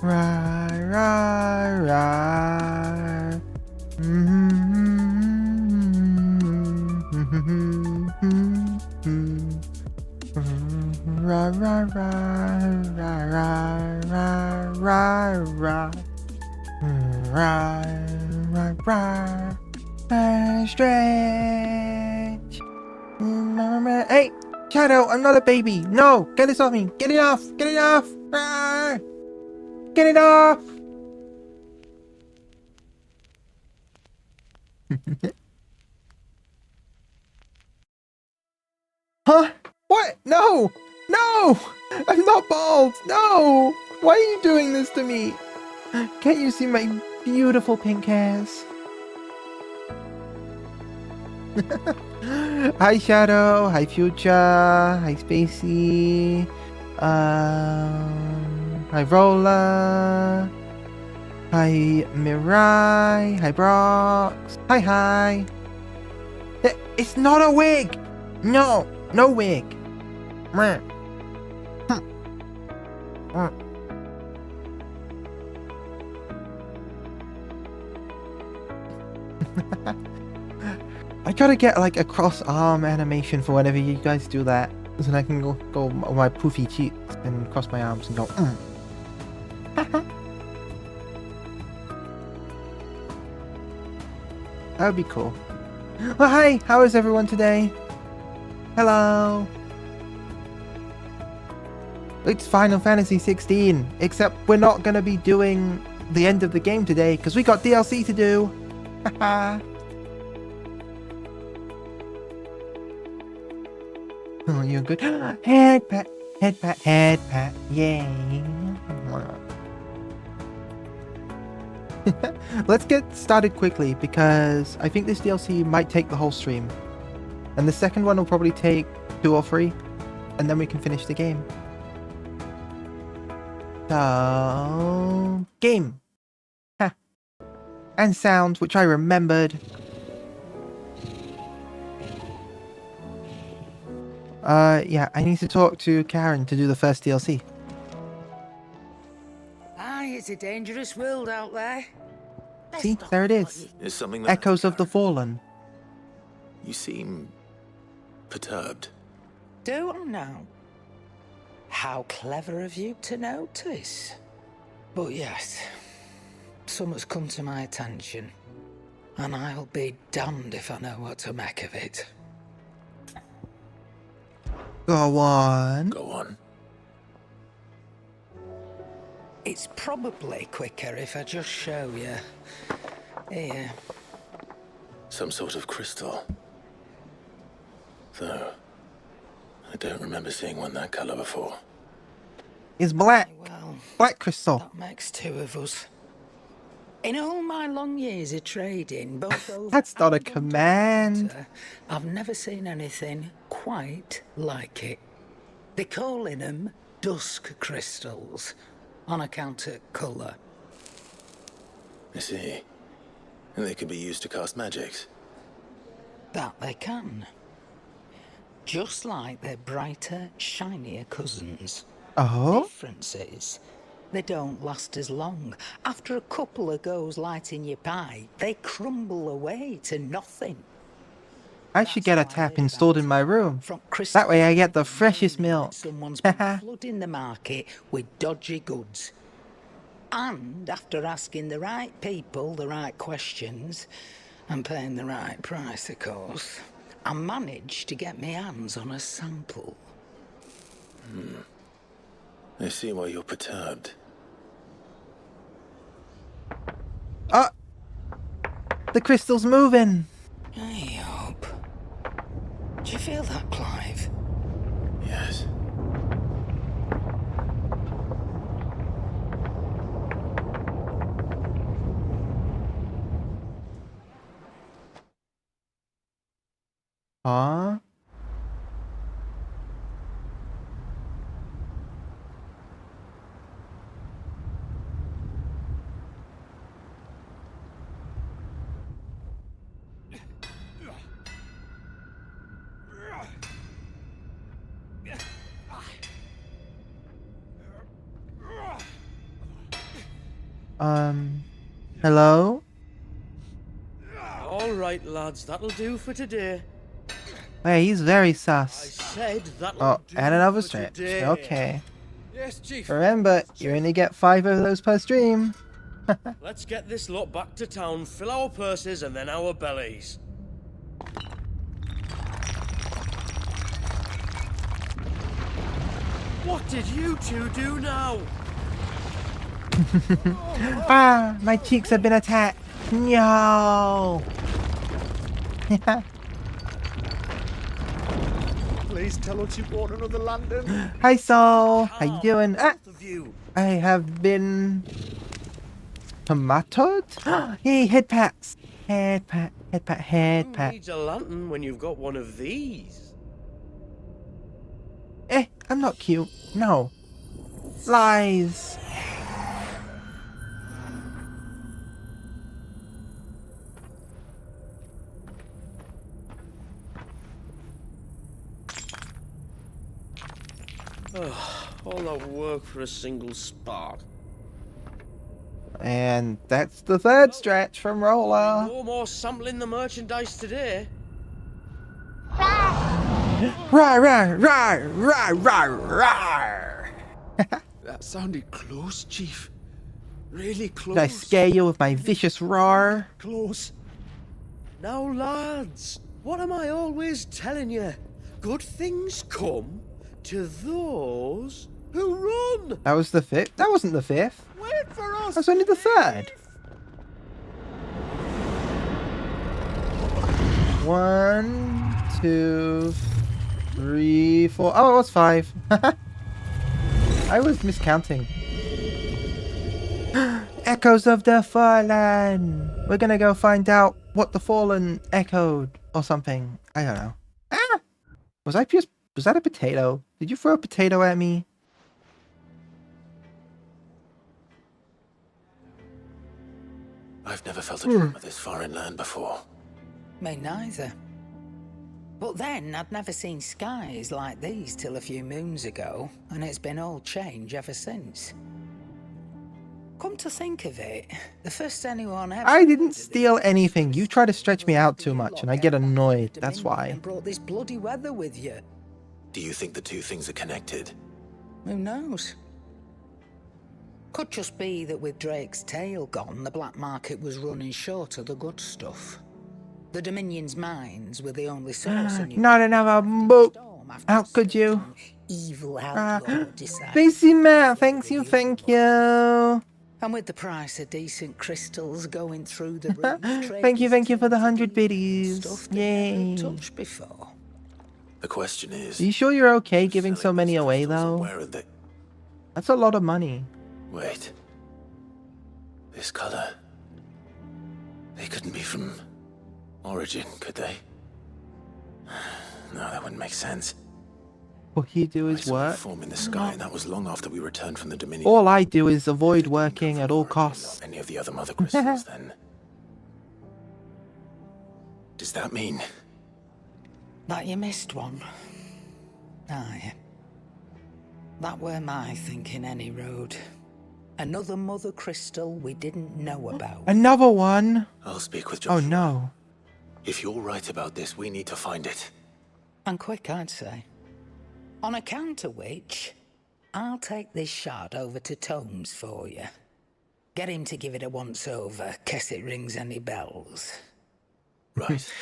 Rar. Ra ra ra ra ra ra ra ra ra ra ra stretch. Hey, Shadow, I'm not a baby. No, get this off me. Get it off. Get it off. Rar. Get it off. Huh? What? No! No! I'm not bald! No! Why are you doing this to me? Can't you see my beautiful pink hairs? Hi Shadow, hi Future, hi Spacey, hi Roller, hi Mirai, hi Brox, hi. It's not a wig! No, no wig. Meh. I gotta get like a cross arm animation for whenever you guys do that, so I can go on my poofy cheeks and cross my arms and go. That would be cool. Well, hi, how is everyone today? Hello. It's Final Fantasy 16, except we're not gonna be doing the end of the game today because we got DLC to do. Haha. Oh, you're good. Head pat, head pat, head pat. Yay. Let's get started quickly because I think this DLC might take the whole stream. And the second one will probably take 2 or 3. And then we can finish the game. So... game. Ha. And sound, which I remembered. Yeah, I need to talk to Karen to do the first DLC. Aye, it's a dangerous world out there. See, there it is. Is something that Echoes of the Fallen. You seem perturbed. Do I now? How clever of you to notice. But yes, something's come to my attention, and I'll be damned if I know what to make of it. Go on. Go on. It's probably quicker if I just show you. Here. Some sort of crystal. Though, I don't remember seeing one that color before. Is black. Well, Black crystal. that makes 2 of us. In all my long years of trading, both over That's not a and command. underwater, I've never seen anything quite like it. They're calling them dusk crystals on account of colour. I see. And they could be used to cast magics. That they can. Just like their brighter, shinier cousins. Oh? Difference is, they don't last as long. After a couple of goes lighting your pie, they crumble away to nothing. I should get a That's why tap they've installed in had my room. from crystal That way I get the freshest milk. milk. Someone's been flooding the market with dodgy goods. And after asking the right people the right questions and paying the right price, of course, I managed to get my hands on a sample. I see why you're perturbed. Ah! The crystal's moving. I hope. Do you feel that, Clive? Yes. Huh? Hello? All right, lads, that'll do for today. Hey, he's very I sus. said that'll Oh, do and another for stretch. today. Okay. Yes, Chief. Remember, you only get 5 of those per stream. Let's get this lot back to town, fill our purses and then our bellies. What did you two do now? Ah, my cheeks have been attacked. No. Please tell us you bought another London. Hi, Saul. How you doing? Ah, Both of you. I have been tomatoed. Yay, head pats. Head pat, head pat, head Who pat. needs a lantern when you've got one of these? I'm not cute. No. Lies. All that work for a single spark. And that's the third stretch from Roller. No more sampling the merchandise today. Rawr, rawr, rawr, rawr, rawr, rawr. That sounded close, Chief. Really close. Did I scare you with my vicious roar? Close. Now, lads, what am I always telling you? Good things come to those who run. That was the fifth. That wasn't the fifth. Wait for us. That was only the third. 1, 2, 3, 4. Oh, it was 5. I was miscounting. Echoes of the Fallen. We're gonna go find out what the Fallen echoed or something. I don't know. Ah! Was that a potato? Did you throw a potato at me? I've never felt a tremor this far inland before. Me neither. But then I'd never seen skies like these till a few moons ago, and it's been all change ever since. Come to think of it, the first anyone ever... I didn't steal anything. You try to stretch me out too much, and I get annoyed. That's Dominion why. and brought this bloody weather with you. Do you think the two things are connected? Who knows? Could just be that with Drake's tail gone, the black market was running short of the good stuff. The Dominion's mines were the only source. And Not another book. How could you? Evil outlaw decided. Spacey Matt, thank you. And with the price of decent crystals going through the roof, Thank you for the 100 biddies. stuff they Yay. never touched before. The question is... Are you sure you're okay giving so selling many these away crystals, and though? Where are they? That's a lot of money. Wait. This color. They couldn't be from Origin, could they? No, that wouldn't make sense. All you do I is saw a work. form in the sky, and that was long after we returned from the Dominion. All I do is avoid working at all costs. Any of the other mother crystals, then? Does that mean... That you missed one. Aye. That were my thinking any road. Another mother crystal we didn't know about. Another one. I'll speak with Joshua. Oh no. If you're right about this, we need to find it. And quick, I'd say. On account of which, I'll take this shard over to Tomes for you. Get him to give it a once-over, case it rings any bells. Right.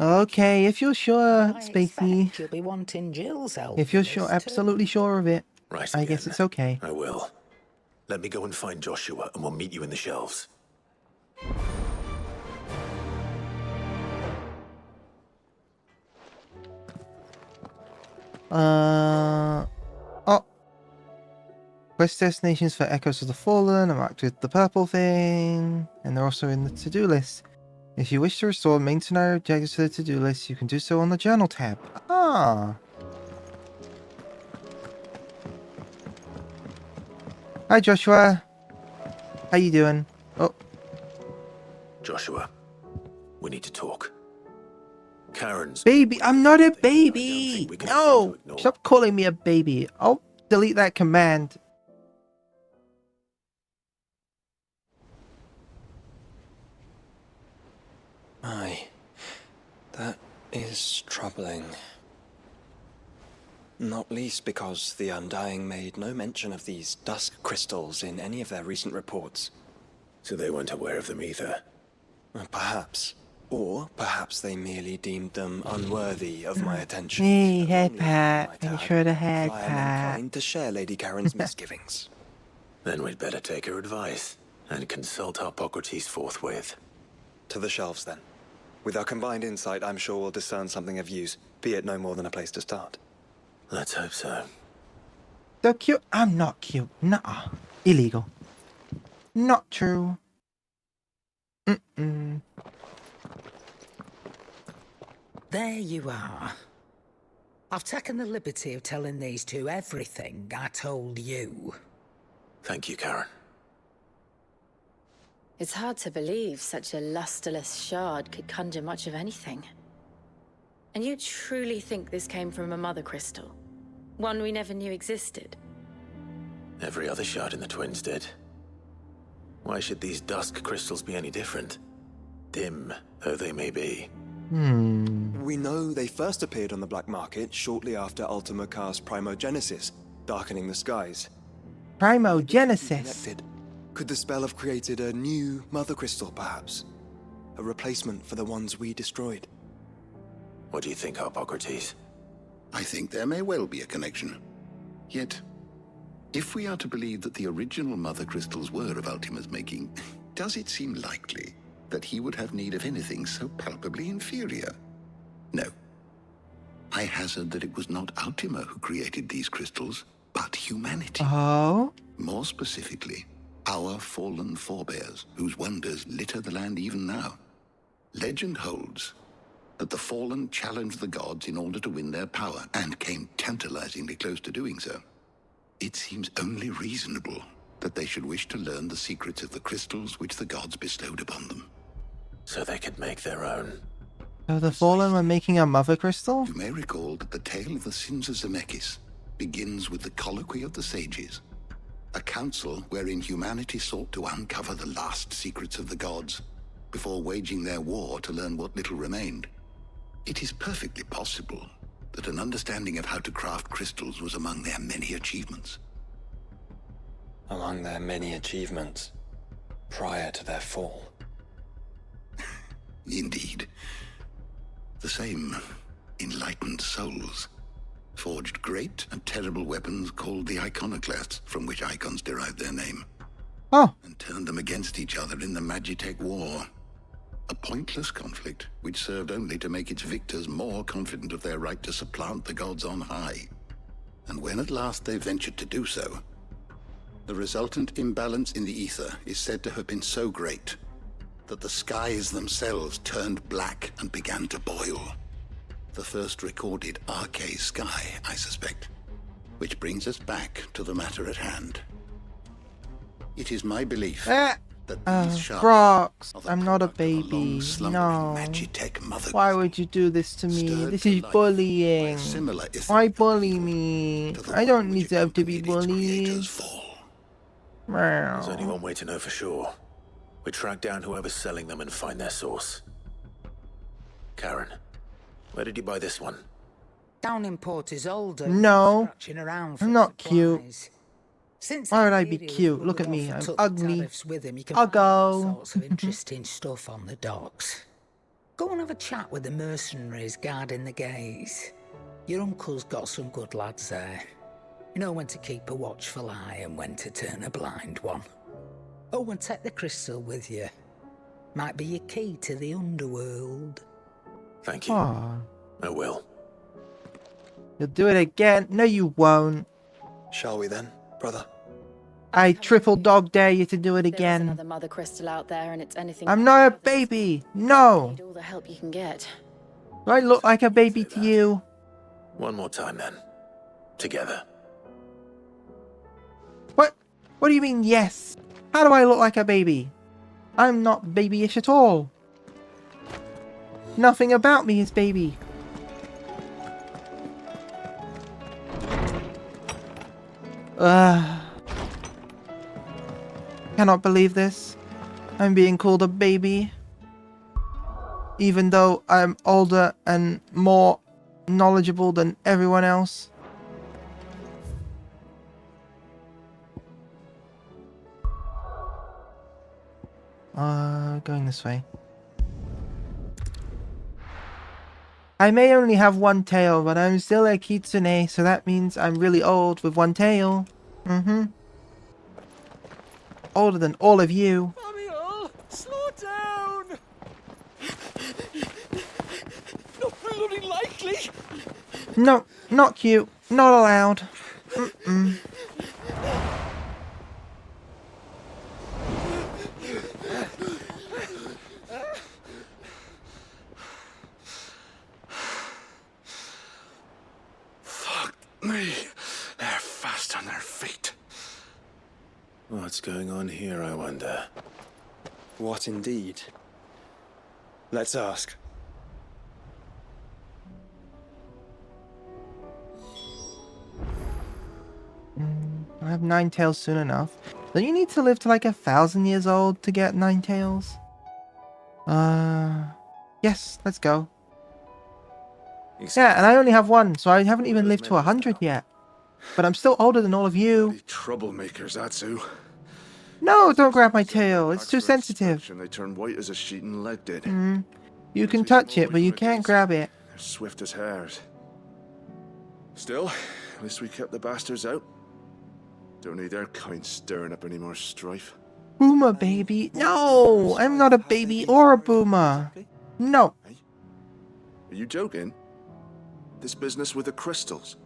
Okay, if you're sure, I Spacey. expect you'll be wanting Jill's help. If you're with sure, this too. absolutely sure of it, Right I guess again. it's okay. I will. Let me go and find Joshua, and we'll meet you in the shelves. Oh. Quest destinations for Echoes of the Fallen are marked with the purple thing, and they're also in the to-do list. If you wish to restore main scenario objectives to the to-do list, you can do so on the journal tab. Ah. Hi, Joshua. How you doing? Oh, Joshua, we need to talk. Karen's... baby. I'm not a I don't baby. think we can afford No. to ignore- Stop calling me a baby. I'll delete that command. Aye. That is troubling. Not least because the Undying made no mention of these dusk crystals in any of their recent reports. So they weren't aware of them either. Perhaps. Or perhaps they merely deemed them unworthy of my attention. Hey, head Only, pat. might Make add, sure the if head I am pat. inclined to share Lady Karen's misgivings. Then we'd better take her advice and consult Harpocrates forthwith. To the shelves, then. With our combined insight, I'm sure we'll discern something of use, be it no more than a place to start. Let's hope so. So cute. I'm not cute. Nuh-uh. Illegal. Not true. Mm-mm. There you are. I've taken the liberty of telling these two everything I told you. Thank you, Karen. It's hard to believe such a lusterless shard could conjure much of anything. And you truly think this came from a mother crystal? One we never knew existed? Every other shard in the Twins did. Why should these dusk crystals be any different? Dim though they may be. We know they first appeared on the black market shortly after Ultima cast Primogenesis, darkening the skies. Primogenesis. Connected. Could the spell have created a new mother crystal, perhaps? A replacement for the ones we destroyed? What do you think, Harpocrates? I think there may well be a connection. Yet, if we are to believe that the original mother crystals were of Ultima's making, does it seem likely that he would have need of anything so palpably inferior? No. I hazard that it was not Ultima who created these crystals, but humanity. Oh? More specifically, our fallen forebears, whose wonders litter the land even now. Legend holds that the fallen challenged the gods in order to win their power, and came tantalizingly close to doing so. It seems only reasonable that they should wish to learn the secrets of the crystals which the gods bestowed upon them. So they could make their own. So the Fallen were making a mother crystal? You may recall that the tale of the sins of Zemeckis begins with the colloquy of the sages, a council wherein humanity sought to uncover the last secrets of the gods before waging their war to learn what little remained. It is perfectly possible that an understanding of how to craft crystals was among their many achievements. Among their many achievements, prior to their fall. Indeed. The same enlightened souls forged great and terrible weapons called the Iconoclasts, from which icons derived their name, Oh. and turned them against each other in the Magitech War. A pointless conflict which served only to make its victors more confident of their right to supplant the gods on high. And when at last they ventured to do so, the resultant imbalance in the ether is said to have been so great that the skies themselves turned black and began to boil. The first recorded Arcade sky, I suspect. Which brings us back to the matter at hand. It is my belief that these shards Brox, are the I'm not a product of long baby. slumbering No. Magitech mother Why crystal, would you do this to me? stirred This to is life by bullying. a similar Why etheric bully equal me? to the I one don't which deserve to be accompanied its creator's bullied. fall. There's only Meow. one way to know for sure. We track down whoever's selling them and find their source. Karen, where did you buy this one? Down in Port Isolde. No, scratching around for I'm not supplies. Since Why the would I be Imperials cute? ruled Look at off me, and I'm took the ugly. tariffs with him, you can I'll find all go. sorts of interesting stuff on the docks. Go and have a chat with the mercenaries guarding the gates. Your uncle's got some good lads there. You know when to keep a watchful eye and when to turn a blind one. Oh, and take the crystal with you. Might be your key to the underworld. Thank you. Aw. I will. You'll do it again. No, you won't. Shall we then, brother? I triple dog dare you to do it There is again. another mother crystal out there, and it's anything. I'm but not a others. baby. No. Need all the help you can get. Do I look like a baby to you? One more time then. Together. What? What do you mean, yes? How do I look like a baby? I'm not babyish at all. Nothing about me is baby. Cannot believe this. I'm being called a baby. even though I'm older and more knowledgeable than everyone else. Going this way. I may only have one tail, but I'm still a kitsune, so that means I'm really old with one tail. Older than all of you. Amiel, slow down! Not bloody likely! No, not cute. Not allowed. Fuck me. They're fast on their feet. What's going on here, I wonder? What indeed? Let's ask. I'll have 9 tails soon enough. Don't you need to live to like 1,000 years old to get 9 tails? Yes, let's go. Yeah, and I only have 1, so I haven't even lived to 100 yet. But I'm still older than all of you. Troublemakers, that's who. No, don't grab my tail. It's too sensitive. They turn white as a sheet and leg did. You can touch it, but you can't grab it. They're swift as hares. Still, at least we kept the bastards out. Don't need their kind stirring up any more strife. Boomer, baby. No, I'm not a baby or a boomer. No. Are you joking? This business with the crystals?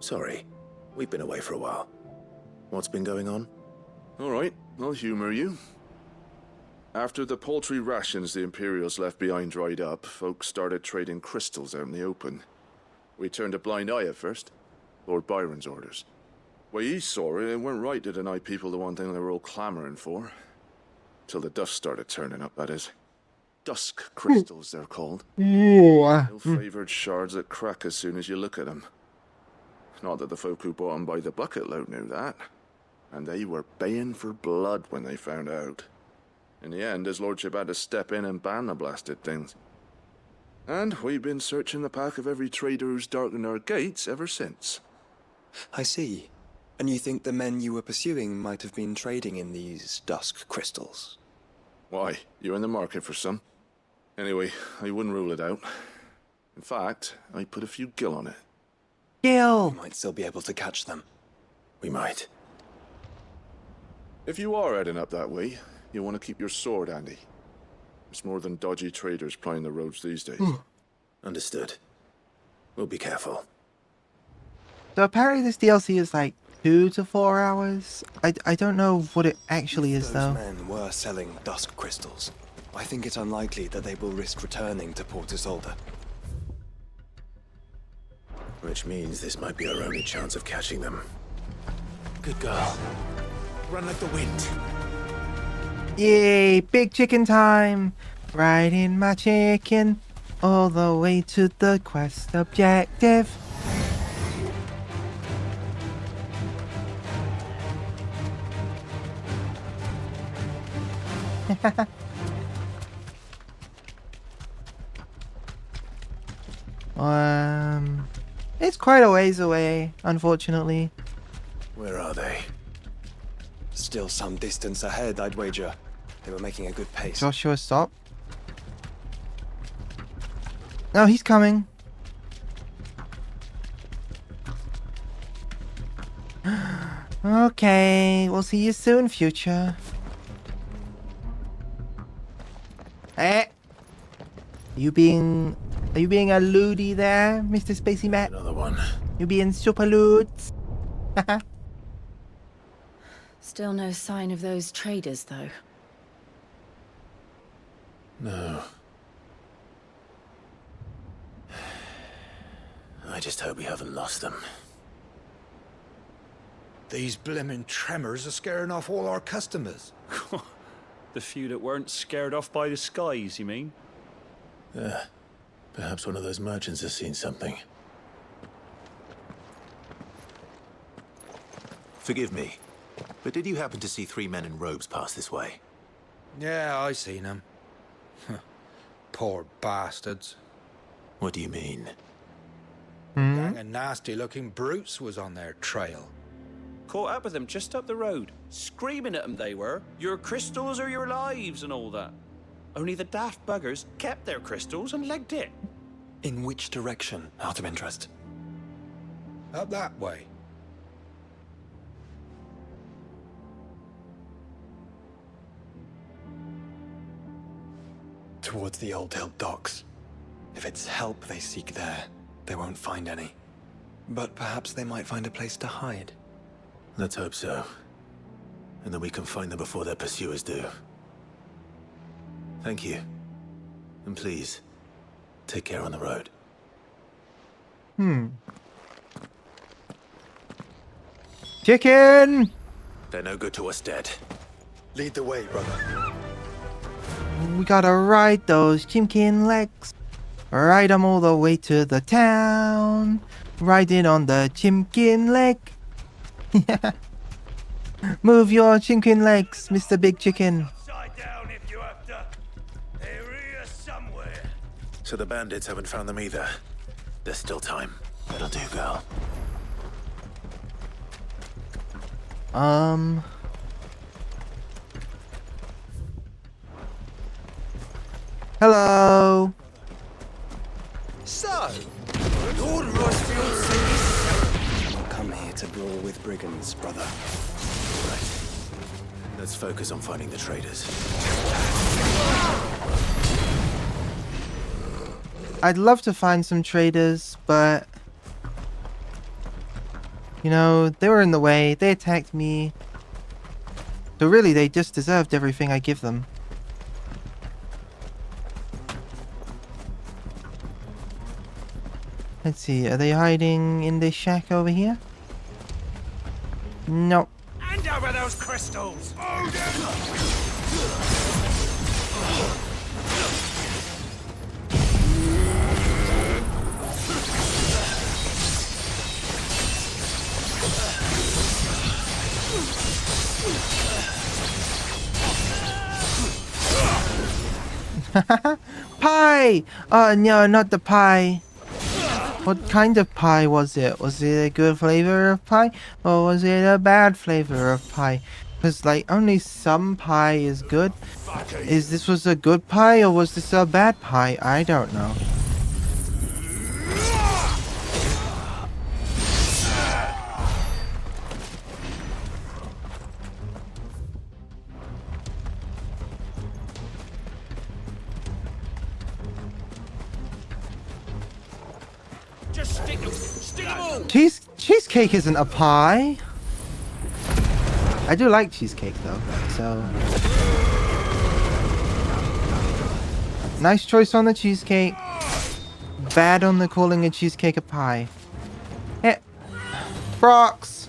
Sorry, we've been away for a while. What's been going on? All right, I'll humor you. After the paltry rations the Imperials left behind dried up, folks started trading crystals out in the open. We turned a blind eye at first. Lord Byron's orders. Way he saw it, it weren't right to deny people the one thing they were all clamoring for. Till the dust started turning up, that is. Dusk crystals, they're called. Ill-favoured shards that crack as soon as you look at them. Not that the folk who bought them by the bucket load knew that. And they were baying for blood when they found out. In the end, his lordship had to step in and ban the blasted things. And we've been searching the pack of every trader who's darkened our gates ever since. I see. And you think the men you were pursuing might have been trading in these dusk crystals? Why, you're in the market for some. Anyway, I wouldn't rule it out. In fact, I put a few gil on it. Gil! We might still be able to catch them. We might. If you are heading up that way, you'll want to keep your sword handy. There's more than dodgy traders plying the roads these days. Understood. We'll be careful. So apparently this DLC is like 2 to 4 hours. I don't know what it actually is though. Those men were selling dusk crystals. I think it's unlikely that they will risk returning to Port Isolde. Which means this might be our only chance of catching them. Good girl. Run like the wind. Yay, big chicken time! Riding my chicken all the way to the quest objective. It's quite a ways away, unfortunately. Where are they? Still some distance ahead, I'd wager. They were making a good pace. Joshua, stop. No, he's coming. Okay, we'll see you soon, future. Eh? Are you being a loody there, Mr. Spacey Matt? Another one. You being super lewd? Still no sign of those traders, though. No. I just hope we haven't lost them. These blimmin' tremors are scaring off all our customers. The few that weren't scared off by the skies, you mean? Perhaps one of those merchants has seen something. Forgive me, but did you happen to see 3 men in robes pass this way? Yeah, I seen them. Poor bastards. What do you mean? Gang of nasty-looking brutes was on their trail. Caught up with them just up the road. Screaming at them they were. Your crystals are your lives and all that. Only the daft buggers kept their crystals and legged it. In which direction, out of interest? Up that way. Towards the Old Hill docks. If it's help they seek there, they won't find any. But perhaps they might find a place to hide. Let's hope so. And that we can find them before their pursuers do. Thank you. And please, take care on the road. Chicken! They're no good to us dead. Lead the way, brother. We gotta ride those chimkin legs. Ride them all the way to the town. Riding on the chimkin leg. Move your chimkin legs, Mr. Big Chicken. Down if you have to. They're here somewhere. So the bandits haven't found them either. There's still time. That'll do, girl. Hello. So, Lord Rosfield says Don't come here to brawl with brigands, brother. Right. Let's focus on finding the traitors. I'd love to find some traders, but you know, they were in the way. They attacked me. So really, they just deserved everything I give them. Let's see, are they hiding in this shack over here? Nope. hand over those crystals. Pie! Oh no, not the pie. What kind of pie was it? Was it a good flavor of pie? Or was it a bad flavor of pie? Because like only some pie is good. Is this was a good pie or was this a bad pie? I don't know. Just stick them all. Cheesecake isn't a pie. I do like cheesecake though, so nice choice on the cheesecake. Bad on the calling a cheesecake a pie. Eh, Brox.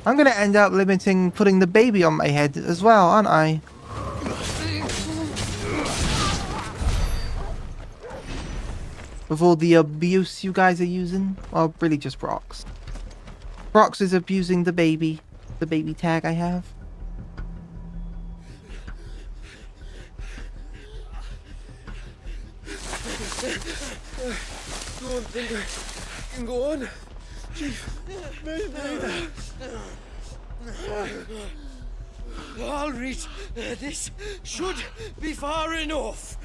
I'm gonna end up putting the baby on my head as well, aren't I? With all the abuse you guys are using? Well, really just Brox. Brox is abusing the baby tag I have. Go on, Finger. You can go on. Chief, I'll reach. This should be far enough.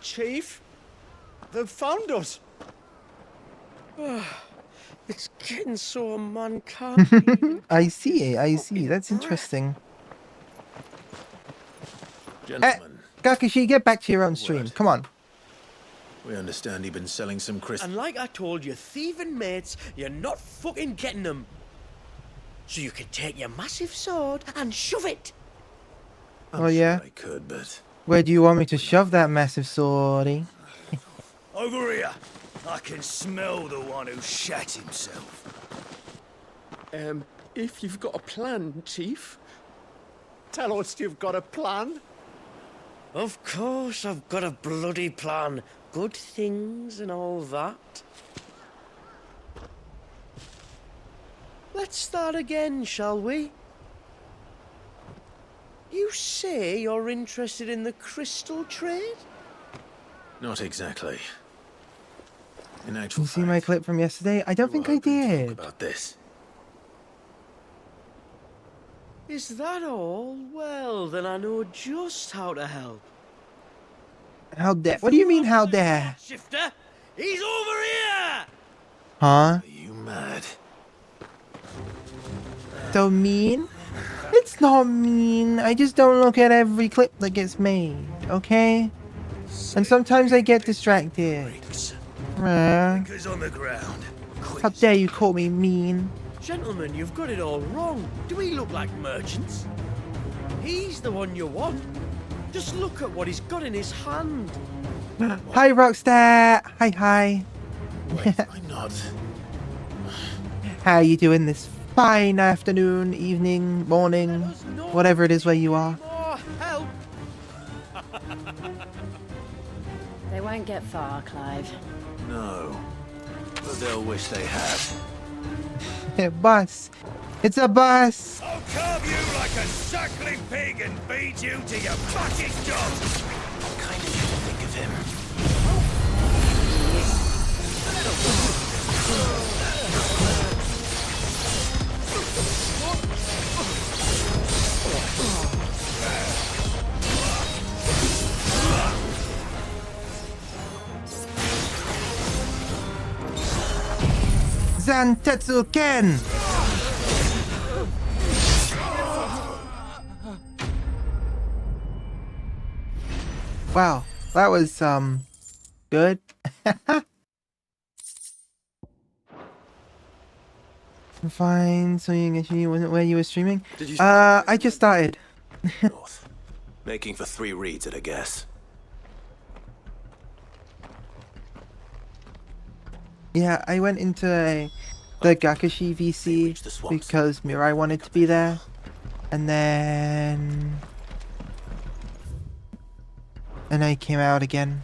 Chief? They've found us. It's getting so man can't. I see. That's interesting. Gentlemen, Kakashi, get back to your own stream. Come on. we understand you've been selling some crystals. And like I told you, thieving mates, you're not fucking getting them. So you can take your massive sword and shove it. Oh yeah? I could, but Where do you want me to shove that massive swordie? Over here. I can smell the one who shat himself. If you've got a plan, Chief. Tell us you've got a plan. Of course, I've got a bloody plan. Good things and all that. Let's start again, shall we? You say you're interested in the crystal trade? Not exactly. In actual You see my fact, clip from yesterday? I don't we think were I hoping to talk did. about this. Is that all? Well, then I know just how to help. How dare? What do you mean, how dare? Shifter, he's over here! Huh? Are you mad? So mean? It's not mean. I just don't look at every clip that gets made, okay? And sometimes I get distracted. Fingers on the ground. How dare you call me mean? Gentlemen, you've got it all wrong. Do we look like merchants? He's the one you want. Just look at what he's got in his hand. Hi, Rockstar. Hi. Wait, I'm not. How you doing this fine afternoon, evening, morning, whatever it is where you are? More help! They won't get far, Clive. No. But they'll wish they had. Bus. It's a bus. I'll carve you like a suckling pig and feed you to your fucking dog! What kind of you think of him? Zantetsu Ken. Wow, that was good. Fine. So you wasn't where you were streaming? Did you I just started. North. Making for 3 reads at a guess. Yeah, I went into the Gakashi VC because Mirai wanted to be there, and then I came out again.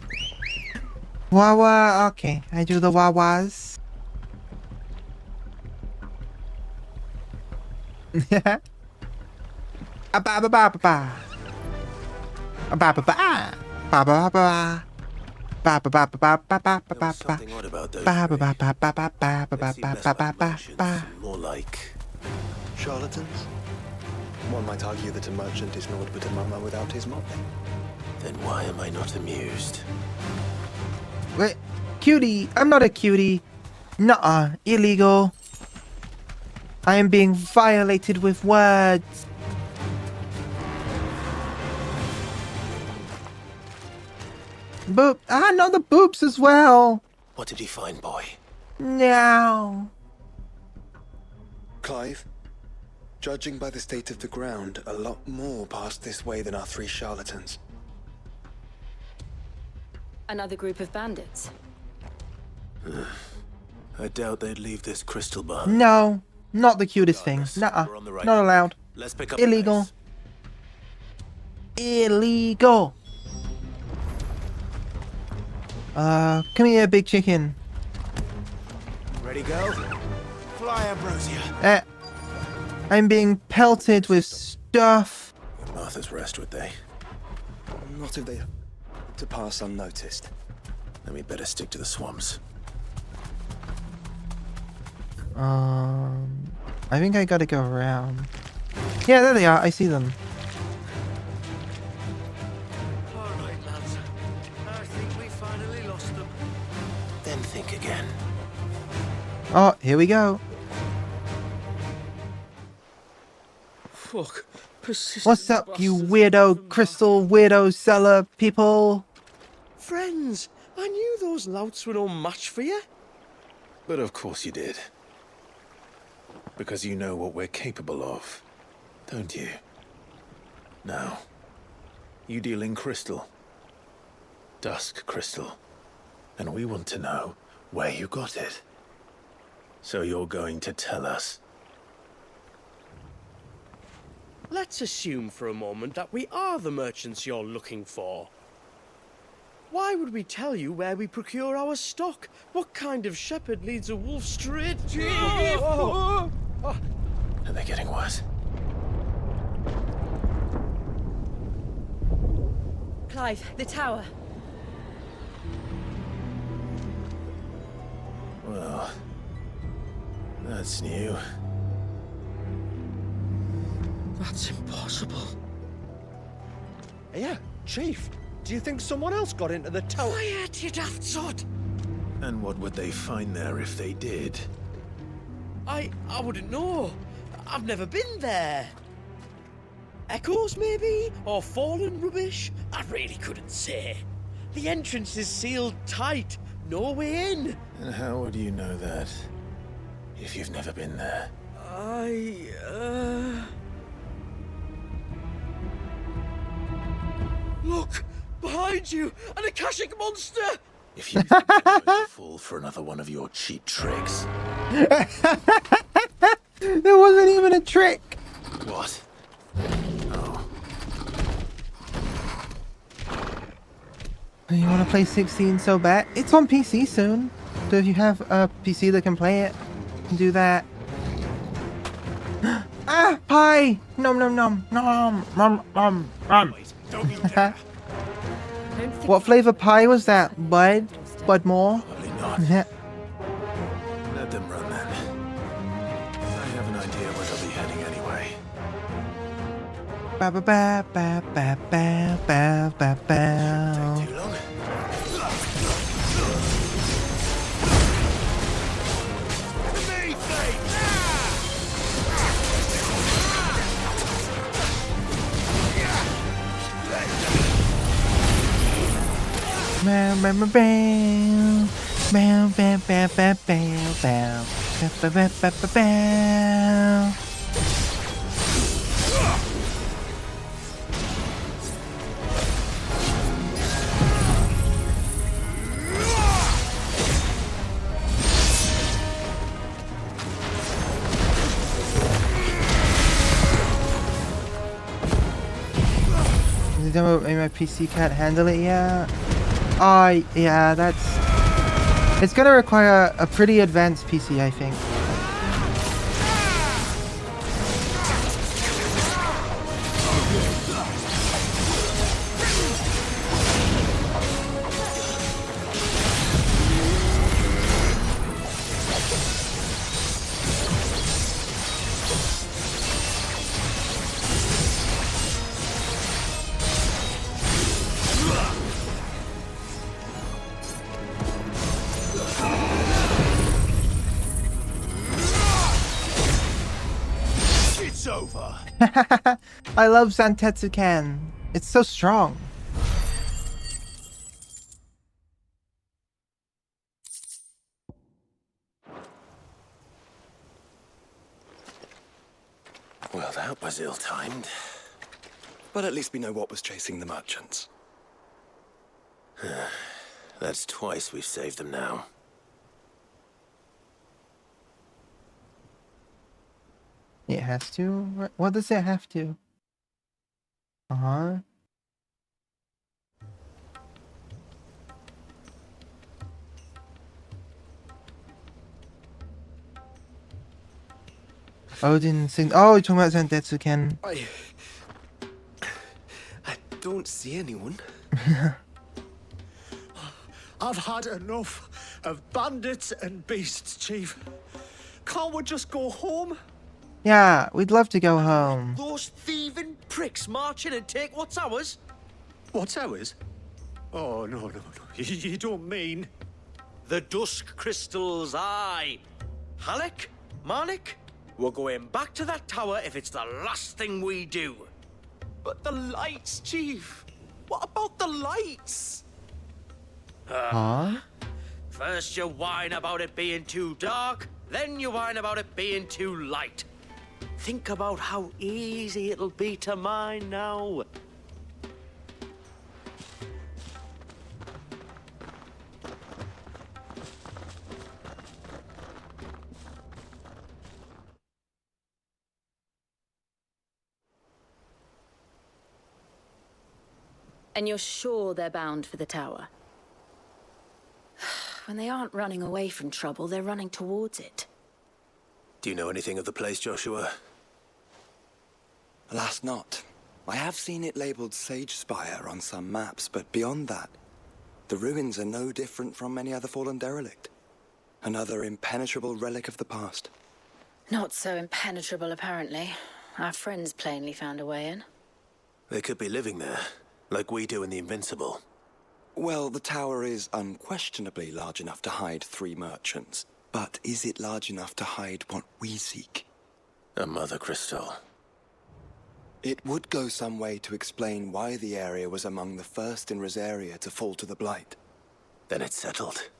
Wawa, okay, I do the Wawas. Yeah. Ba ba ba ba ba. Ba ba ba ba ba ba ba. Ba ba ba ba ba ba ba ba ba. Something odd about those Ba ba ba three. ba ba ba ba ba They ba seem ba less ba like ba merchants ba. and more like... Charlatans? One might argue that a merchant is naught but a mummer without his motley. Then why am I not amused? Wait, cutie, I'm not a cutie. Nuh-uh, illegal. I am being violated with words. Boop. Ah, no, the boobs as well. What did he find, boy? No. Clive, judging by the state of the ground, a lot more passed this way than our 3 charlatans. Another group of bandits. I doubt they'd leave this crystal behind. No, not the cutest thing. Nuh-uh, We're on the right not track. allowed. Let's pick up Illegal. the Illegal. Come here, big chicken. pace. Ready, go? Fly, Ambrosia. I'm being pelted with stuff. Martha's Rest, would they? Not if they to pass unnoticed. Then we'd better stick to the swamps. I think I gotta go around. Yeah, there they are. I see them. All right, lads. I think we finally lost them. Then think again. Oh, here we go. Fuck. Persistent What's up, you bastards. weirdo crystal weirdo seller people? Friends, I knew those louts were no match for you. But of course you did. Because you know what we're capable of, don't you? Now, you deal in crystal. Dusk crystal. And we want to know where you got it. So you're going to tell us. let's assume for a moment that we are the merchants you're looking for. Why would we tell you where we procure our stock? What kind of shepherd leads a wolf straight? Are they getting worse? Clive, the tower. Well, that's new. That's impossible. Yeah, Chief. Do you think someone else got into the tower? Quiet, you daft sod! And what would they find there if they did? I wouldn't know. I've never been there. Echoes, maybe? Or fallen rubbish? I really couldn't say. The entrance is sealed tight. No way in. And how would you know that if you've never been there? Look! Behind you! An Akashic monster! If you think you're going to fall for another one of your cheap tricks. There wasn't even a trick. What? Oh. You want to play 16 so bad? It's on PC soon. So if you have a PC that can play it, you can do that. Ah, pie! Nom nom nom nom nom nom nom. What flavor pie was that? Bud? Budmore? Probably not. Yeah. Let them run then. I have an idea where they'll be heading anyway. Ba ba ba ba ba ba ba ba ba. Take too long. Bam bam bam bam bam bam bam bam bam bam bam bam bam bam. The demo in my PC can't handle it yet. Yeah, it's gonna require a pretty advanced PC, I think. I love Zantetsuken. It's so strong. Well, that was ill-timed. But at least we know what was chasing the merchants. That's twice we've saved them now. It has to? What does it have to? Uh-huh. Odin sing. Oh, you're talking about Zantetsuken. I don't see anyone. I've had enough of bandits and beasts, Chief. Can't we just go home? Yeah, we'd love to go home. Those thieving pricks march in and take what's ours? What's ours? Oh, no. You don't mean... The Dusk Crystals, aye. Halleck? Marnik? We're going back to that tower if it's the last thing we do. But the lights, Chief. What about the lights? Huh? First you whine about it being too dark, then you whine about it being too light. Think about how easy it'll be to mine now. And you're sure they're bound for the tower? When they aren't running away from trouble, they're running towards it. Do you know anything of the place, Joshua? Alas, not. I have seen it labelled Sage Spire on some maps, but beyond that, the ruins are no different from any other fallen derelict. Another impenetrable relic of the past. Not so impenetrable, apparently. Our friends plainly found a way in. They could be living there, like we do in the Invincible. Well, the tower is unquestionably large enough to hide 3 merchants. But is it large enough to hide what we seek? A Mother Crystal. It would go some way to explain why the area was among the first in Rosaria to fall to the Blight. Then it's settled.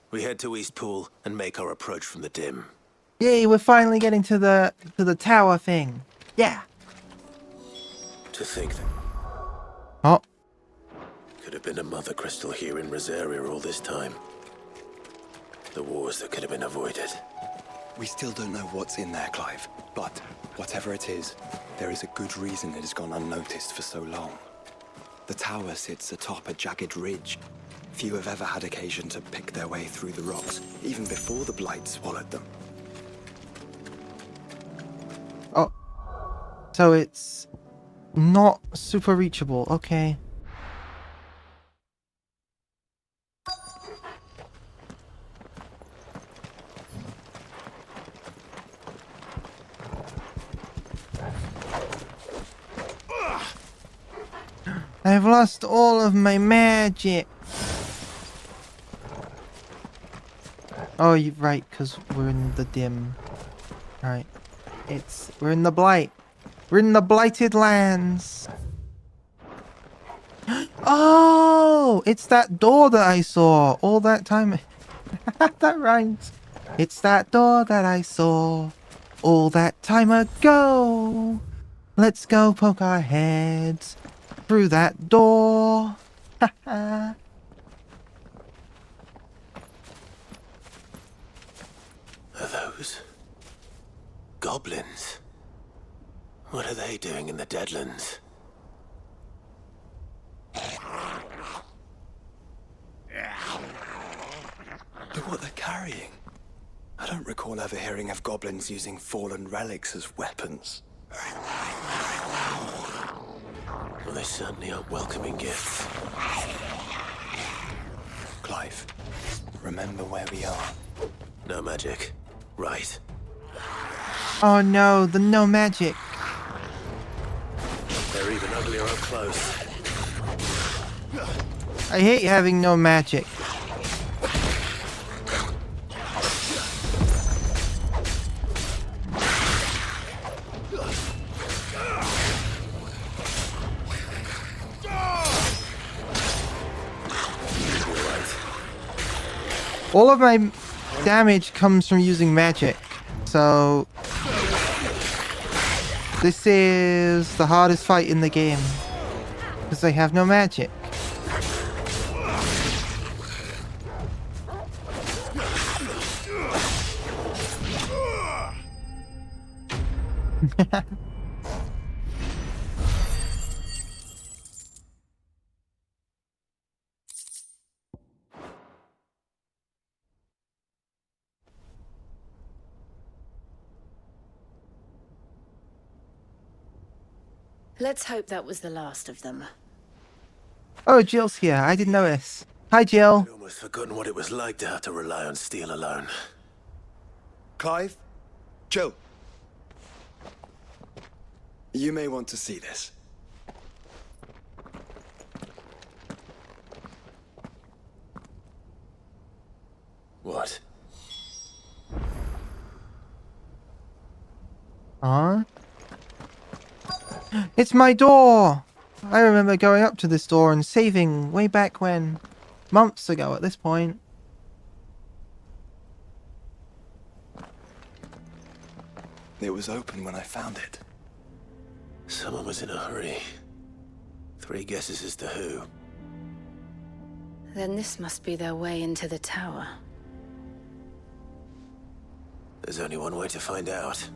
We head to Eastpool and make our approach from the dim. Yay, we're finally getting to the tower thing. Yeah. To think that Oh. could have been a Mother Crystal here in Rosaria all this time. The wars that could have been avoided. We still don't know what's in there, Clive. But whatever it is, there is a good reason it has gone unnoticed for so long. The tower sits atop a jagged ridge. Few have ever had occasion to pick their way through the rocks, even before the Blight swallowed them. Oh. So it's not super reachable. Okay. I've lost all of my magic. Oh, you're right, because we're in the dim. Right. We're in the Blight. We're in the Blighted Lands. Oh, it's that door that I saw all that time. That rhymes. It's that door that I saw all that time ago. Let's go poke our heads through that door. Are those goblins? What are they doing in the Deadlands? Look what they're carrying. I don't recall ever hearing of goblins using fallen relics as weapons. Well, they certainly aren't welcoming gifts. Clive, remember where we are. No magic. Right. Oh no, the no magic. They're even uglier up close. I hate having no magic. All of my damage comes from using magic, so this is the hardest fight in the game because I have no magic. Let's hope that was the last of them. Oh, Jill's here. I didn't notice. Hi, Jill. I'd almost forgotten what it was like to have to rely on steel alone. Clive? Jill? You may want to see this. What? Huh? It's my door! I remember going up to this door and saving way back when. Months ago at this point. It was open when I found it. Someone was in a hurry. 3 guesses as to who. Then this must be their way into the tower. There's only one way to find out.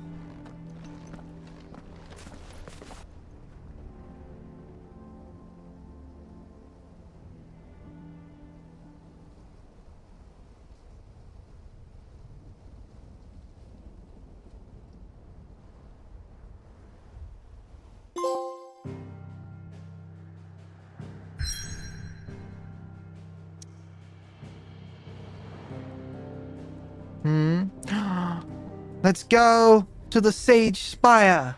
Let's go to the Sage Spire.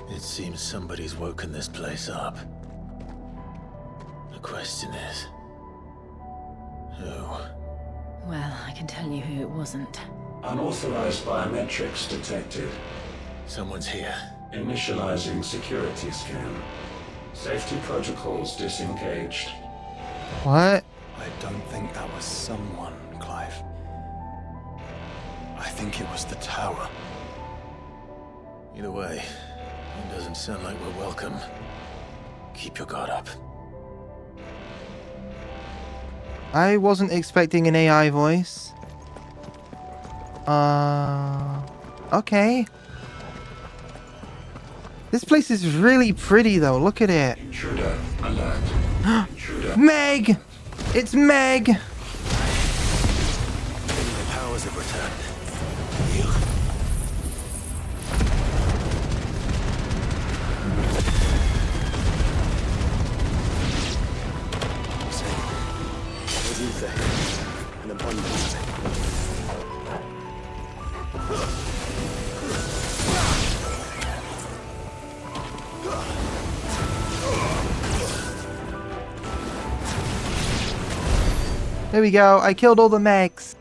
It seems somebody's woken this place up. The question is, who? Well, I can tell you who it wasn't. Unauthorized biometrics detected. Someone's here. Initializing security scan. Safety protocols disengaged. What? I don't think that was someone, Clive. I think it was the tower. Either way, it doesn't sound like we're welcome. Keep your guard up. I wasn't expecting an AI voice. Okay. This place is really pretty though, look at it. Intruder alert. Intruder. Meg! It's Meg! The powers have returned. There's ether. An abundance of it. There we go, I killed all the Megs.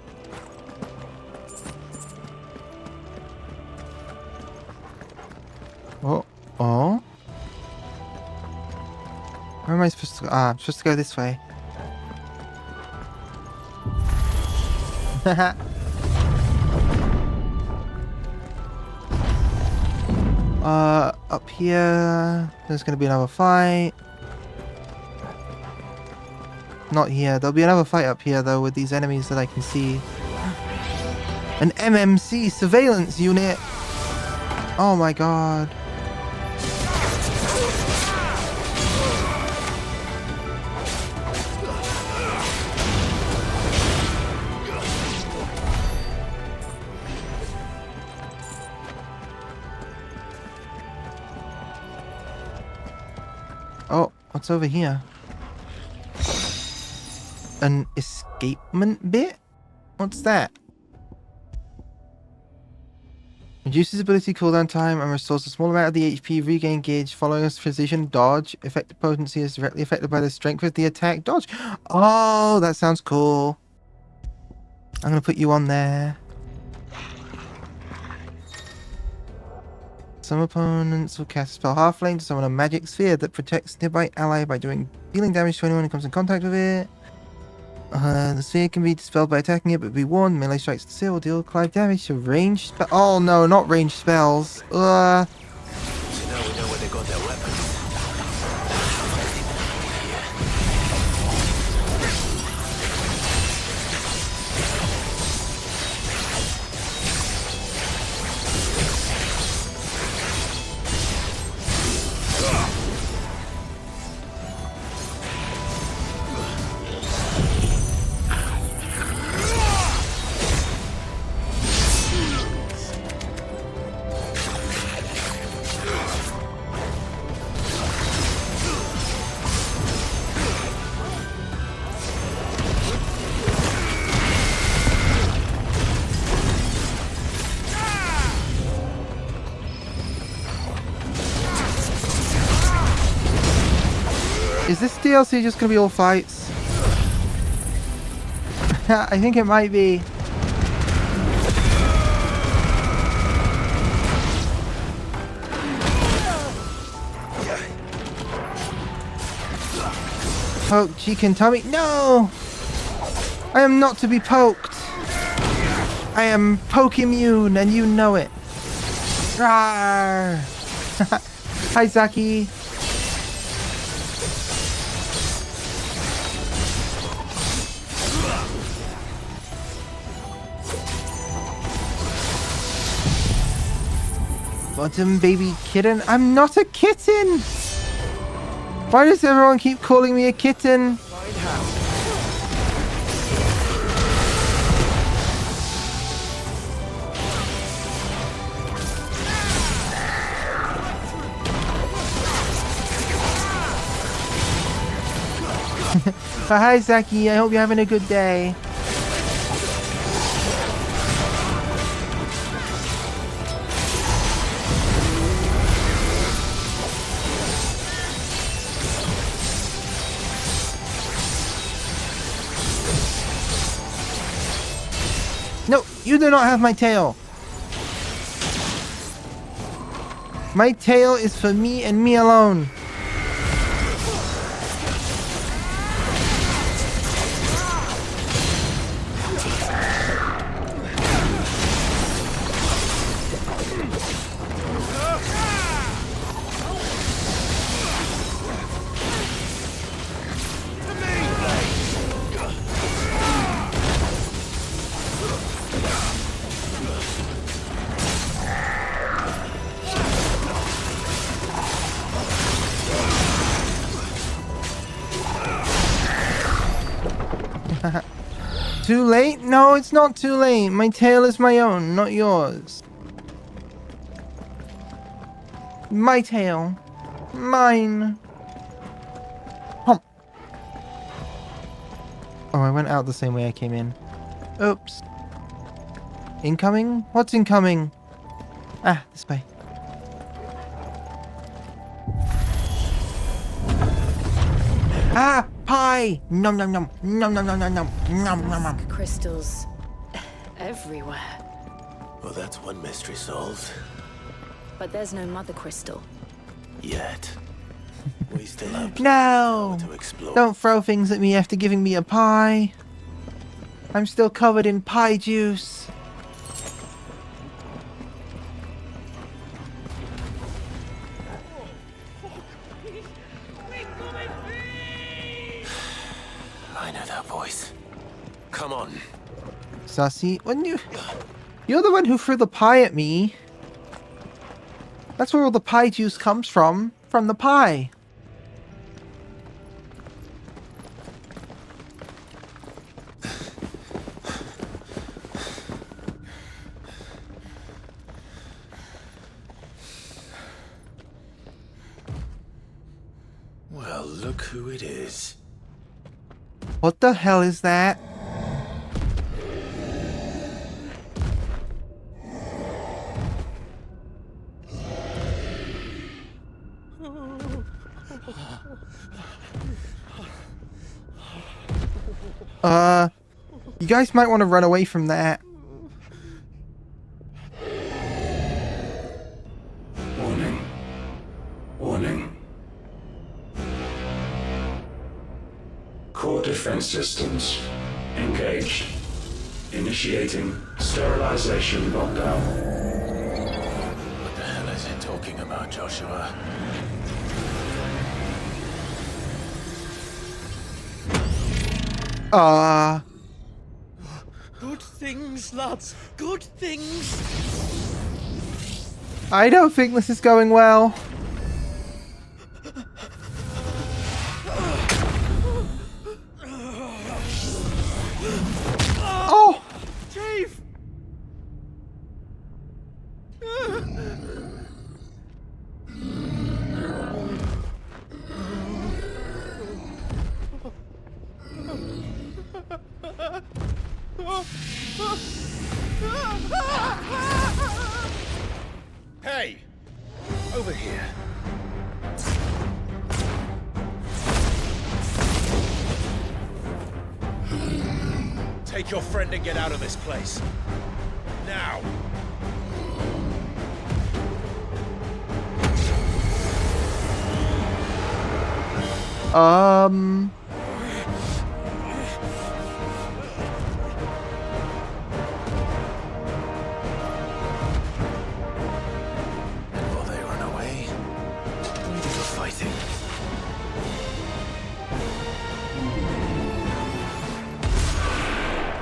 Oh, oh. Where am I supposed to go? Ah, I'm supposed to go this way. Up here, there's gonna be another fight. Not here. There'll be another fight up here though with these enemies that I can see. An MMC surveillance unit. Oh my god. Oh, what's over here? An escapement bit? What's that? Reduces ability cooldown time and restores a small amount of the HP regain gauge following a precision dodge. Effective potency is directly affected by the strength of the attack dodge. Oh, that sounds cool. I'm gonna put you on there. Some opponents will cast a spell Halfling to summon a magic sphere that protects nearby ally by dealing damage to anyone who comes in contact with it. The sphere can be dispelled by attacking it, but be warned, melee strikes the sphere will deal Clive damage to ranged spells. Oh no, not ranged spells. So now we know where they got their weapons. Is this DLC just gonna be all fights? I think it might be. Poke cheek and tummy. No! I am not to be poked. I am poke immune and you know it. Rawr. Hi, Zaki. bottom baby kitten. I'm not a kitten! Why does everyone keep calling me a kitten? Hi Zaki, I hope you're having a good day. No, you do not have my tail. My tail is for me and me alone. Too late? No, it's not too late. My tail is my own, not yours. My tail. Mine. Hump. Oh, I went out the same way I came in. Oops. Incoming? What's incoming? Ah, this way. Ah! Pie! Nom nom nom. Nom nom nom nom nom. Nom nom nom. Crystals everywhere. Well, that's one mystery solved. But there's no mother crystal. Yet. We still have No! to explore. Don't throw things at me after giving me a pie. I'm still covered in pie juice. I know that voice. Come on. Sussy, when you're the one who threw the pie at me. That's where all the pie juice comes from the pie. Well, look who it is. What the hell is that? You guys might want to run away from that. Warning. Warning. Core defense systems engaged. Initiating sterilization lockdown. What the hell is it talking about, Joshua? Good things, lads. Good things. I don't think this is going well. Oh! Chief! Hey! Over here. Take your friend and get out of this place. Now! Will they run away? We do the fighting.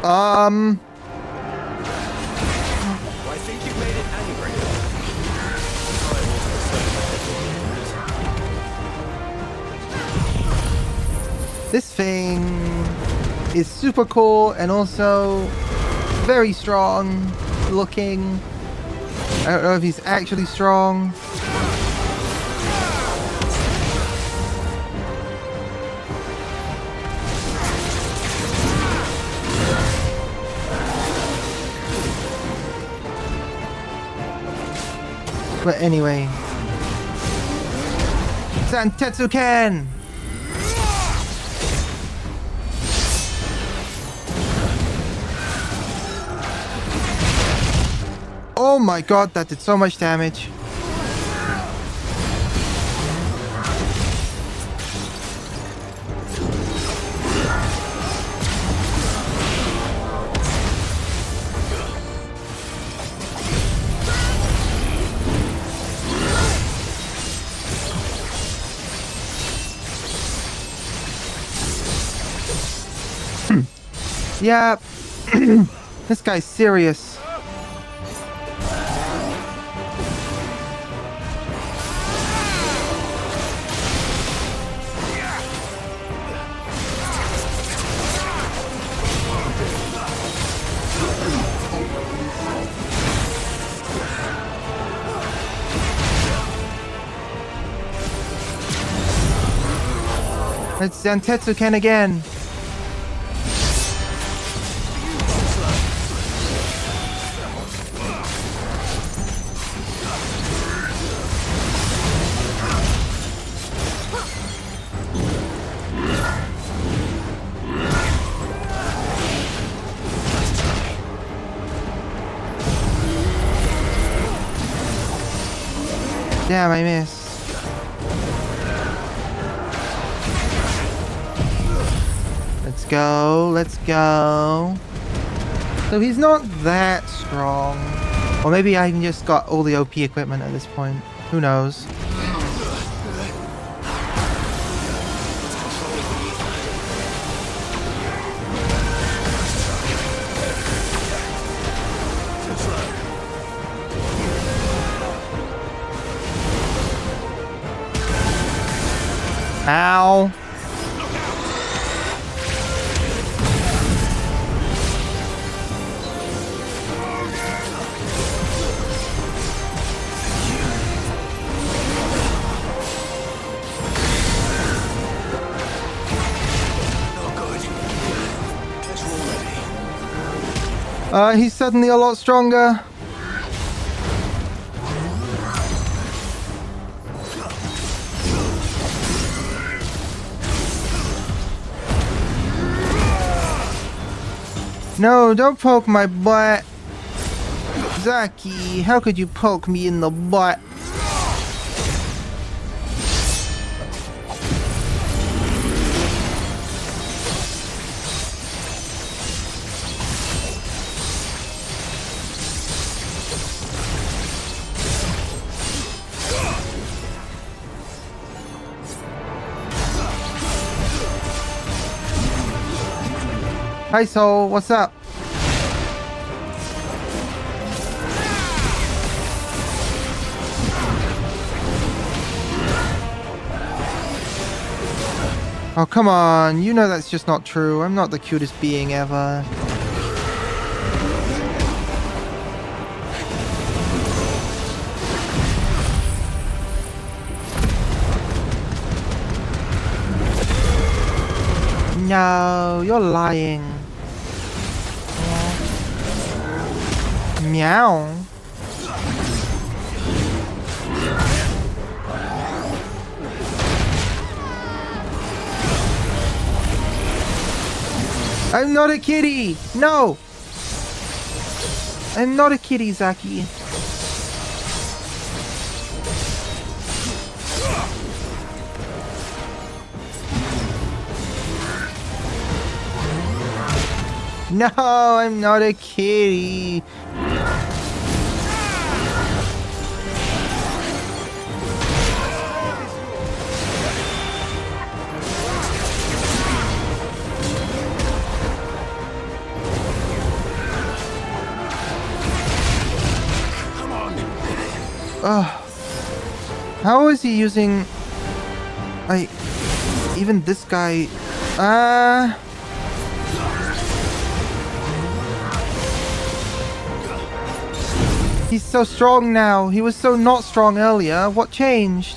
I think you've made it angry. This thing is super cool and also very strong looking. I don't know if he's actually strong. But anyway, Zantetsuken! Oh my god, that did so much damage. Yeah, this guy's serious. It's Zantetsuken again. Damn, I missed. Let's go, let's go. So he's not that strong. Or maybe I just got all the OP equipment at this point. Who knows? Ow. He's suddenly a lot stronger. No, don't poke my butt. Zaki, how could you poke me in the butt? Hi Soul, what's up? Oh come on, you know that's just not true. I'm not the cutest being ever. No, you're lying. Meow. I'm not a kitty! No! I'm not a kitty, Zaki. No, I'm not a kitty. How is he using... even this guy... He's so strong now. He was so not strong earlier. What changed?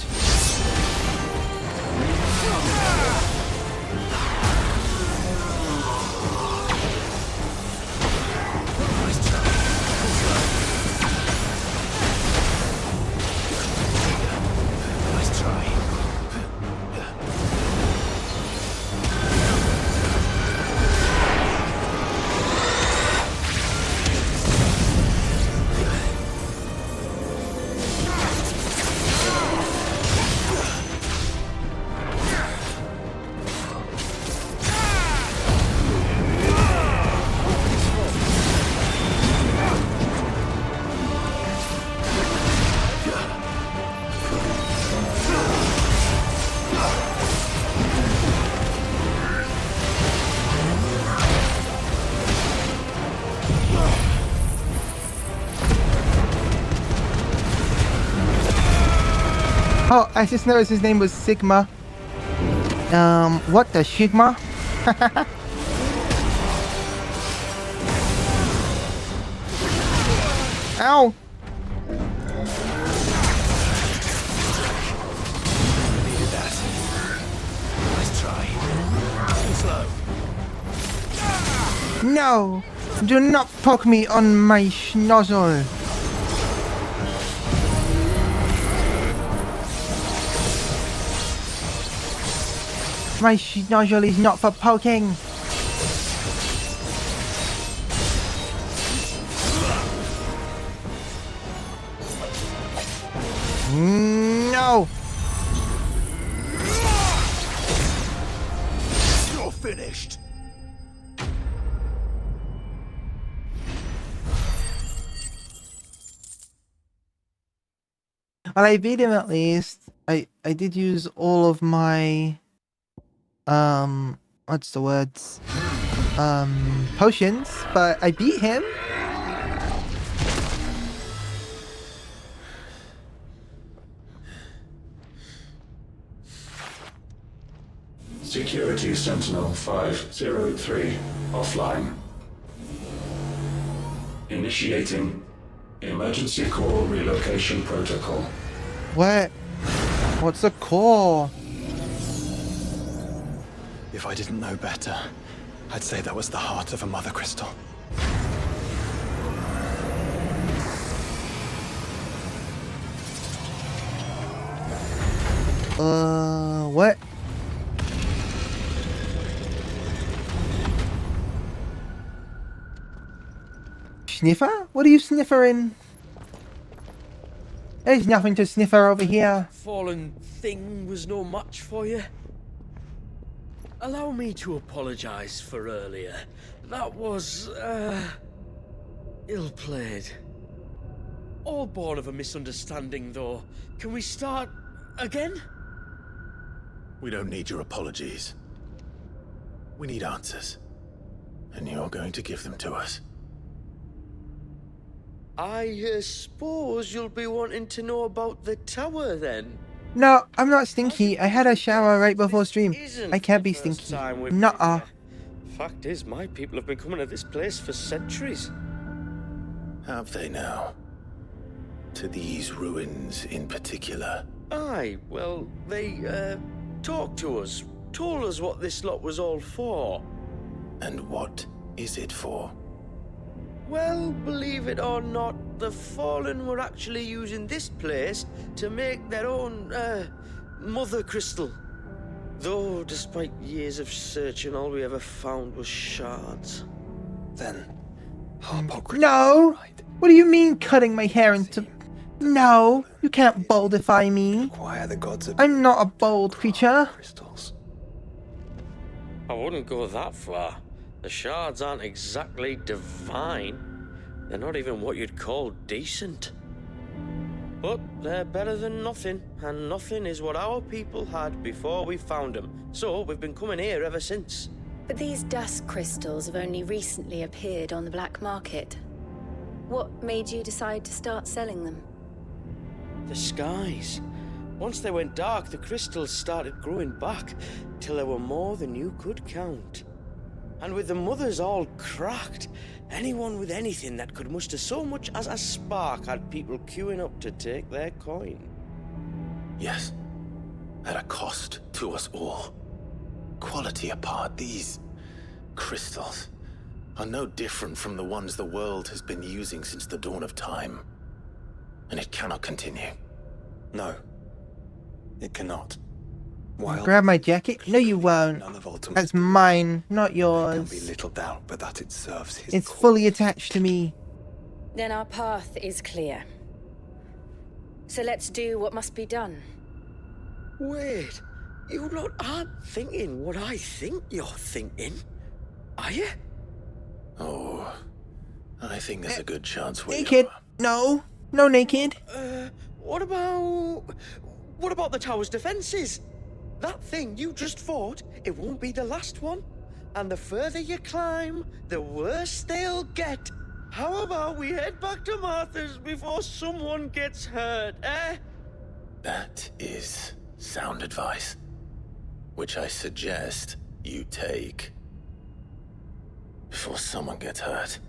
Oh, I just noticed his name was Sigma. What the Sigma? Ow! Needed that. Nice try. Too slow. No! Do not poke me on my schnozzle. My schnozzle is not for poking. No! You're finished. Well, I beat him at least. I did use all of my what's the words? Potions, but I beat him. Security Sentinel 503 offline. Initiating emergency core relocation protocol. What? What's a core? If I didn't know better, I'd say that was the heart of a mother crystal. What? Sniffer? What are you sniffering? There's nothing to sniffer over here. Fallen thing was no match for you. Allow me to apologize for earlier. That was, ill-played. All born of a misunderstanding, though. Can we start again? We don't need your apologies. We need answers. And you're going to give them to us. I suppose you'll be wanting to know about the tower, then? No, I'm not stinky. I had a shower right before stream. I can't be First stinky. time we've Nuh-uh. been here. Fact is, my people have been coming to this place for centuries. Have they now? To these ruins in particular? Aye, well, they, talked to us. Told us what this lot was all for. And what is it for? Well, believe it or not, the Fallen were actually using this place to make their own, mother crystal. Though, despite years of searching, all we ever found was shards. Then, Harpocrates. No! What do you mean cutting my hair into... No! You can't boldify me. Acquire the gods of I'm not a bold creature. crystals. I wouldn't go that far. The shards aren't exactly divine. They're not even what you'd call decent. But they're better than nothing, and nothing is what our people had before we found them. So we've been coming here ever since. But these dust crystals have only recently appeared on the black market. What made you decide to start selling them? The skies. Once they went dark, the crystals started growing back, till there were more than you could count. And with the mothers all cracked, anyone with anything that could muster so much as a spark had people queuing up to take their coin. Yes, at a cost to us all. Quality apart, these crystals are no different from the ones the world has been using since the dawn of time. And it cannot continue. No, it cannot. While Grab my jacket? No, you won't. none of Ultimate's That's mine, not can be yours. little doubt but that it serves his It's cause. fully attached to me. Then our path is clear. So let's do what must be done. Wait, you lot aren't thinking what I think you're thinking, are you? Oh, I think there's a good chance we Naked? are. No. No naked. What about the tower's defenses? That thing you just fought, it won't be the last one. And the further you climb, the worse they'll get. How about we head back to Martha's before someone gets hurt, eh? That is sound advice, which I suggest you take before someone gets hurt.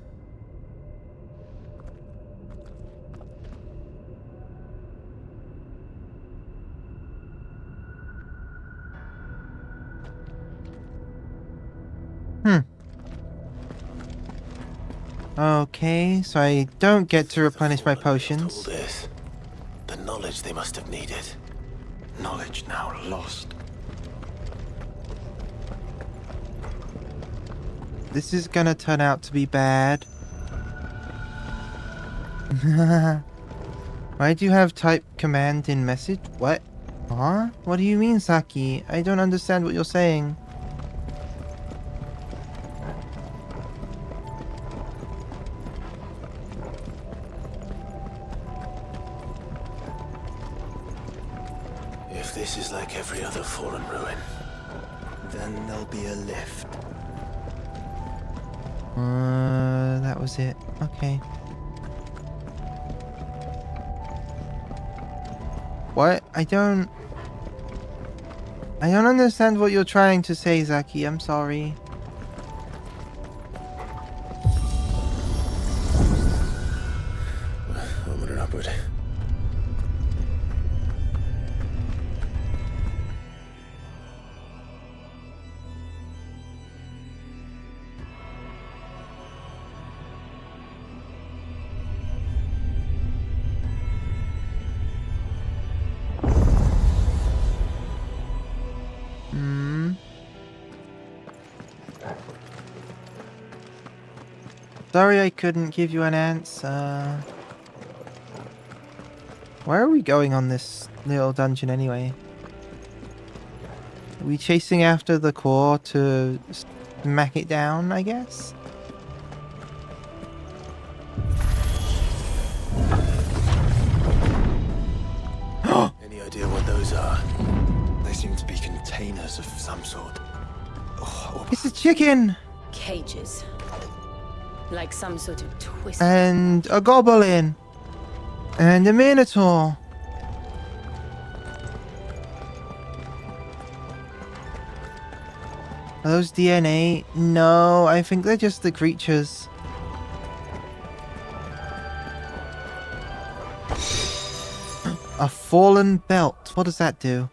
Okay, so I don't get to replenish my potions. All this, the knowledge they must have needed. Knowledge now lost. This is gonna turn out to be bad. Why do you have type command in message? What? Huh? What do you mean, Saki? I don't understand what you're saying. If this is like every other fallen ruin, Then there'll be a lift. That was it. Okay. What? I don't understand what you're trying to say, Zaki. I'm sorry. onward and upward. Sorry I couldn't give you an answer. Where are we going on this little dungeon anyway? Are we chasing after the core to smack it down, I guess? Any idea what those are? They seem to be containers of some sort. It's a chicken! Cages. Like some sort of twist. And a goblin! And a minotaur! Are those DNA? No, I think they're just the creatures. A fallen belt. What does that do?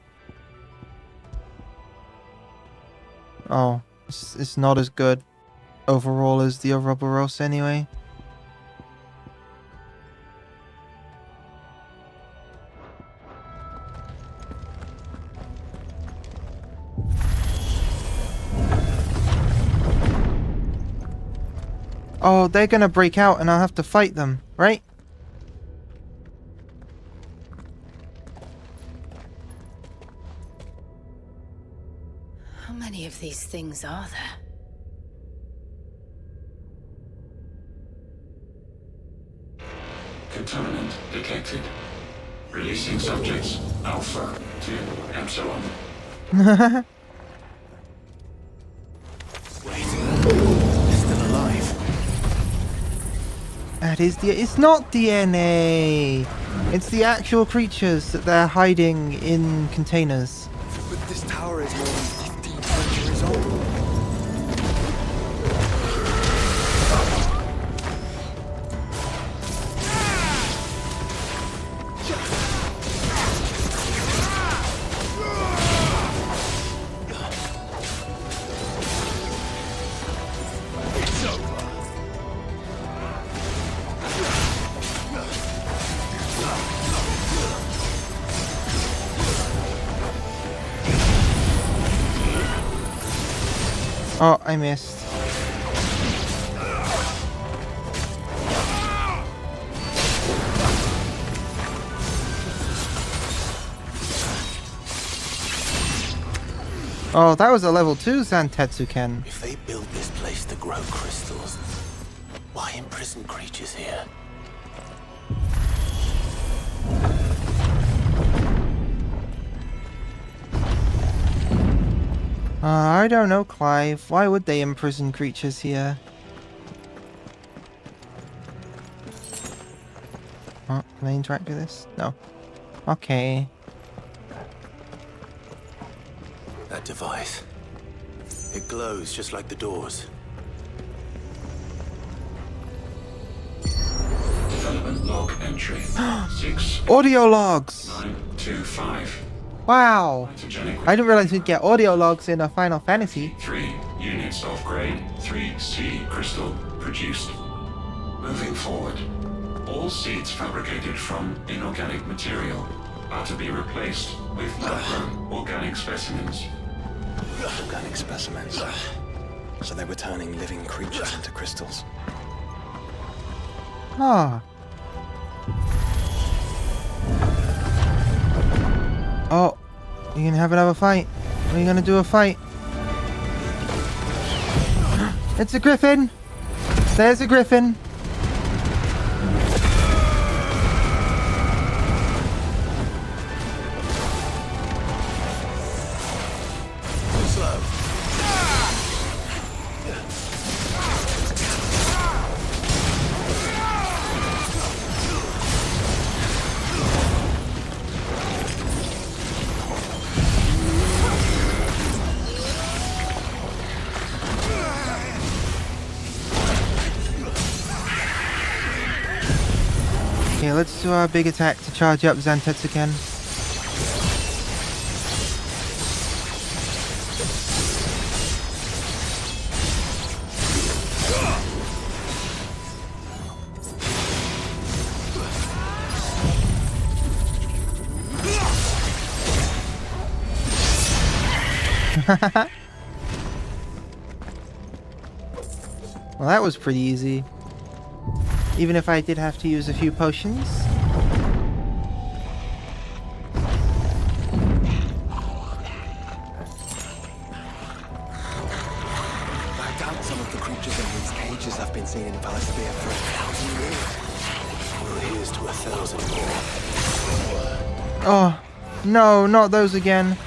Oh, it's not as good overall as the Ouroboros anyway. Oh, they're gonna break out and I'll have to fight them, right? How many of these things are there? Contaminant detected. Releasing subjects Alpha to Epsilon. Wait, they're still alive. That is it's not DNA. It's the actual creatures that they're hiding in containers. But this tower is more than 1,500 years old. Oh, I missed. Oh, that was a level 2 Zantetsuken. If they built this place to grow crystals, why imprison creatures here? I don't know, Clive. Why would they imprison creatures here? Oh, can I interact with this? No. Okay. That device. It glows just like the doors. Development log entry 6 Audio logs! 925. Wow! I didn't realize we'd get audio logs in a Final Fantasy. 3 units of grade 3C crystal produced. Moving forward, all seeds fabricated from inorganic material are to be replaced with lab-grown organic specimens. Organic specimens. So they were turning living creatures into crystals. Ah. Oh, you gonna have another fight? Are you gonna do a fight? It's a griffin! There's a griffin! Okay, let's do our big attack to charge up Zantetsuken. Well, that was pretty easy. Even if I did have to use a few potions. I doubt some of the creatures in these cages have been seen in Valisthea for 1,000 years. Well, here's to 1,000 more. Oh, no, not those again.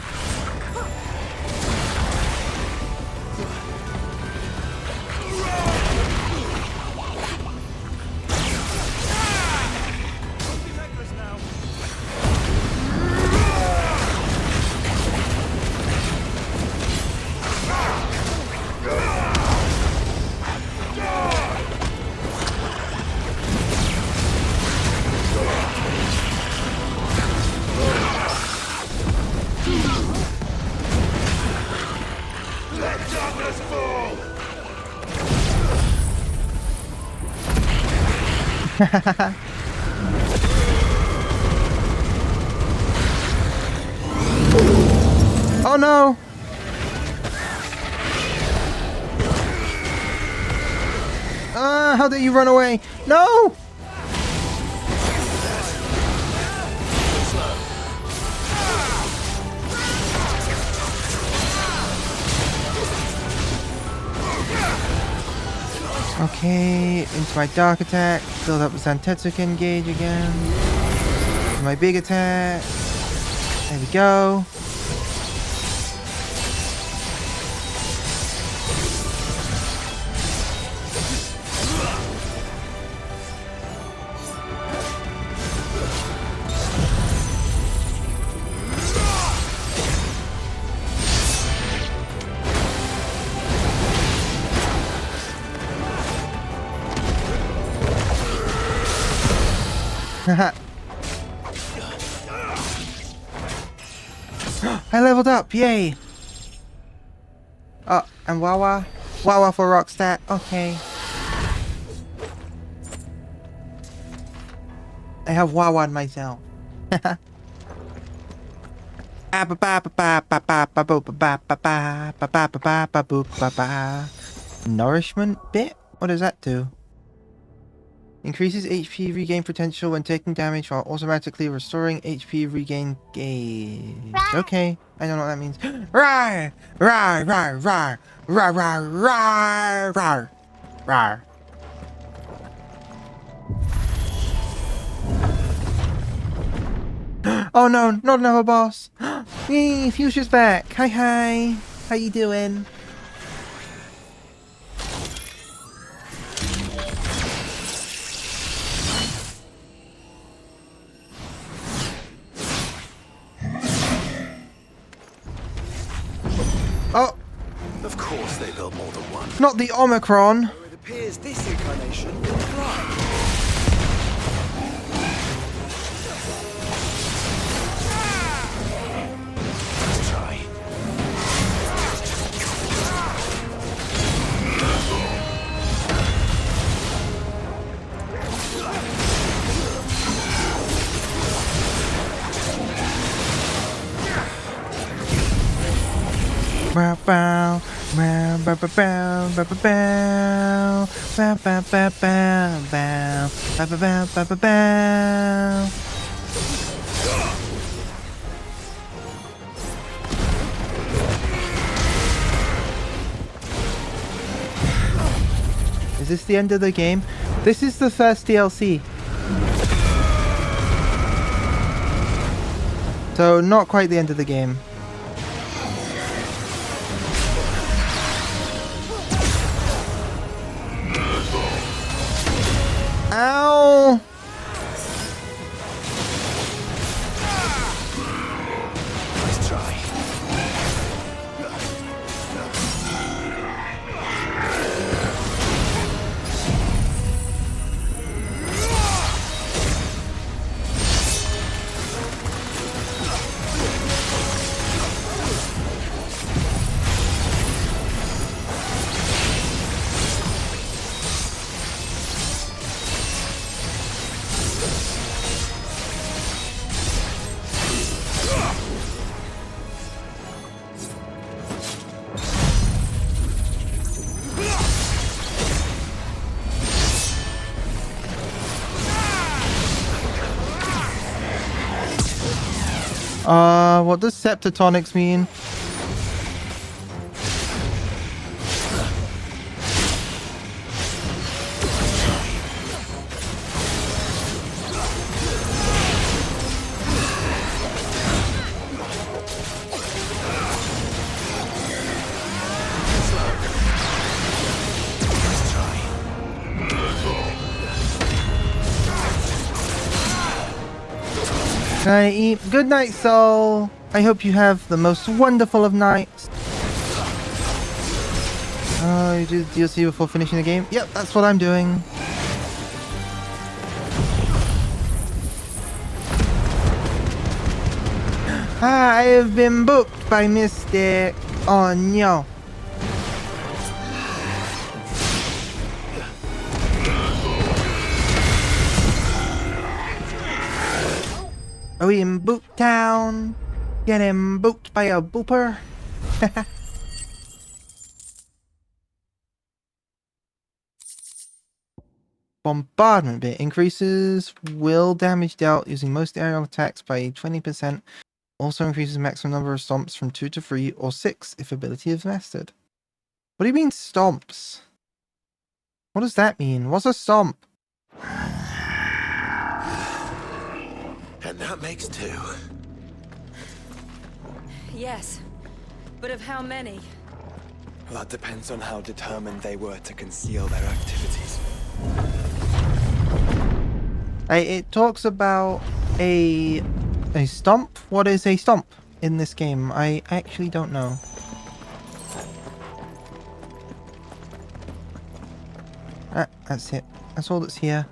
Oh no! How did you run away? No! Okay, into my dark attack, build up the Zantetsuken gauge again. My big attack. There we go. I leveled up, yay! Oh, and Wawa. Wawa for Rockstat, okay. I have Wawa myself. Nourishment bit? What does that do? Increases HP regain potential when taking damage while automatically restoring HP regain gauge. Okay, I don't know what that means. Rawr! Rawr! Rawr! Rawr! Rawr! Rawr! Rawr! Rawr! Oh no, not another boss! Yay, Fuchsia's back! Hi hi! How you doing? Oh! Of course they built more than one. Not the Omicron! It appears this incarnation will fly. Let's try. Bow bow bow bow bow bow bow bow bow bow bow bow bow bow bow bow bow bow. Is this the end of the game? This is the first DLC. So not quite the end of the game. Ow! Let's try. What does Septatonics mean? Good night, Soul. I hope you have the most wonderful of nights. You do DLC before finishing the game? Yep, that's what I'm doing. I have been booked by Mystic. Oh no. Are we in Boot Town? Getting booped by a booper? Bombardment bit increases will damage dealt using most aerial attacks by 20%. Also increases maximum number of stomps from 2 to 3 or 6 if ability is mastered. What do you mean stomps? What does that mean? What's a stomp? And that makes 2. Yes, but of how many? Well, that depends on how determined they were to conceal their activities. It talks about a stomp. What is a stomp in this game? I actually don't know. That's it. That's all that's here.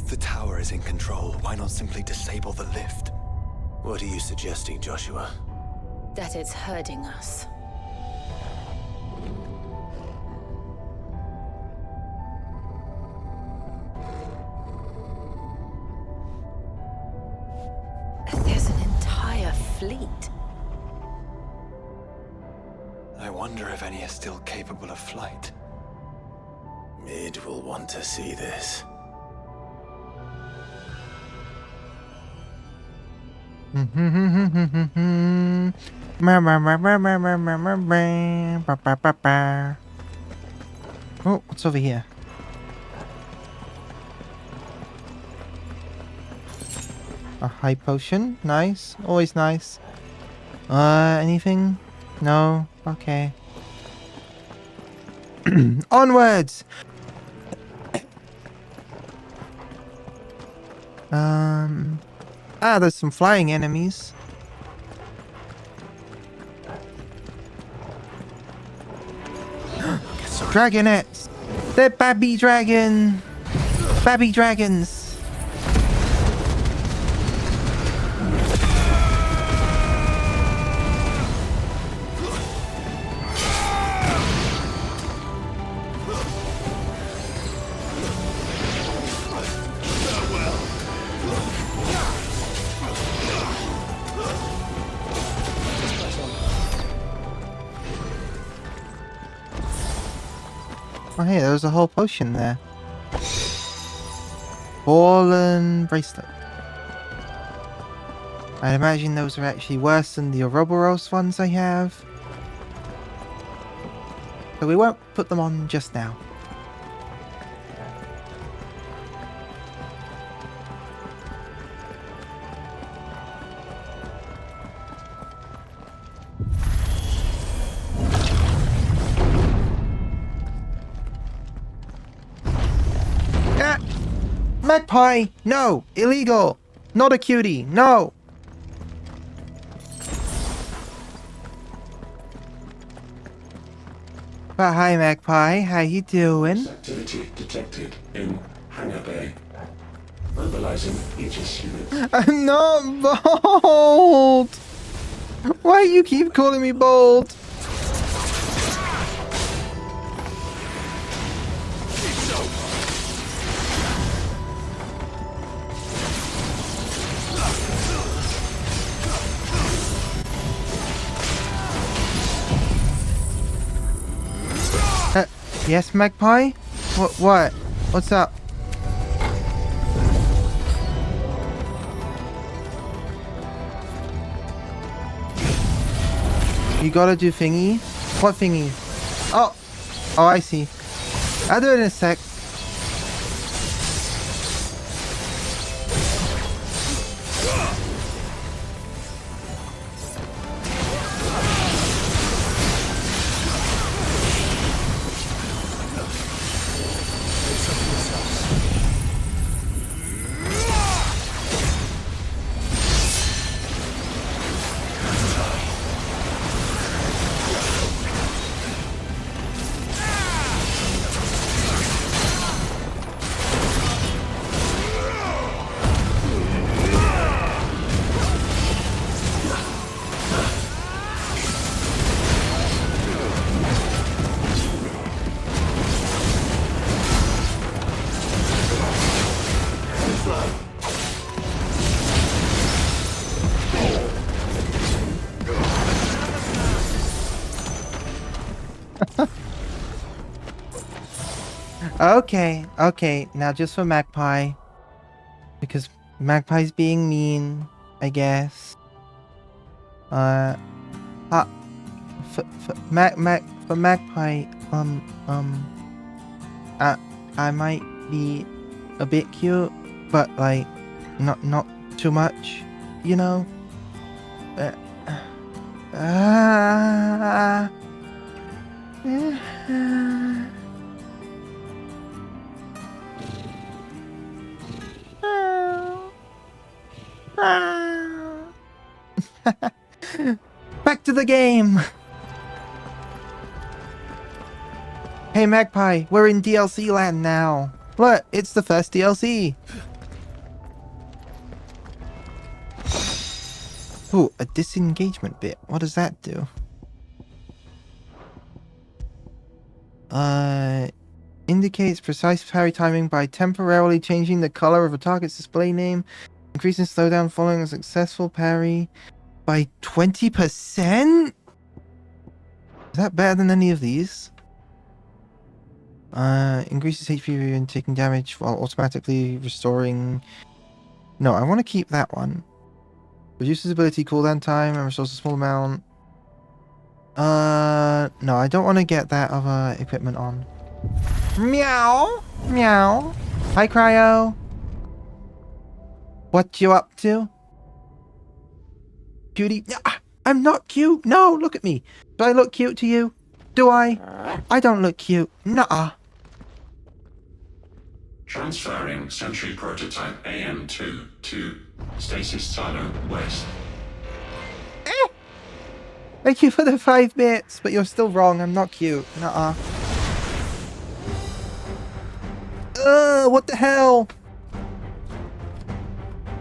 If the tower is in control, why not simply disable the lift? What are you suggesting, Joshua? That it's hurting us. There's an entire fleet. I wonder if any are still capable of flight. Mid will want to see this. Oh, what's over here? A high potion. Nice. Always nice. Anything? No? Okay. Onwards! There's some flying enemies. Dragonettes! They're baby dragon! Baby dragons! Oh, hey, there was a whole potion there. Fallen bracelet. I'd imagine those are actually worse than the Ouroboros ones I have. So we won't put them on just now. Magpie! No! Illegal! Not a cutie! No! But hi Magpie, how you doing? Activity detected in Hangar Bay. Mobilizing Aegis unit. I'm not bold! Why you keep calling me bold? Yes, Magpie? What? What's up? You gotta do thingy? What thingy? Oh! Oh, I see. I'll do it in a sec. Okay, now just for Magpie. Because Magpie's being mean, I guess. For Magpie, I might be a bit cute, but like, not too much, you know? Back to the game! Hey Magpie, we're in DLC land now. Look, it's the first DLC. Ooh, a disengagement bit. What does that do? Indicates precise parry timing by temporarily changing the color of a target's display name, increasing slowdown following a successful parry by 20%? Is that better than any of these? Increases HP when taking damage while automatically restoring. No, I want to keep that one. Reduces ability cooldown time and restores a small amount. No, I don't want to get that other equipment on. Meow! Meow! Hi, Cryo! What you up to? Cutie? I'm not cute! No, look at me! Do I look cute to you? Do I? I don't look cute. Nuh-uh. Transferring Sentry Prototype AM2 to Stasis Silo West. Thank you for the 5 bits, but you're still wrong. I'm not cute. Nuh-uh. What the hell?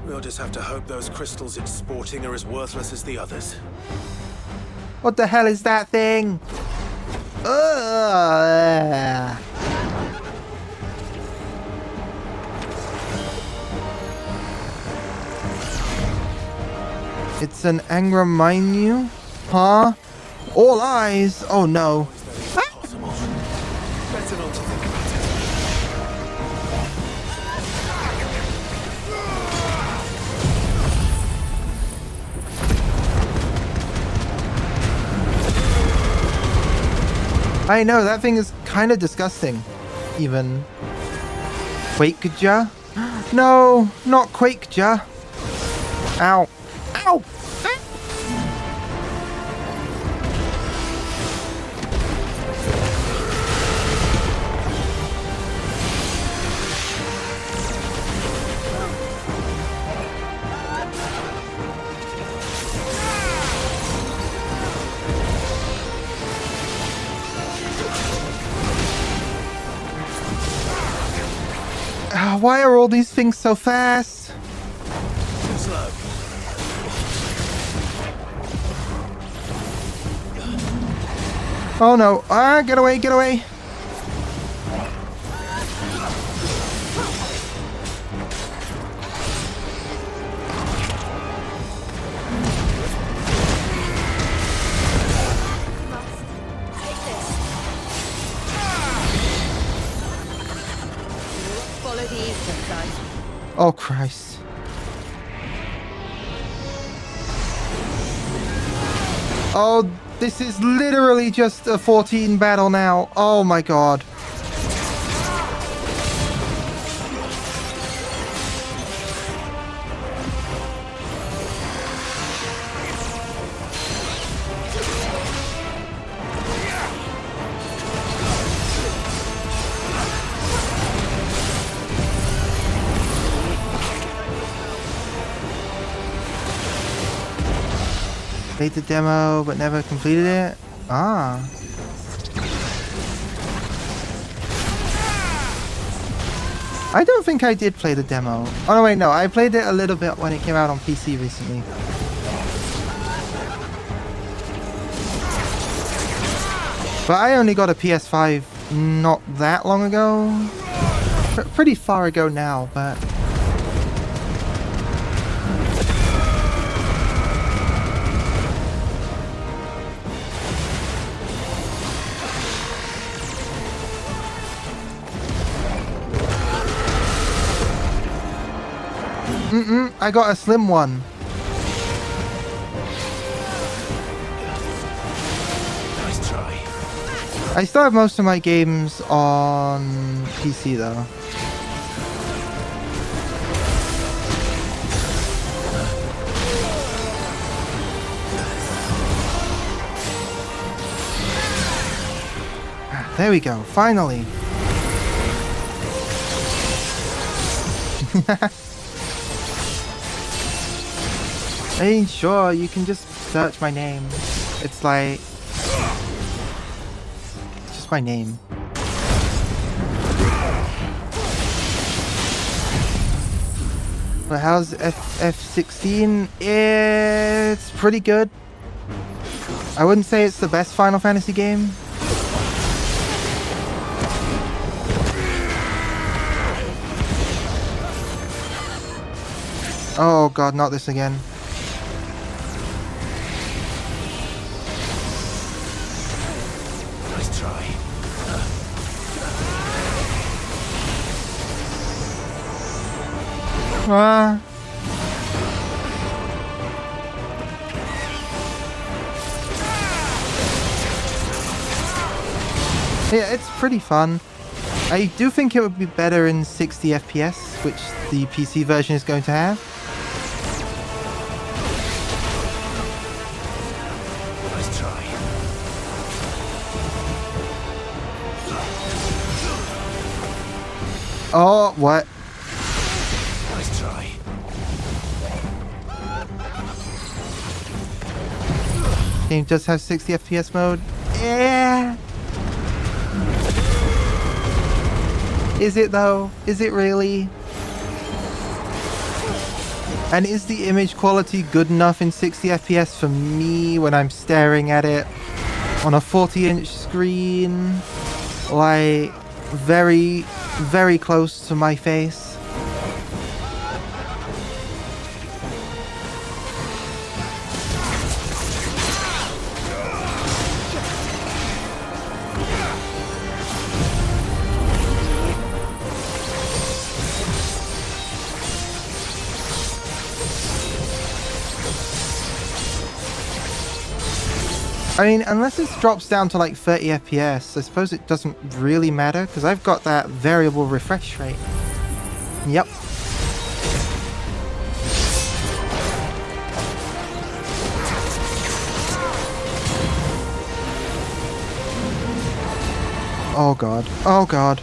We'll just have to hope those crystals it's sporting are as worthless as the others. What the hell is that thing? It's an Angra Mainyu? Huh? All eyes? Oh no. Better not to think about it. I know, that thing is kind of disgusting. Even. Quakeja? No, not Quakeja. Ow. Ow! Why are all these things so fast? Slow. Oh no. Ah, get away, get away. Oh Christ. Oh, this is literally just a 14 battle now. Oh my god. Played the demo but never completed it? Ah. I don't think I did play the demo. Oh no, wait, no. I played it a little bit when it came out on PC recently. But I only got a PS5 not that long ago. Pretty far ago now, but... I got a slim one. Nice try. I still have most of my games on PC though. There we go, finally. I mean, sure, you can just search my name. It's like... just my name. But how's FF16? It's pretty good. I wouldn't say it's the best Final Fantasy game. Oh god, not this again. Nice try. Ah. Yeah, it's pretty fun. I do think it would be better in 60 FPS, which the PC version is going to have. Nice try. Oh, what? Nice try. Game does have 60 FPS mode. Yeah. Is it though? Is it really? And is the image quality good enough in 60 FPS for me when I'm staring at it on a 40-inch screen? Like, very, very close to my face? I mean, unless it drops down to like 30 FPS, I suppose it doesn't really matter, because I've got that variable refresh rate. Yep. Oh god. Oh god.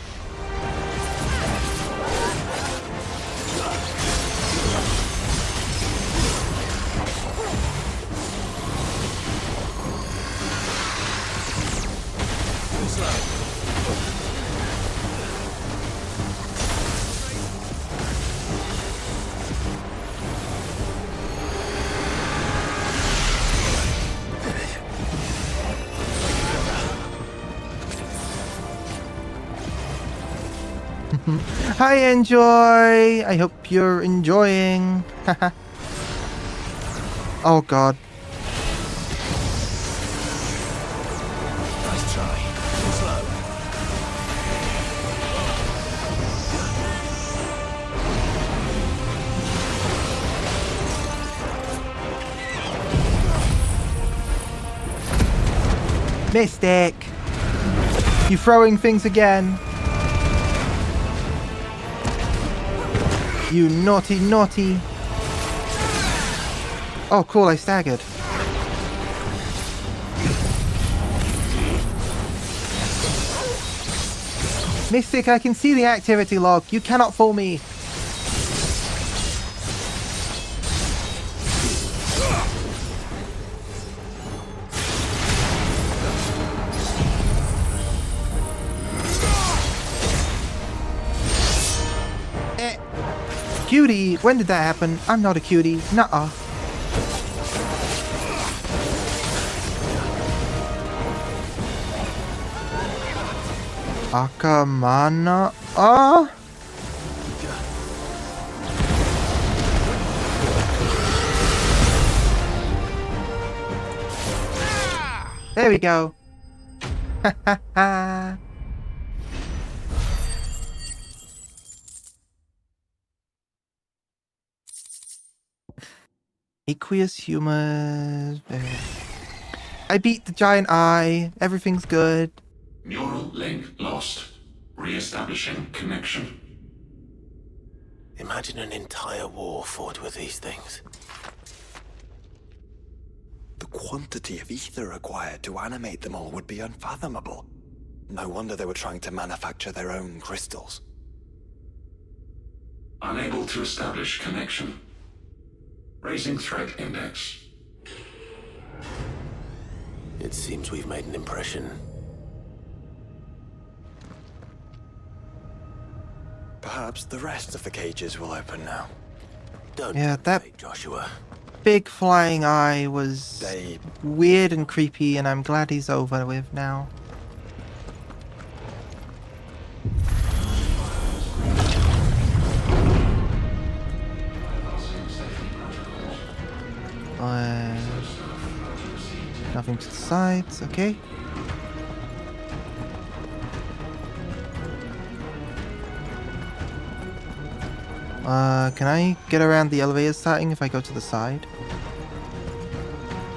Hi, Enjoy! I hope you're enjoying. Oh god. Nice try. Slow. Mystic! You throwing things again? You naughty, naughty. Oh, cool, I staggered. Mystic, I can see the activity log. You cannot fool me. Cutie, when did that happen? I'm not a cutie. Nuh-uh. Akamana. Ah. There we go. Ha ha ha. Aqueous humor. I beat the giant eye. Everything's good. Neural link lost. Re-establishing connection. Imagine an entire war fought with these things. The quantity of ether required to animate them all would be unfathomable. No wonder they were trying to manufacture their own crystals. Unable to establish connection. Raising threat index. It seems we've made an impression. Perhaps the rest of the cages will open now. Don't Yeah, that hesitate, Joshua. big flying eye was They... weird and creepy, and I'm glad he's over with now. Nothing to the sides, okay. Can I get around the elevator starting if I go to the side?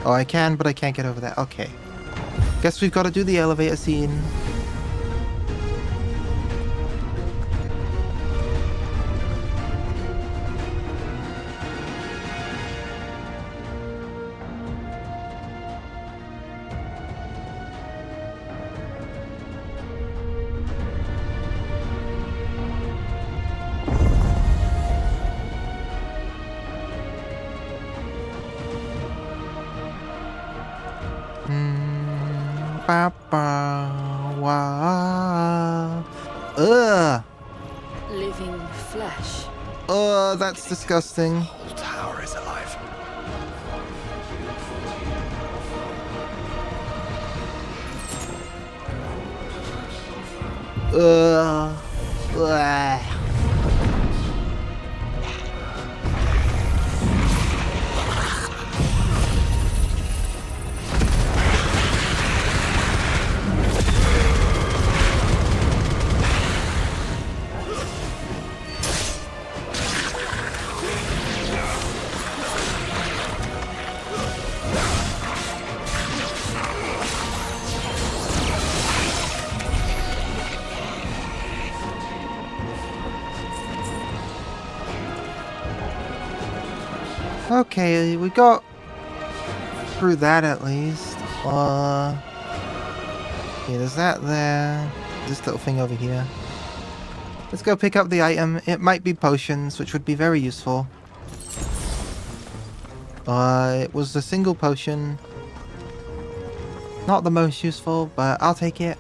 Oh, I can, but I can't get over there. Okay. Guess we've got to do the elevator scene. Ugh. Living flesh. That's disgusting. The whole tower is alive. Ugh. Okay, we got through that at least. Yeah, there's that there. This little thing over here. Let's go pick up the item. It might be potions, which would be very useful. It was a single potion. Not the most useful, but I'll take it.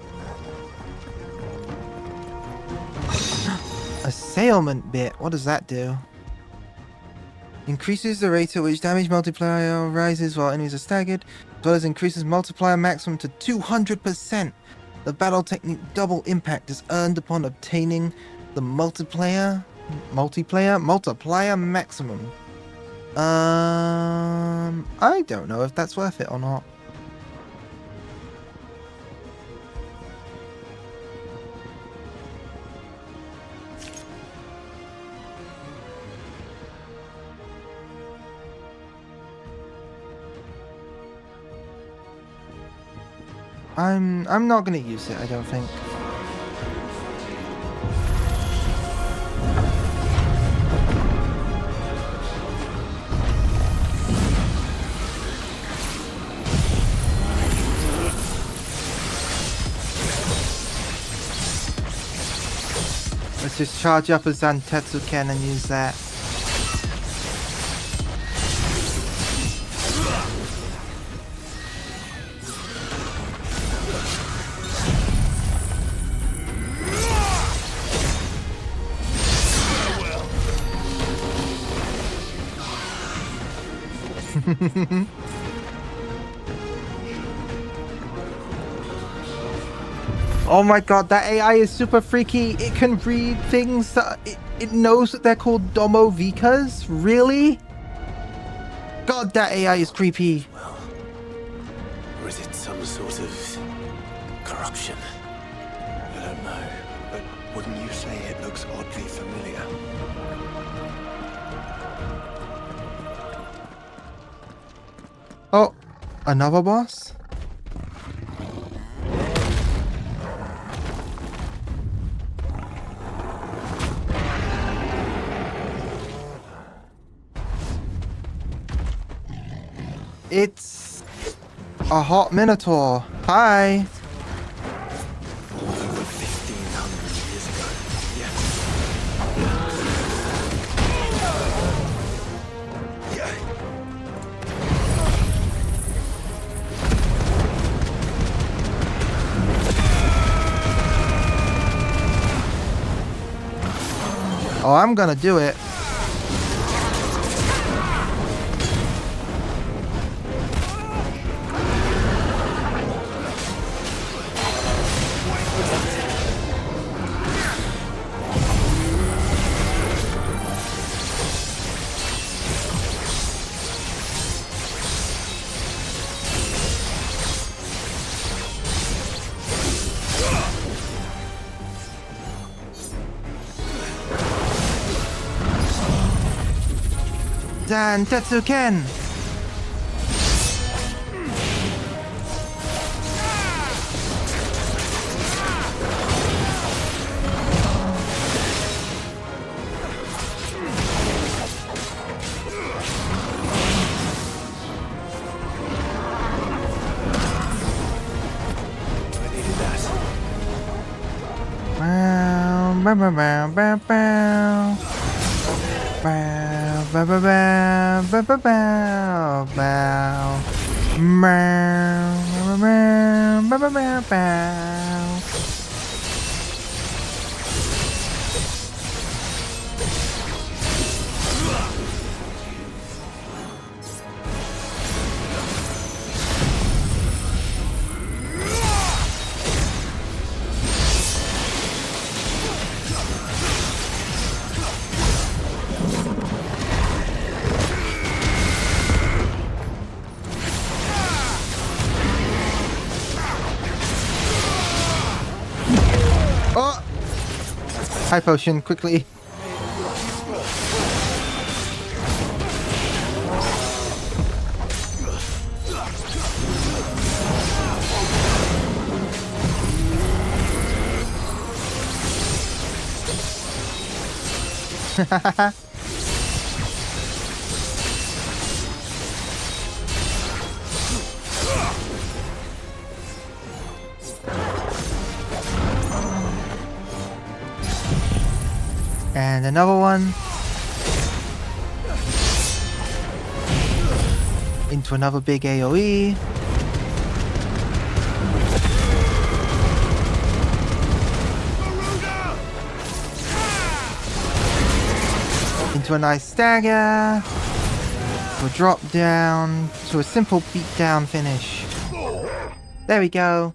Assailment bit. What does that do? Increases the rate at which damage multiplier rises while enemies are staggered, as well as increases multiplier maximum to 200%. The battle technique Double Impact is earned upon obtaining the multiplier maximum. I don't know if that's worth it or not. I'm not gonna use it, I don't think. Let's just charge up a Zantetsuken and use that. Oh my god, that AI is super freaky. It can read things that it knows that they're called Domovikas? Really? God, that AI is creepy. Well, or is it some sort of corruption? I don't know, but wouldn't you say it looks oddly familiar? Oh, another boss? It's a hot Minotaur. Hi. Over 1,500 years ago. Oh, I'm gonna do it. Zantetsu Ken! Bow, bow, bow, bow, bow. Bow, bow, bow, bow, bow, bow, bow, bow. Bow, bow, bow, bow, bow, bow. Oh! High potion, quickly. And another one. Into another big AoE. Into a nice stagger. To a drop down. To a simple beat down finish. There we go.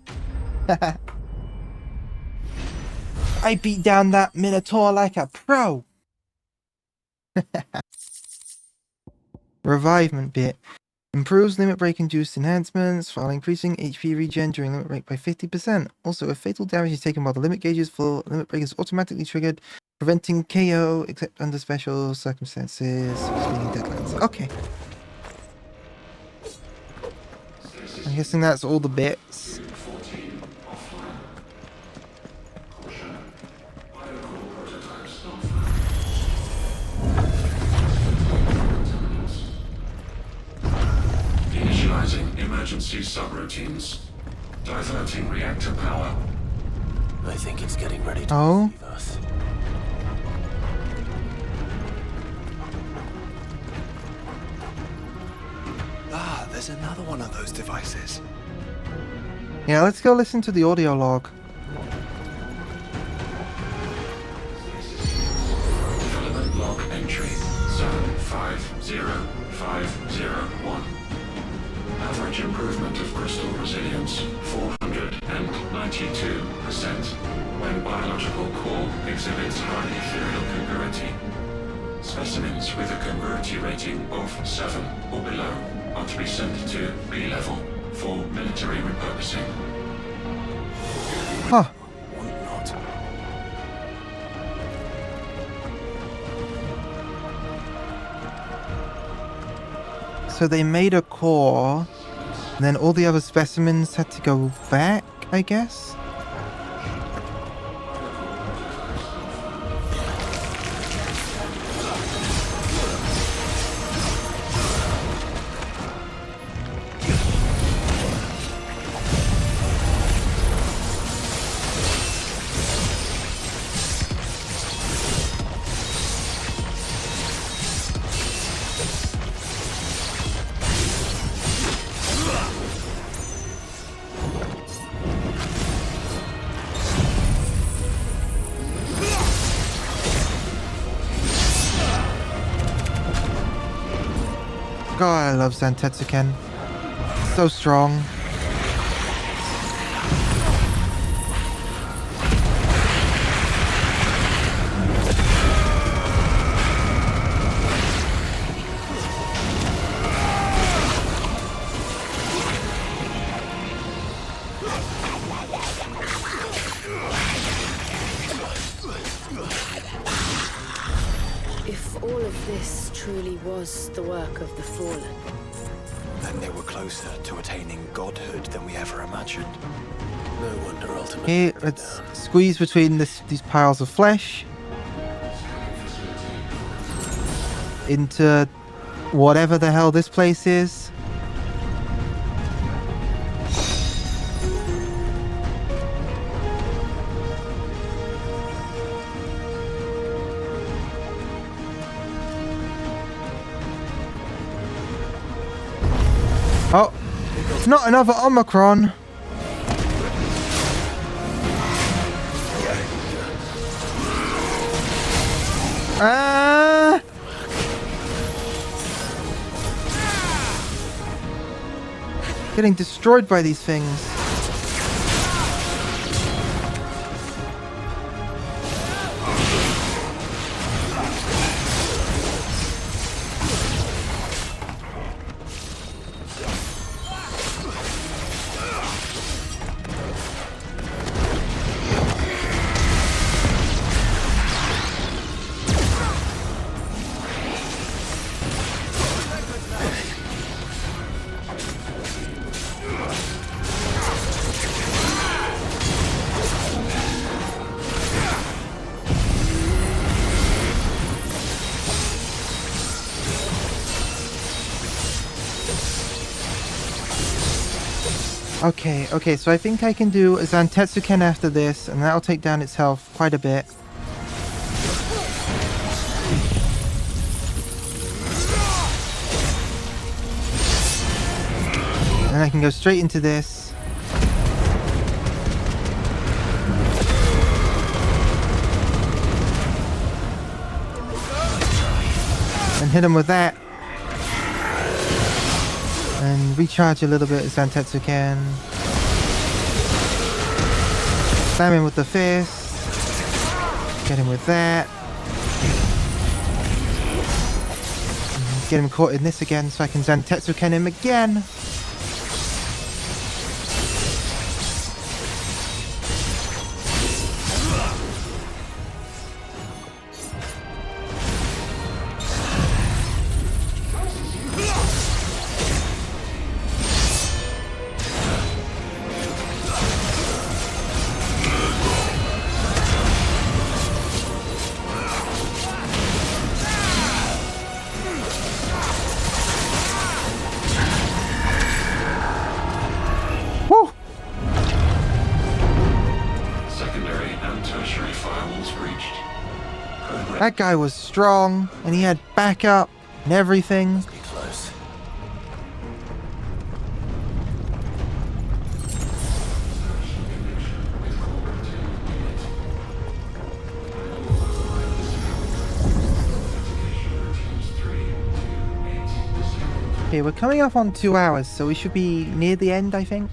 I beat down that Minotaur like a pro! Revivement bit. Improves limit break induced enhancements while increasing HP regen during limit break by 50%. Also, if fatal damage is taken while the limit gauge is full, limit break is automatically triggered, preventing KO except under special circumstances. Speeding deadlines. Okay. I'm guessing that's all the bits. Initializing emergency subroutines. Diverting reactor power. I think it's getting ready to receive us. Ah, there's another one of those devices. Yeah, let's go listen to the audio log. Development log entry 750501. Average improvement of crystal resilience 492% when biological core exhibits high ethereal congruity. Specimens with a congruity rating of 7 or below are to be sent to B level for military repurposing. Huh. So they made a core, and then all the other specimens had to go back, I guess? God, I love Zantetsu Ken. So strong. If all of If this truly was the work of the Fallen, Then they were closer to attaining godhood than we ever imagined. No wonder ultimately. Okay, let's squeeze between these piles of flesh into whatever the hell this place is. Oh, not another Omicron. Getting destroyed by these things. Okay, so I think I can do a Zantetsuken after this, and that'll take down its health quite a bit. And I can go straight into this. And hit him with that. And recharge a little bit as Zantetsuken. Slam him with the fist. Get him with that. And get him caught in this again so I can Zantetsuken him again. That guy was strong, and he had backup and everything. Be close. Okay, we're coming up on 2 hours, so we should be near the end, I think.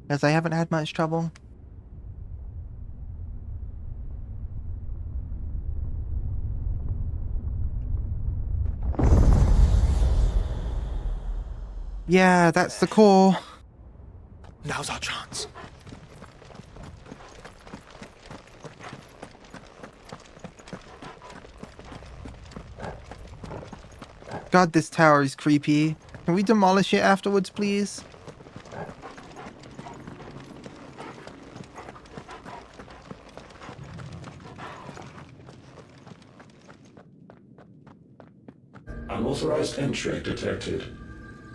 As I haven't had much trouble. Yeah, that's the core. Now's our chance. God, this tower is creepy. Can we demolish it afterwards, please? Unauthorized entry detected.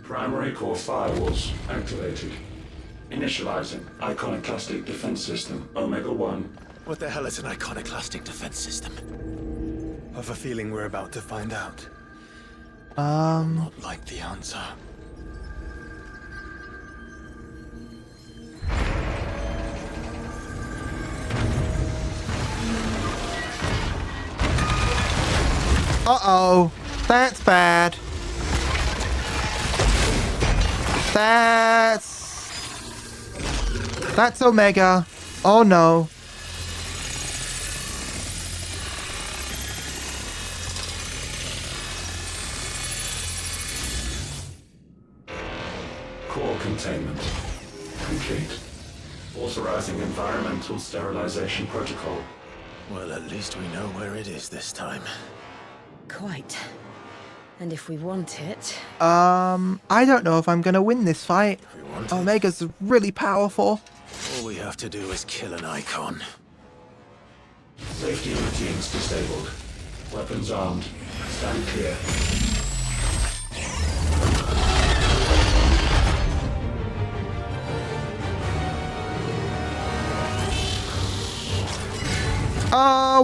Primary core firewalls activated. Initializing iconoclastic defense system Omega-1. What the hell is an iconoclastic defense system? I have a feeling we're about to find out. Not like the answer. Uh-oh. That's bad. That's Omega. Oh no. Core containment complete. Authorizing environmental sterilization protocol. Well, at least we know where it is this time. Quite. And if we want it... I don't know if I'm gonna win this fight. Omega's really powerful. All we have to do is kill an icon. Safety routines disabled. Weapons armed. Stand clear.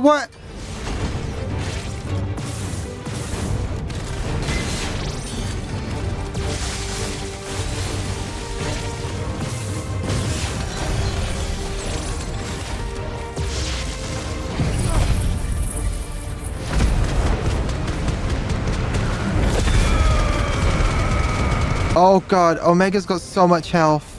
What? Oh god, Omega's got so much health.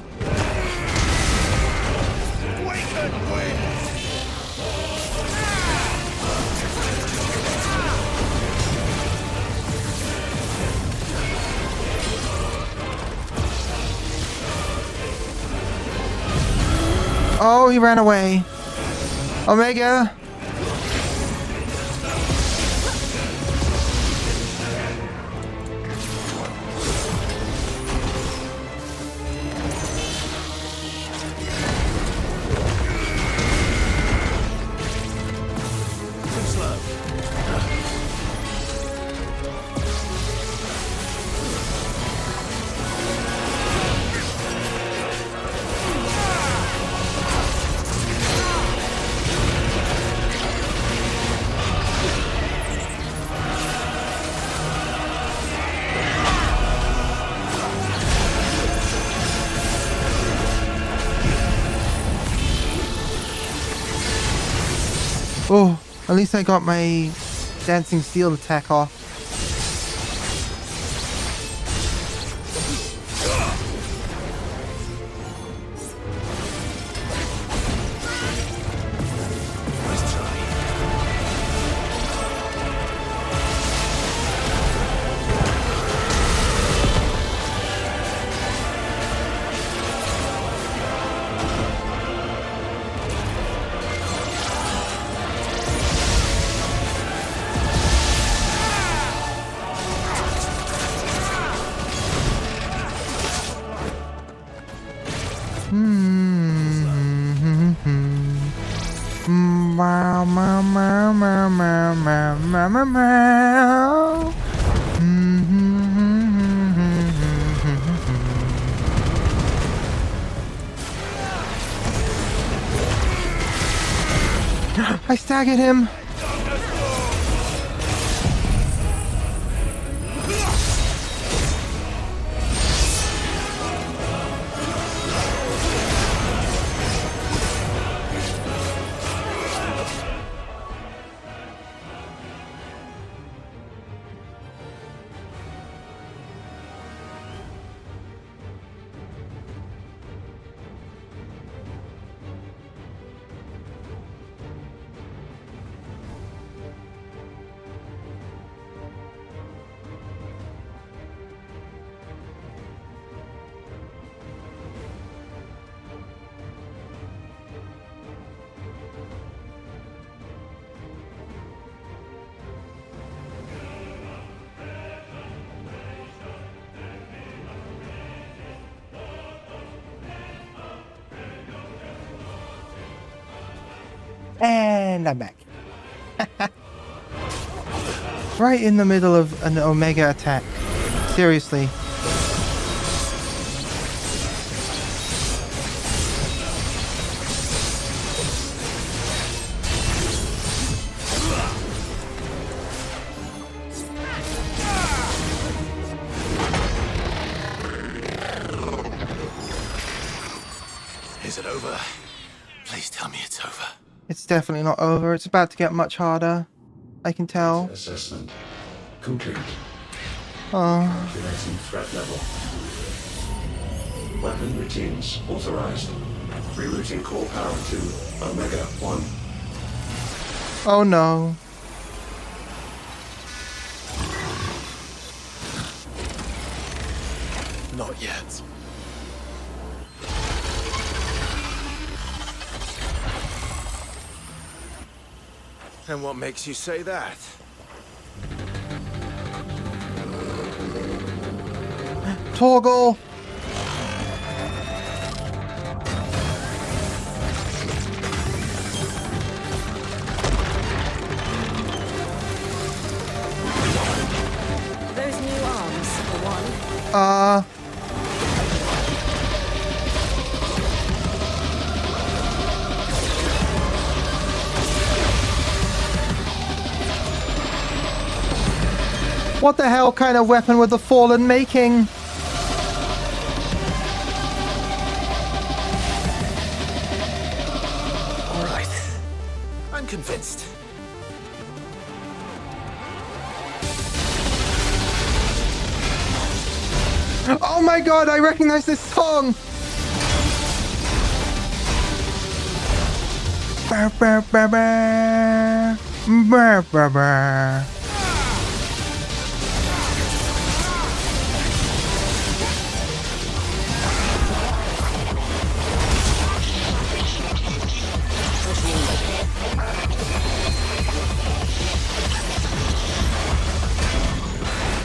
Oh, he ran away. Omega. Oh, at least I got my dancing steel attack off. I staggered him. And I'm back. Right in the middle of an Omega attack. Seriously. Is it over? Please tell me it's over. It's definitely not over. It's about to get much harder. I can tell. Assessment complete. Oh. Calculating threat level. Weapon routines authorized. Rerouting core power to Omega 1. Oh no. Not yet. And what makes you say that? Torgal! Those new arms, for one. What the hell kind of weapon were the Fallen making? All right. I'm convinced. Oh my god, I recognize this song! Ba, ba, ba, ba. Ba, ba, ba.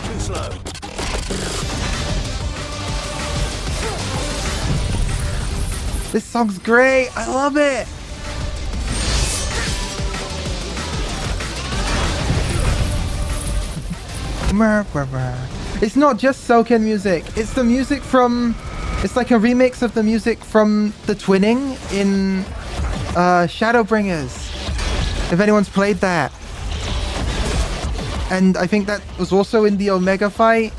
Too slow. This song's great! I love it! It's not just Soken music, it's the music from... It's like a remix of the music from the Twinning in Shadowbringers. If anyone's played that. And I think that was also in the Omega fight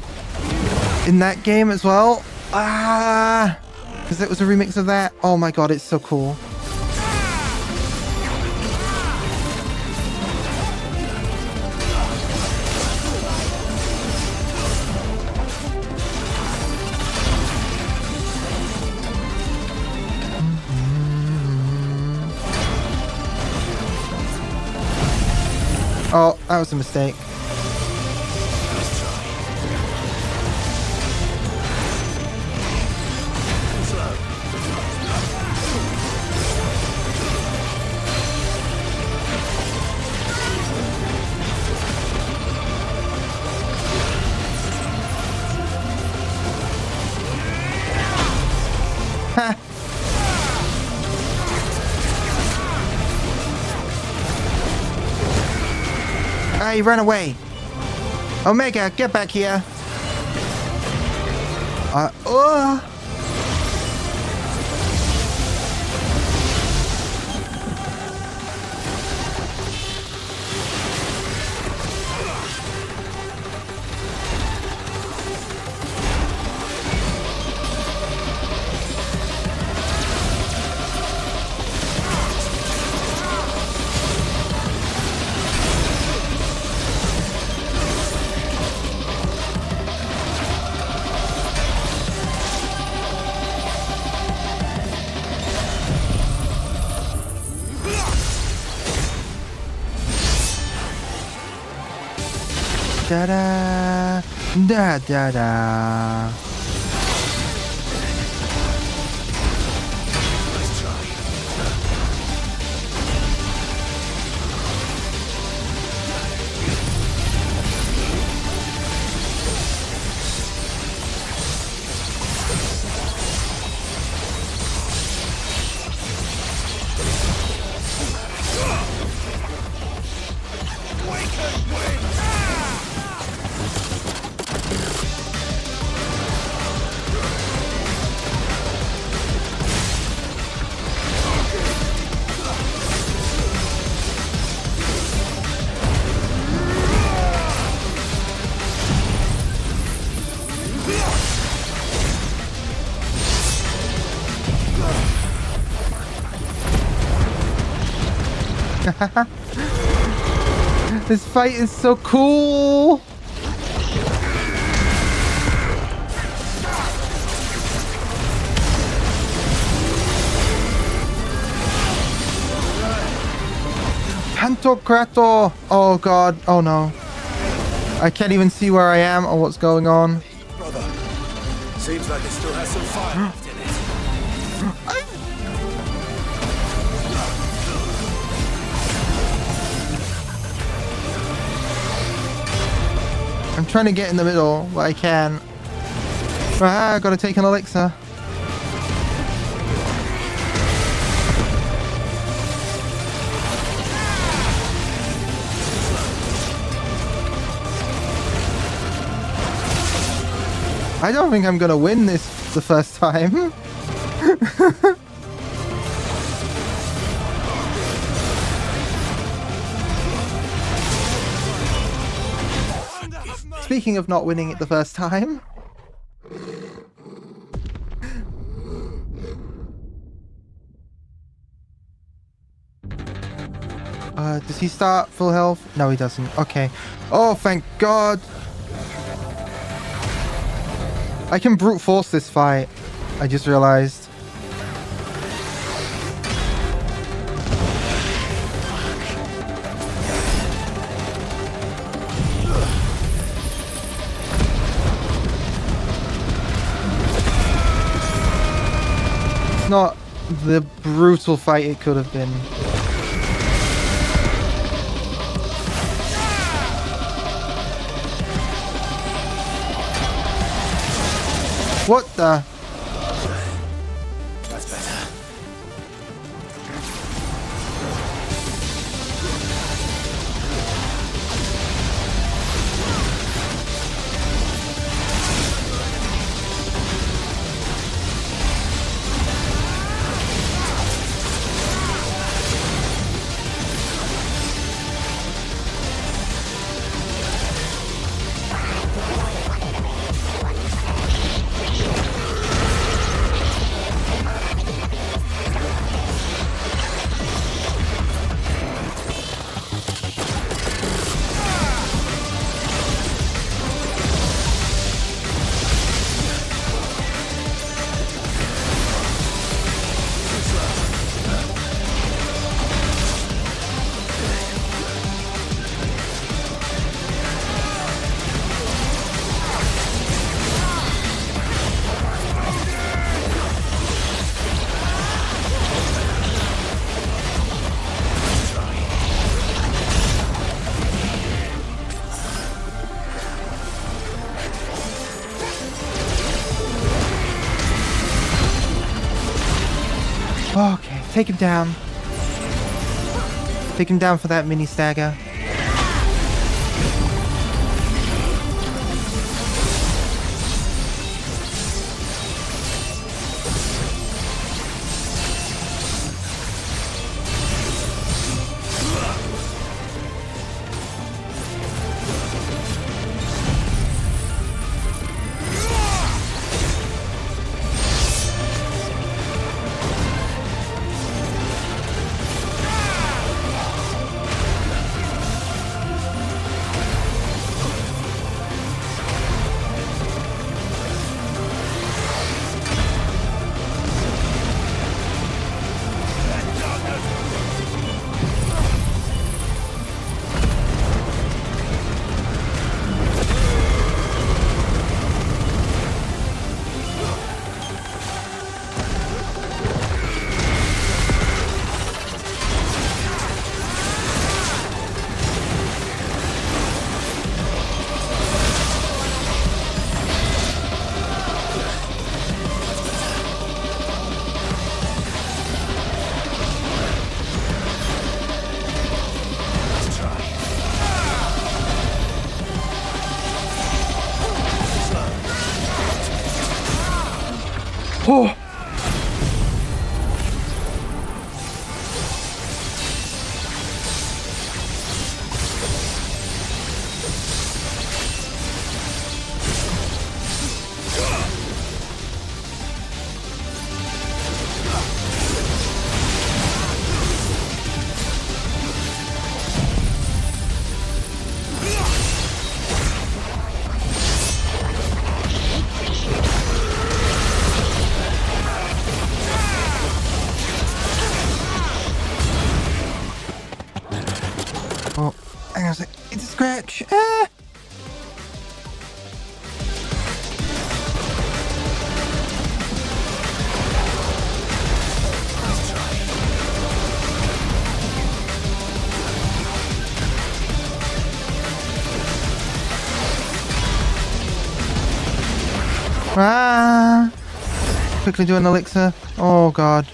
in that game as well. Because it was a remix of that. Oh my god, it's so cool. Oh, that was a mistake. He ran away. Omega, get back here. Da da da da da. This fight is so cool. Pantocrator. Oh god. Oh no. I can't even see where I am or what's going on. Brother, seems like it still has some fire left in it. I'm trying to get in the middle, but I can. Ah, gotta take an elixir. I don't think I'm gonna win this the first time. Speaking of not winning it the first time. Does he start full health? No, he doesn't. Okay. Oh, thank God. I can brute force this fight. I just realized. It's not the brutal fight it could have been. What the? That's better. Okay, take him down. Take him down for that mini stagger. Oh! Oh, hang on a sec. It's a scratch. Ah! Ah! Quickly do an elixir. Oh god.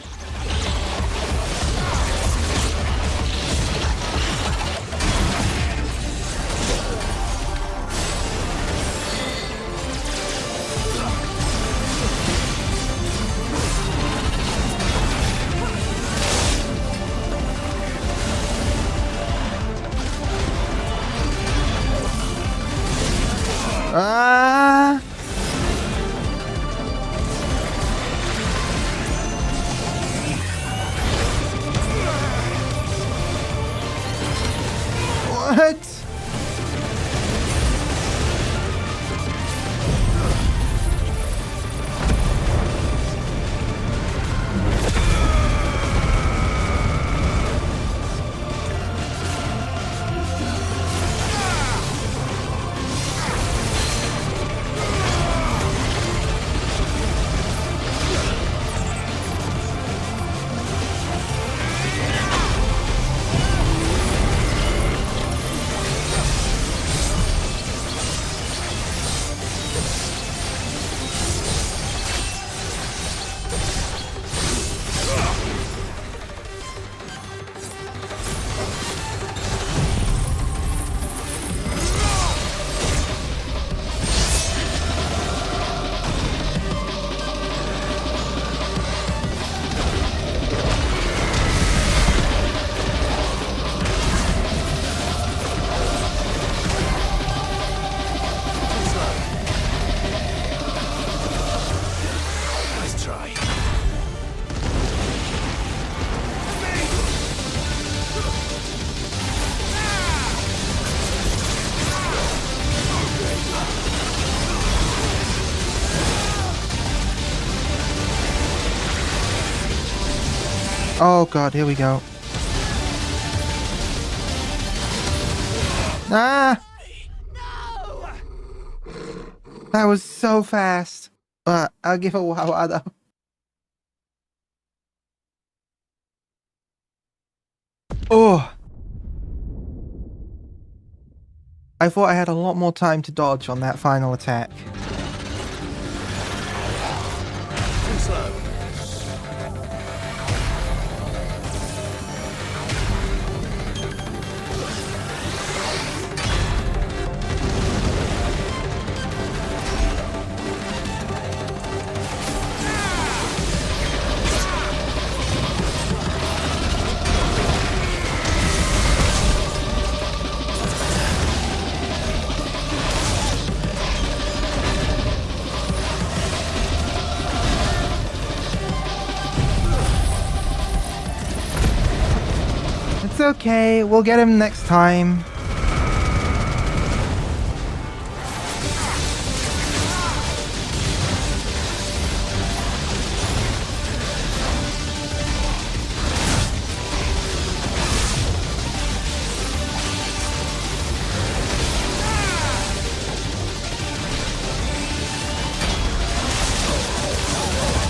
Ah! What? Oh god, here we go. Ah! That was so fast. But I'll give a wow though. Oh! I thought I had a lot more time to dodge on that final attack. Too slow. It's okay, we'll get him next time.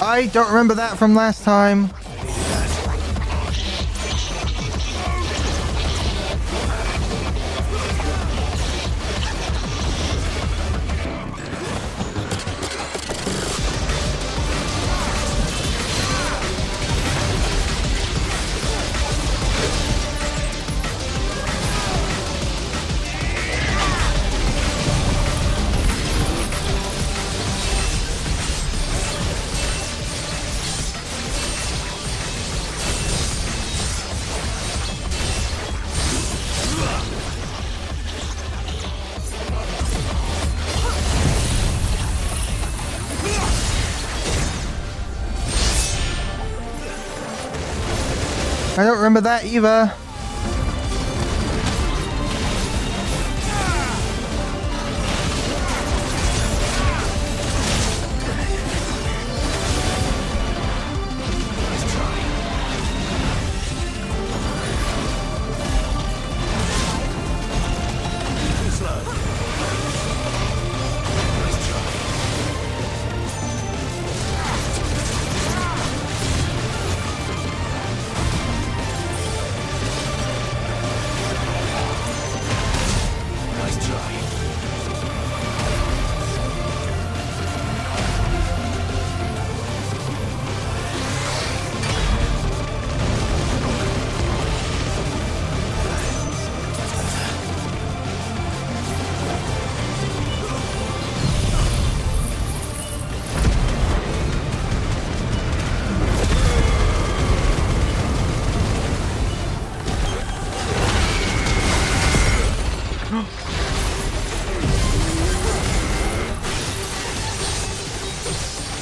I don't remember that from last time. I don't remember that either.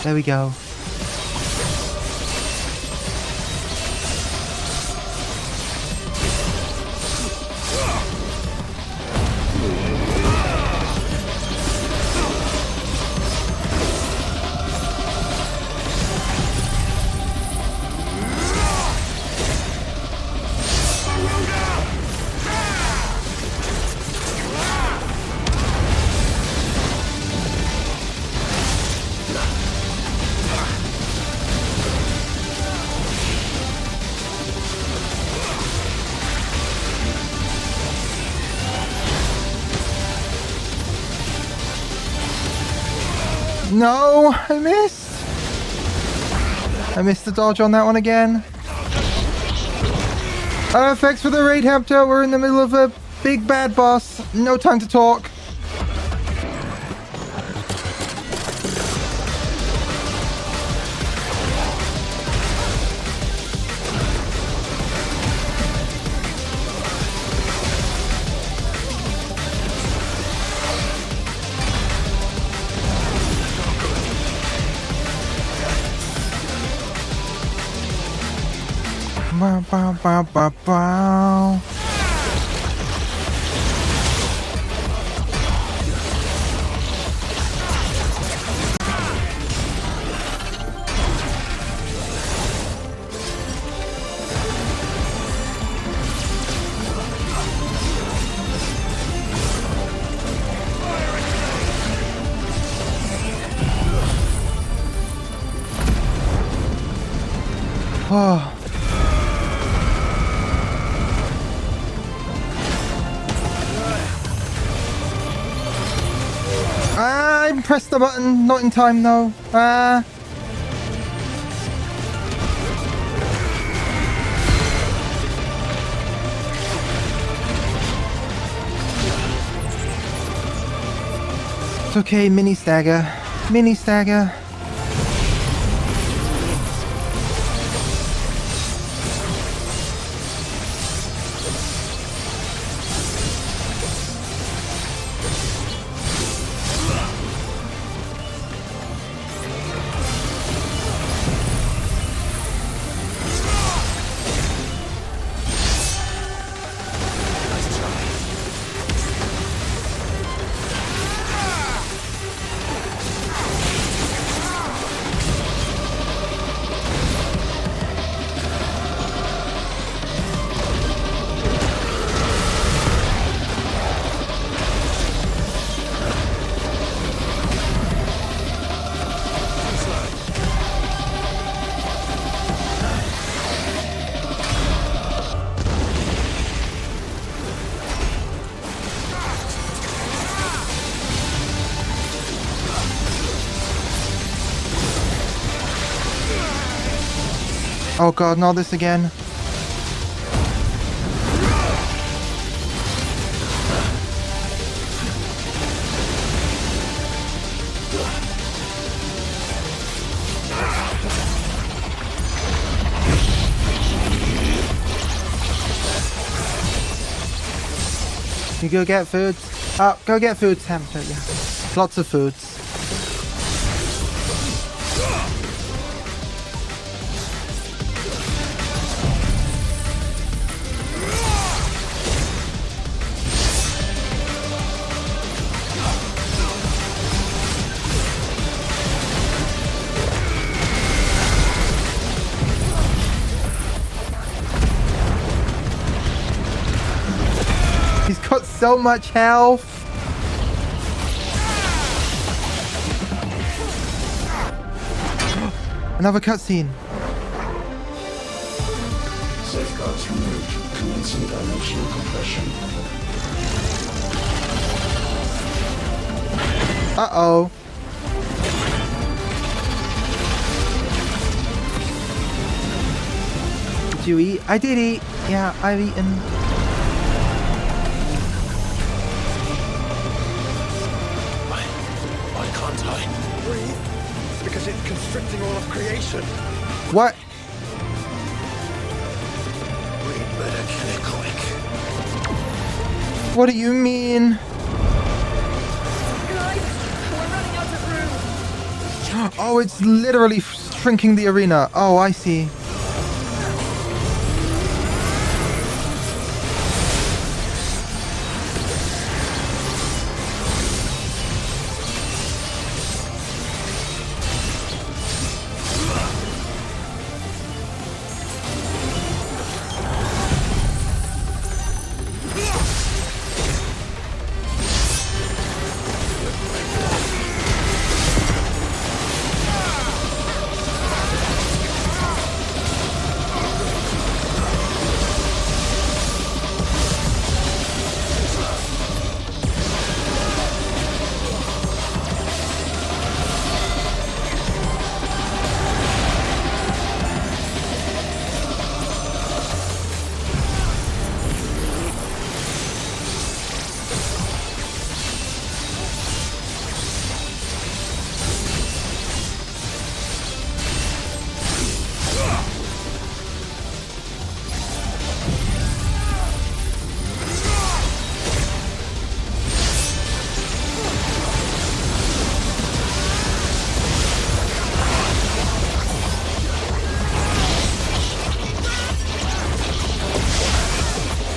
There we go. No, I missed. I missed the dodge on that one again. Effects for the raid Hepta. We're in the middle of a big bad boss. No time to talk. Bow, bow, bow, bow, bow. Oh. I pressed the button, not in time though. It's okay, mini stagger. Mini stagger. Oh god, not this again. You go get food. Oh, go get food, Sam. Yeah. Lots of foods. He's got so much health. Another cutscene. Safeguards removed. Commencing dimensional compression. Uh-oh. Did you eat? I did eat. Yeah, I've eaten. Because it's constricting all of creation. What? We better kill it quick. What do you mean? Guys, we're running out of room. Oh, it's literally shrinking the arena. Oh, I see.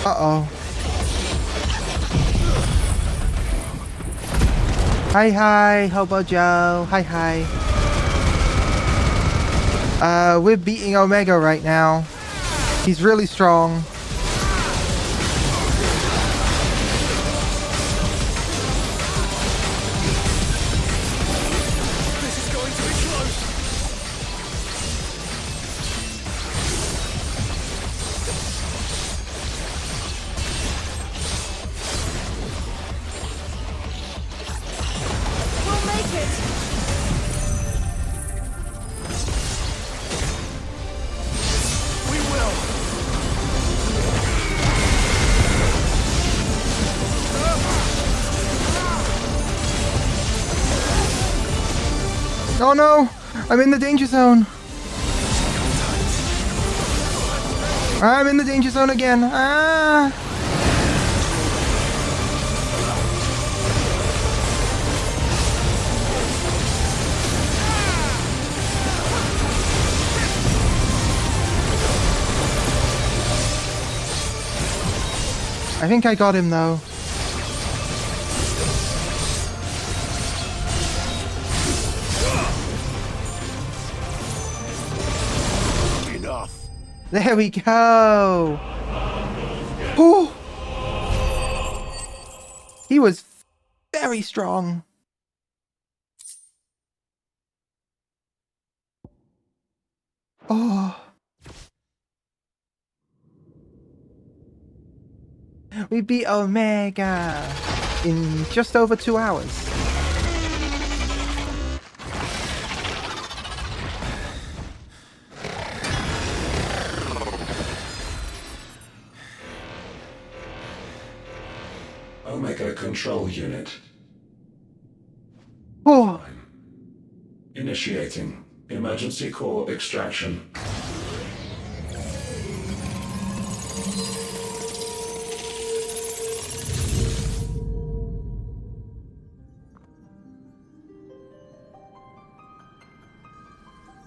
Uh-oh. Hi, Hobo Joe. Hi. We're beating Omega right now. He's really strong. This is going to be close. We'll make it! We will. Oh no! I'm in the danger zone! I'm in the danger zone again! Ah! I think I got him though. Enough. There we go! Oh! He was very strong. Oh. We beat Omega in just over 2 hours. Omega Control Unit. Oh. Initiating emergency core extraction.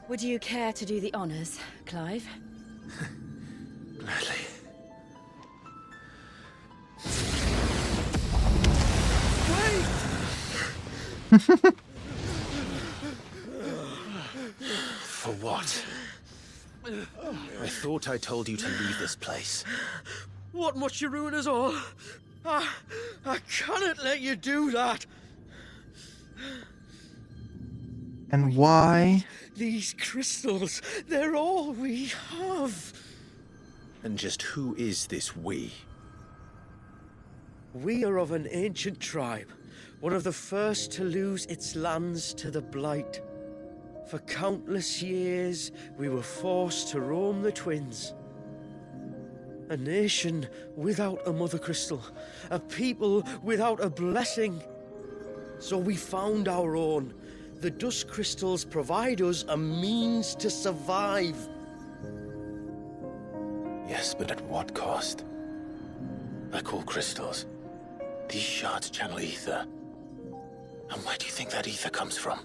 Would you care to do the honors, Clive? Gladly. For what? I thought I told you to leave this place. What must you ruin us all? I cannot let you do that. And why? These crystals, they're all we have. And just who is this we? We are of an ancient tribe, one of the first to lose its lands to the Blight. For countless years, we were forced to roam the Twins. A nation without a Mother Crystal, a people without a blessing. So we found our own. The Dusk Crystals provide us a means to survive. Yes, but at what cost? Like all crystals, these shards channel ether. And where do you think that ether comes from?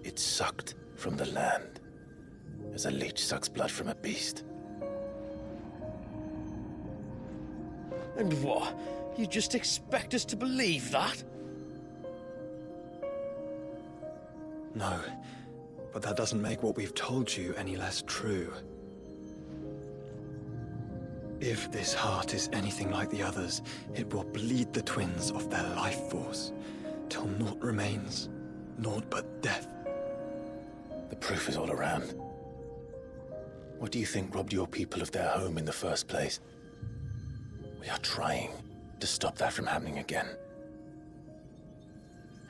It sucked from the land, as a leech sucks blood from a beast. And what? You just expect us to believe that? No, but that doesn't make what we've told you any less true. If this heart is anything like the others, it will bleed the twins of their life force, till naught remains, naught but death. The proof is all around. What do you think robbed your people of their home in the first place? We are trying to stop that from happening again.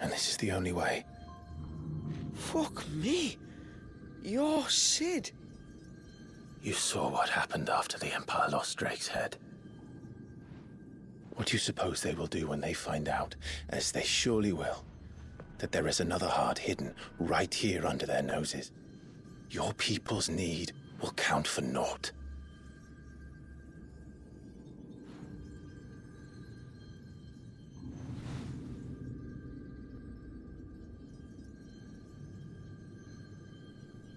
And this is the only way. Fuck me. You're Sid. You saw what happened after the Empire lost Drake's head. What do you suppose they will do when they find out, as they surely will, that there is another heart hidden right here under their noses? Your people's need will count for naught.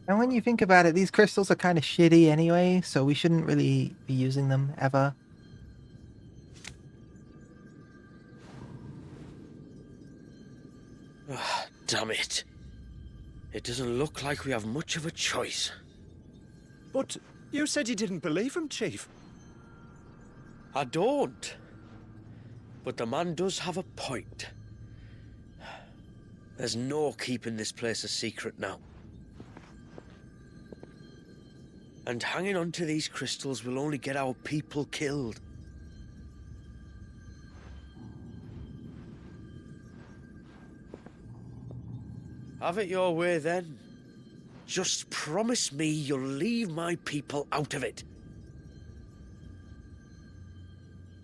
And when you think about it, these crystals are kind of shitty anyway, so we shouldn't really be using them ever. Ah, damn it. It doesn't look like we have much of a choice. But you said you didn't believe him, Chief. I don't. But the man does have a point. There's no keeping this place a secret now. And hanging on to these crystals will only get our people killed. Have it your way then. Just promise me you'll leave my people out of it.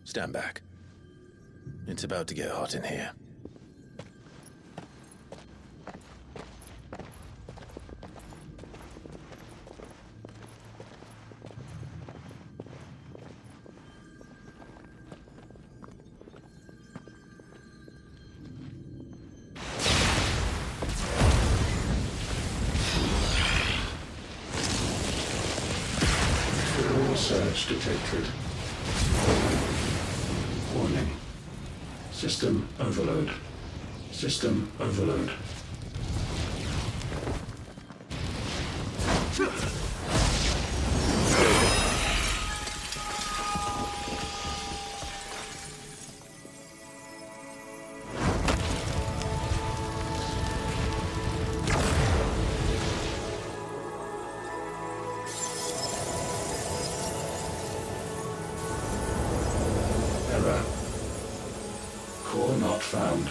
Stand back. It's about to get hot in here. Surge detected. Warning. System overload. System overload. Error. Core not found.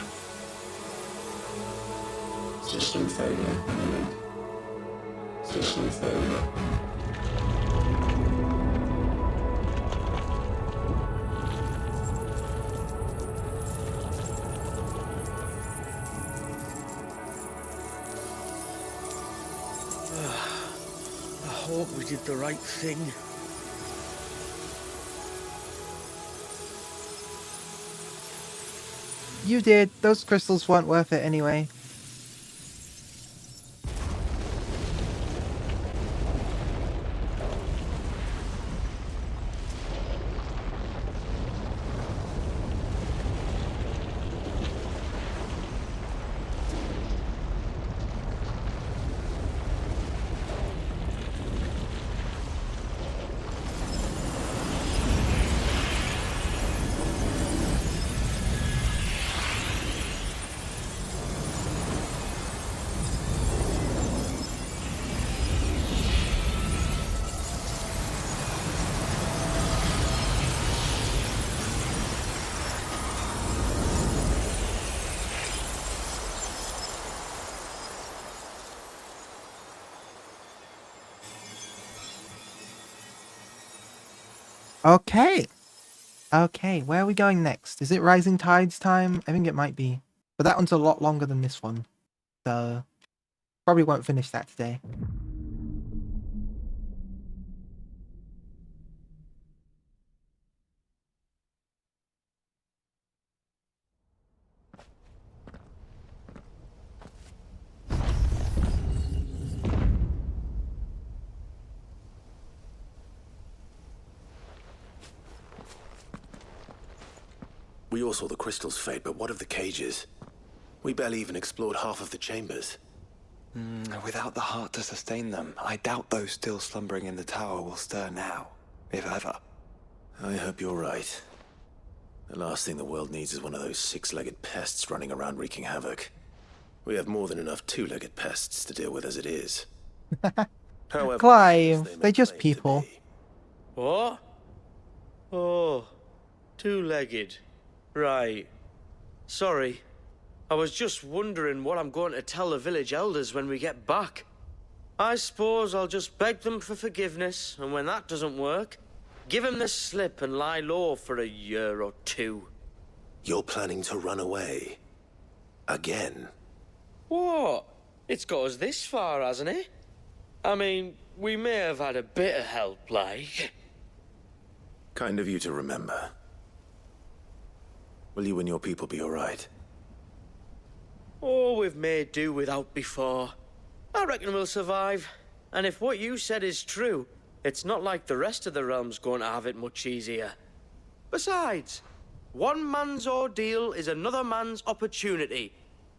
System failure imminent. System failure. I hope we did the right thing. You did. Those crystals weren't worth it anyway. Okay. Okay, where are we going next? Is it Rising Tides time? I think it might be. But that one's a lot longer than this one. So, probably won't finish that today. We all saw the crystal's fate, but what of the cages? We barely even explored half of the chambers. Without the heart to sustain them, I doubt those still slumbering in the tower will stir now, if ever. I hope you're right. The last thing the world needs is one of those six-legged pests running around wreaking havoc. We have more than enough two-legged pests to deal with as it is. However, Clive, they're just people. What? Oh, two-legged. Right. Sorry. I was just wondering what I'm going to tell the village elders when we get back. I suppose I'll just beg them for forgiveness, and when that doesn't work, give them the slip and lie low for a year or two. You're planning to run away? Again? What? It's got us this far, hasn't it? I mean, we may have had a bit of help, like. Kind of you to remember. Will you and your people be alright? Oh, we've made do without before. I reckon we'll survive. And if what you said is true, it's not like the rest of the realm's going to have it much easier. Besides, one man's ordeal is another man's opportunity,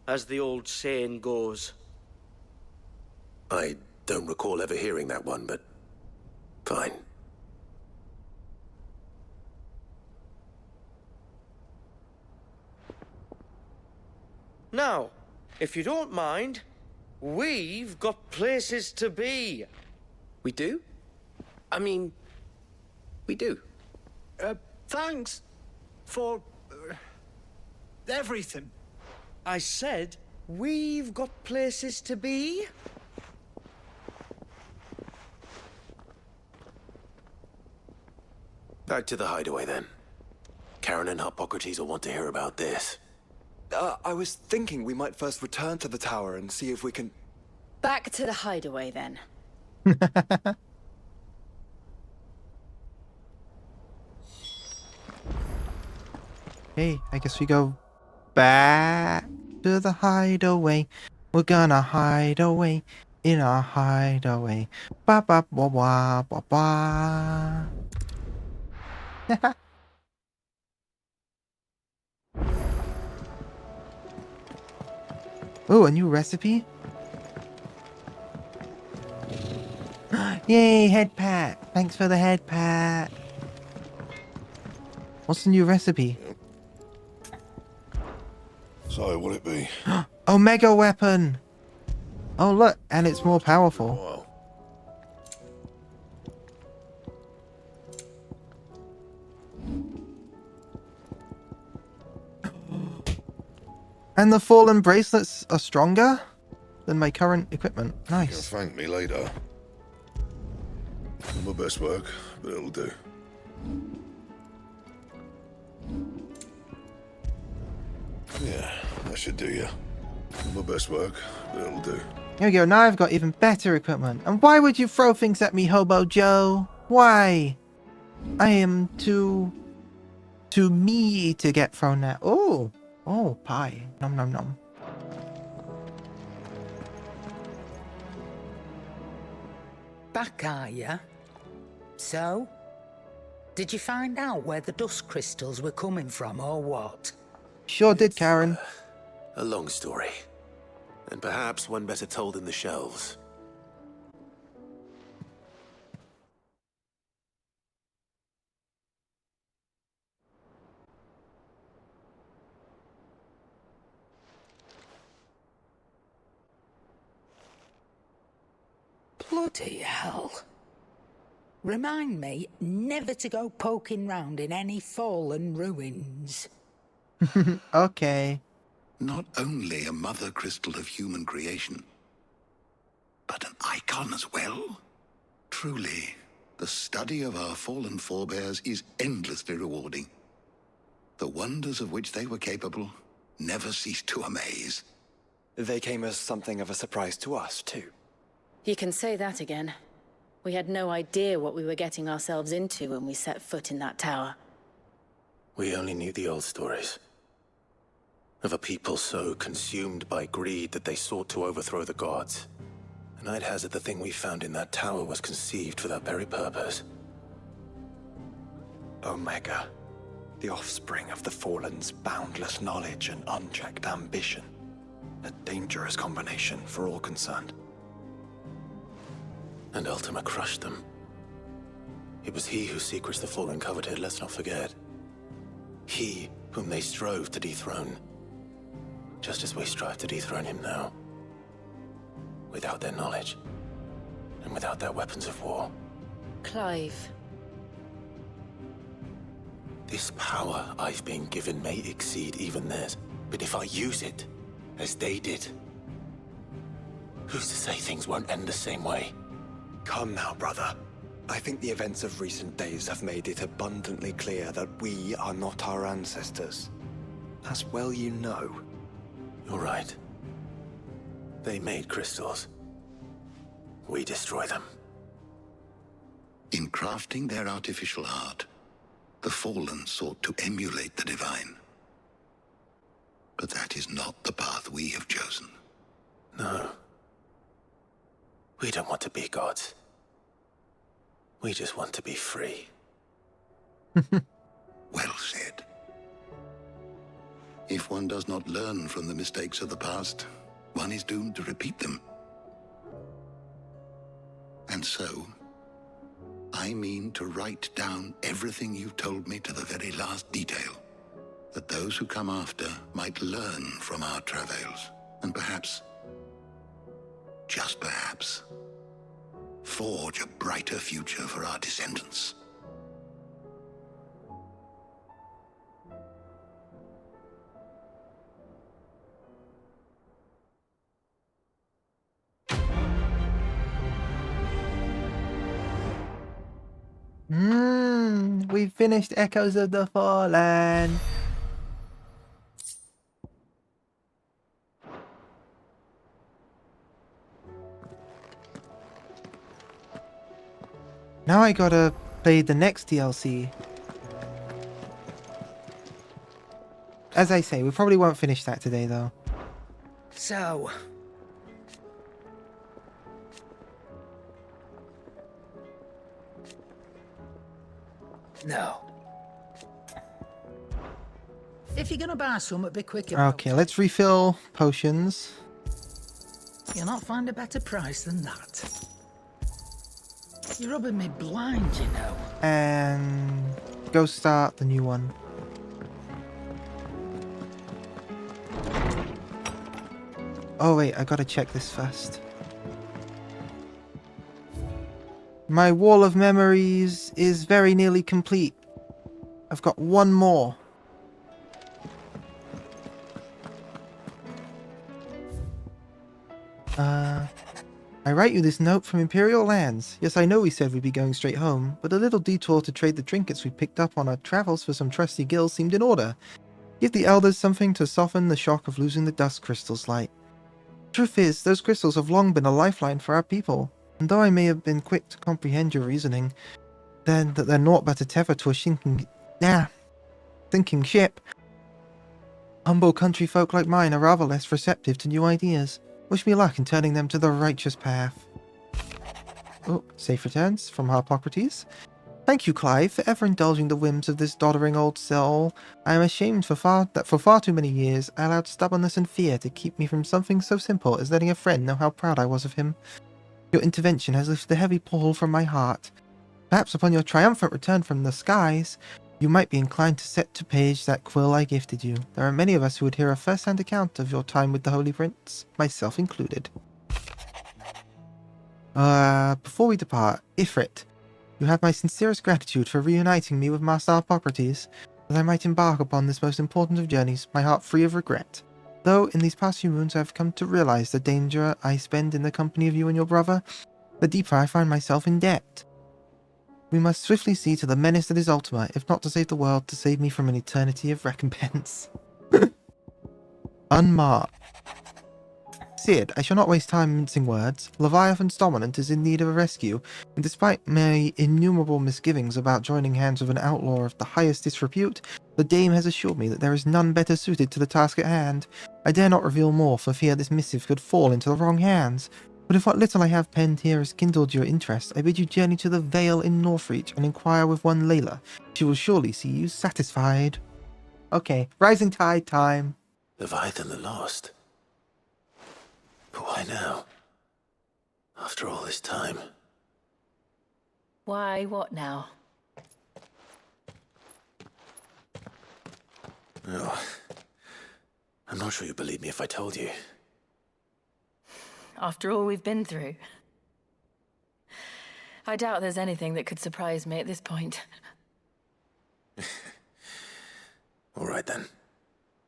as the old saying goes. I don't recall ever hearing that one, but fine. Now, if you don't mind, we've got places to be. We do? I mean, we do. Thanks for everything. I said, we've got places to be. Back to the hideaway, then. Karen and Hippocrates will want to hear about this. I was thinking we might first return to the tower and see if we can... Back to the hideaway, then. Hey, I guess we go back to the hideaway. We're gonna hide away in our hideaway. Ba ba ba ba ba ba. Oh, a new recipe? Yay, head pat! Thanks for the head pat. What's the new recipe? So, what'll it be? Omega weapon! Oh look, and it's more powerful. Wow. And the fallen bracelets are stronger than my current equipment. You'll Nice. thank me later. Not my best work, but it'll do. Yeah, that should do you. Not my best work, but it'll do. Here we go, now I've got even better equipment. And why would you throw things at me, Hobo Joe? Why? I am too me to get thrown at. Oh, pie. Nom nom nom. Back, are ya? So? Did you find out where the dust crystals were coming from, or what? Sure did, Karen. A long story. And perhaps one better told in the shelves. Bloody hell. Remind me never to go poking round in any fallen ruins. Okay. Not only a mother crystal of human creation, but an icon as well. Truly, the study of our fallen forebears is endlessly rewarding. The wonders of which they were capable never cease to amaze. They came as something of a surprise to us, too. You can say that again. We had no idea what we were getting ourselves into when we set foot in that tower. We only knew the old stories. Of a people so consumed by greed that they sought to overthrow the gods. And I'd hazard the thing we found in that tower was conceived for that very purpose. Omega. The offspring of the Fallen's boundless knowledge and unchecked ambition. A dangerous combination for all concerned. And Ultima crushed them. It was he whose secrets the Fallen coveted, let's not forget. He whom they strove to dethrone. Just as we strive to dethrone him now. Without their knowledge. And without their weapons of war. Clive. This power I've been given may exceed even theirs, but if I use it, as they did, who's to say things won't end the same way? Come now, brother. I think the events of recent days have made it abundantly clear that we are not our ancestors. As well you know. You're right. They made crystals. We destroy them. In crafting their artificial art, the Fallen sought to emulate the divine. But that is not the path we have chosen. No. We don't want to be gods. We just want to be free. Well said. If one does not learn from the mistakes of the past, one is doomed to repeat them. And so, I mean to write down everything you've told me to the very last detail, that those who come after might learn from our travails, and perhaps, just perhaps, forge a brighter future for our descendants. We finished Echoes of the Fallen. Now I gotta play the next DLC. As I say, we probably won't finish that today though. So, no. If you're gonna buy some, be quick about Okay, let's refill potions. it. You'll not find a better price than that. You're rubbing me blind, you know. And go start the new one. Oh wait, I gotta check this first. My wall of memories is very nearly complete. I've got one more. I write you this note from Imperial lands. Yes, I know we said we'd be going straight home, but a little detour to trade the trinkets we picked up on our travels for some trusty gills seemed in order. Give the elders something to soften the shock of losing the dust crystal's light. Truth is, those crystals have long been a lifeline for our people, and though I may have been quick to comprehend your reasoning, then that they're naught but a tether to a sinking ship, humble country folk like mine are rather less receptive to new ideas. Wish me luck in turning them to the righteous path. Oh, safe returns from Harpocrates. Thank you, Clive, for ever indulging the whims of this doddering old soul. I am ashamed that for far too many years I allowed stubbornness and fear to keep me from something so simple as letting a friend know how proud I was of him. Your intervention has lifted a heavy pall from my heart. Perhaps upon your triumphant return from the skies, you might be inclined to set to page that quill I gifted you. There are many of us who would hear a first-hand account of your time with the Holy Prince, myself included. Before we depart, Ifrit, you have my sincerest gratitude for reuniting me with Master Harpocrates, that I might embark upon this most important of journeys, my heart free of regret. Though in these past few moons I have come to realize the danger I spend in the company of you and your brother, the deeper I find myself in debt. We must swiftly see to the menace that is Ultima, if not to save the world, to save me from an eternity of recompense. Unmarked. Cid, I shall not waste time mincing words. Leviathan's dominant is in need of a rescue, and despite my innumerable misgivings about joining hands with an outlaw of the highest disrepute, the dame has assured me that there is none better suited to the task at hand. I dare not reveal more for fear this missive could fall into the wrong hands. But if what little I have penned here has kindled your interest, I bid you journey to the Vale in Northreach and inquire with one Layla. She will surely see you satisfied. Okay, rising tide time. Leviathan the Lost. But why now? After all this time. Why, what now? Oh, I'm not sure you'd believe me if I told you. After all we've been through. I doubt there's anything that could surprise me at this point. All right then.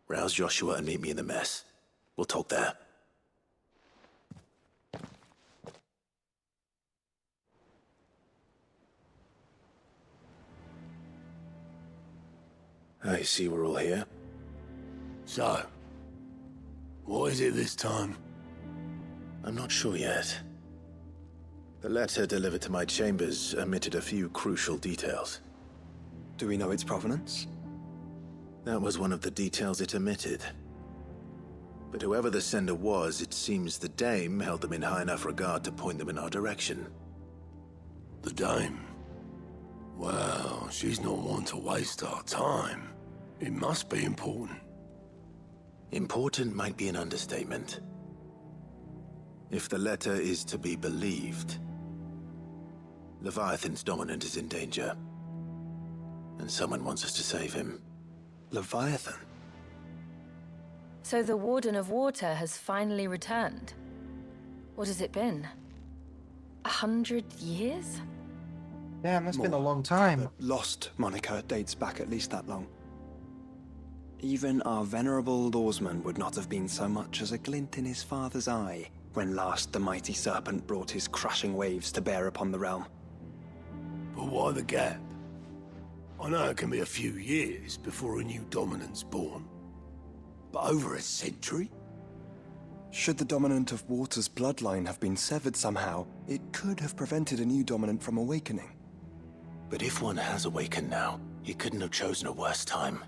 Rouse Joshua and meet me in the mess. We'll talk there. I see we're all here. So, what is it this time? I'm not sure yet. The letter delivered to my chambers omitted a few crucial details. Do we know its provenance? That was one of the details it omitted. But whoever the sender was, it seems the Dame held them in high enough regard to point them in our direction. The Dame? Well, she's not one to waste our time. It must be important. Important might be an understatement. If the letter is to be believed, Leviathan's dominant is in danger. And someone wants us to save him. Leviathan? So the Warden of Water has finally returned. What has it been? 100 years? Damn, that's been a long time. The Lost moniker dates back at least that long. Even our venerable lawsman would not have been so much as a glint in his father's eye when last the mighty serpent brought his crushing waves to bear upon the realm. But why the gap? I know it can be a few years before a new dominant's born. But over a century? Should the dominant of Water's bloodline have been severed somehow, it could have prevented a new dominant from awakening. But if one has awakened now, he couldn't have chosen a worse time.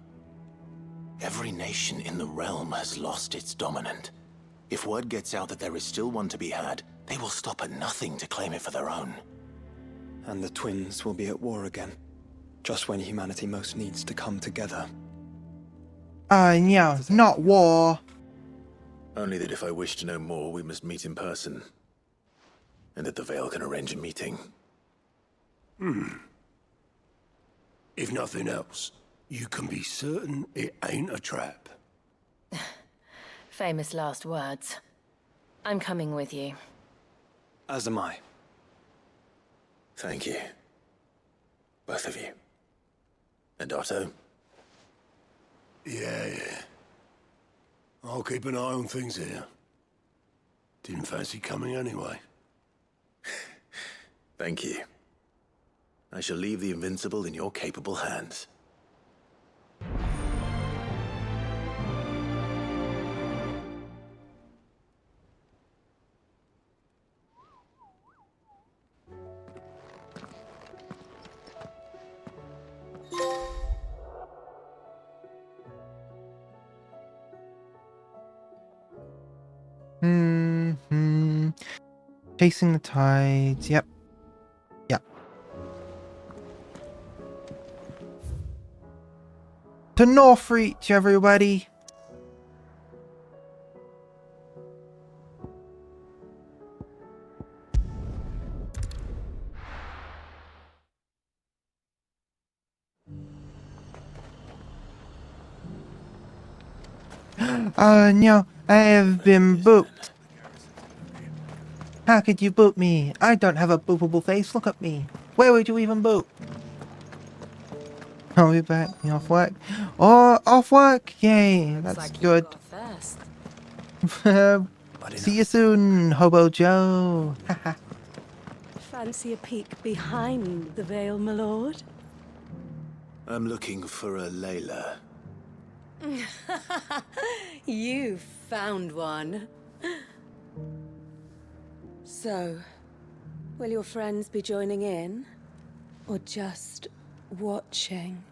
Every nation in the realm has lost its dominant. If word gets out that there is still one to be had, they will stop at nothing to claim it for their own. And the twins will be at war again, just when humanity most needs to come together. Yeah, not war. Only that if I wish to know more, we must meet in person. And that the Vale can arrange a meeting. If nothing else, you can be certain it ain't a trap. Famous last words. I'm coming with you. As am I. Thank you. Both of you. And Otto? Yeah. I'll keep an eye on things here. Didn't fancy coming anyway. Thank you. I shall leave the Invincible in your capable hands. Chasing the tides. Yep. To Northreach, everybody. No, I have been booped. How could you boop me? I don't have a boopable face, look at me. Where would you even boop? I'll be back. You off work? Oh, off work? Yay, that's like good. See you soon, Hobo Joe. Fancy a peek behind the veil, my lord? I'm looking for a Layla. You found one. So, will your friends be joining in? Or just watching?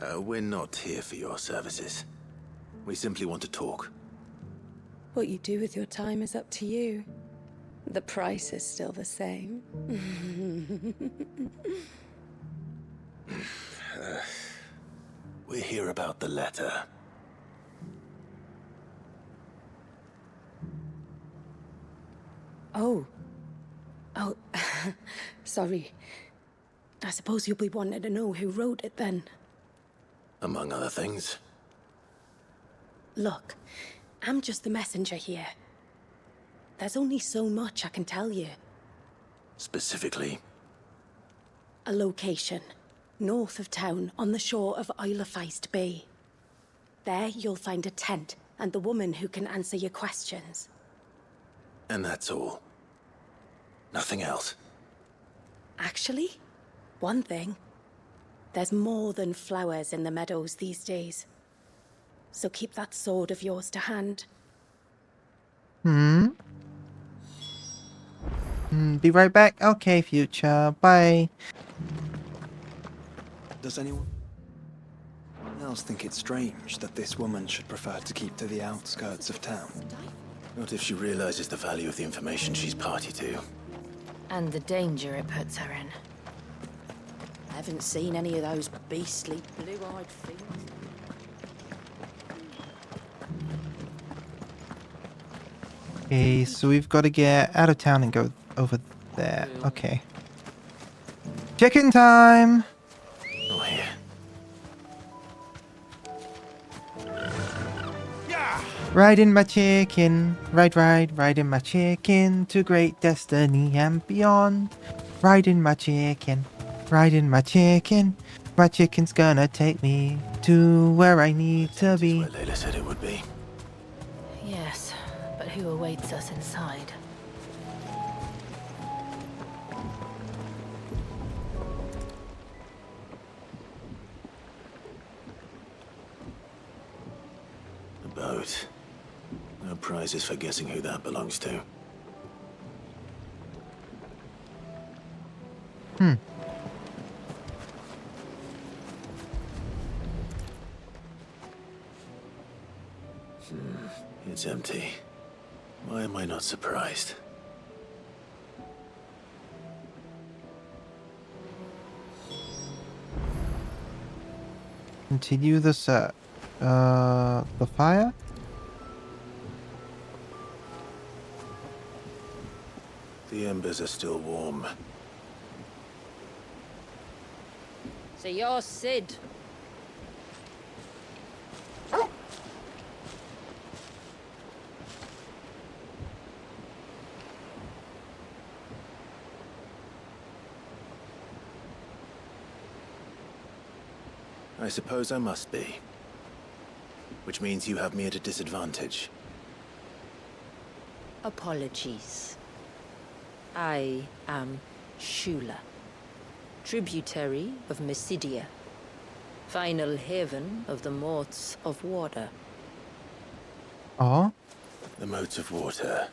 We're not here for your services. We simply want to talk. What you do with your time is up to you. The price is still the same. We hear about the letter. Oh, sorry. I suppose you'll be wanting to know who wrote it then. Among other things. Look, I'm just the messenger here. There's only so much I can tell you. Specifically? A location, north of town, on the shore of Isle of Feist Bay. There you'll find a tent and the woman who can answer your questions. And that's all? Nothing else? Actually, one thing. There's more than flowers in the meadows these days. So keep that sword of yours to hand. Be right back. Okay, future. Bye. Does anyone else think it's strange that this woman should prefer to keep to the outskirts of town? Not if she realizes the value of the information she's party to. And the danger it puts her in. I haven't seen any of those beastly blue-eyed fiends. Okay, so we've got to get out of town and go over there. Okay. Chicken time! Oh, here. Riding my chicken, riding my chicken to great destiny and beyond. Riding my chicken, my chicken's gonna take me to where I need to be. Where Layla said it would be. Yes, but who awaits us inside? The boat. No prizes for guessing who that belongs to. It's empty. Why am I not surprised? Continue the search. The fire? The embers are still warm. So you're Sid. I suppose I must be. Which means you have me at a disadvantage. Apologies. I am Shula, tributary of Mysidia, final haven of the Moats of Water. Oh? The Moats of Water.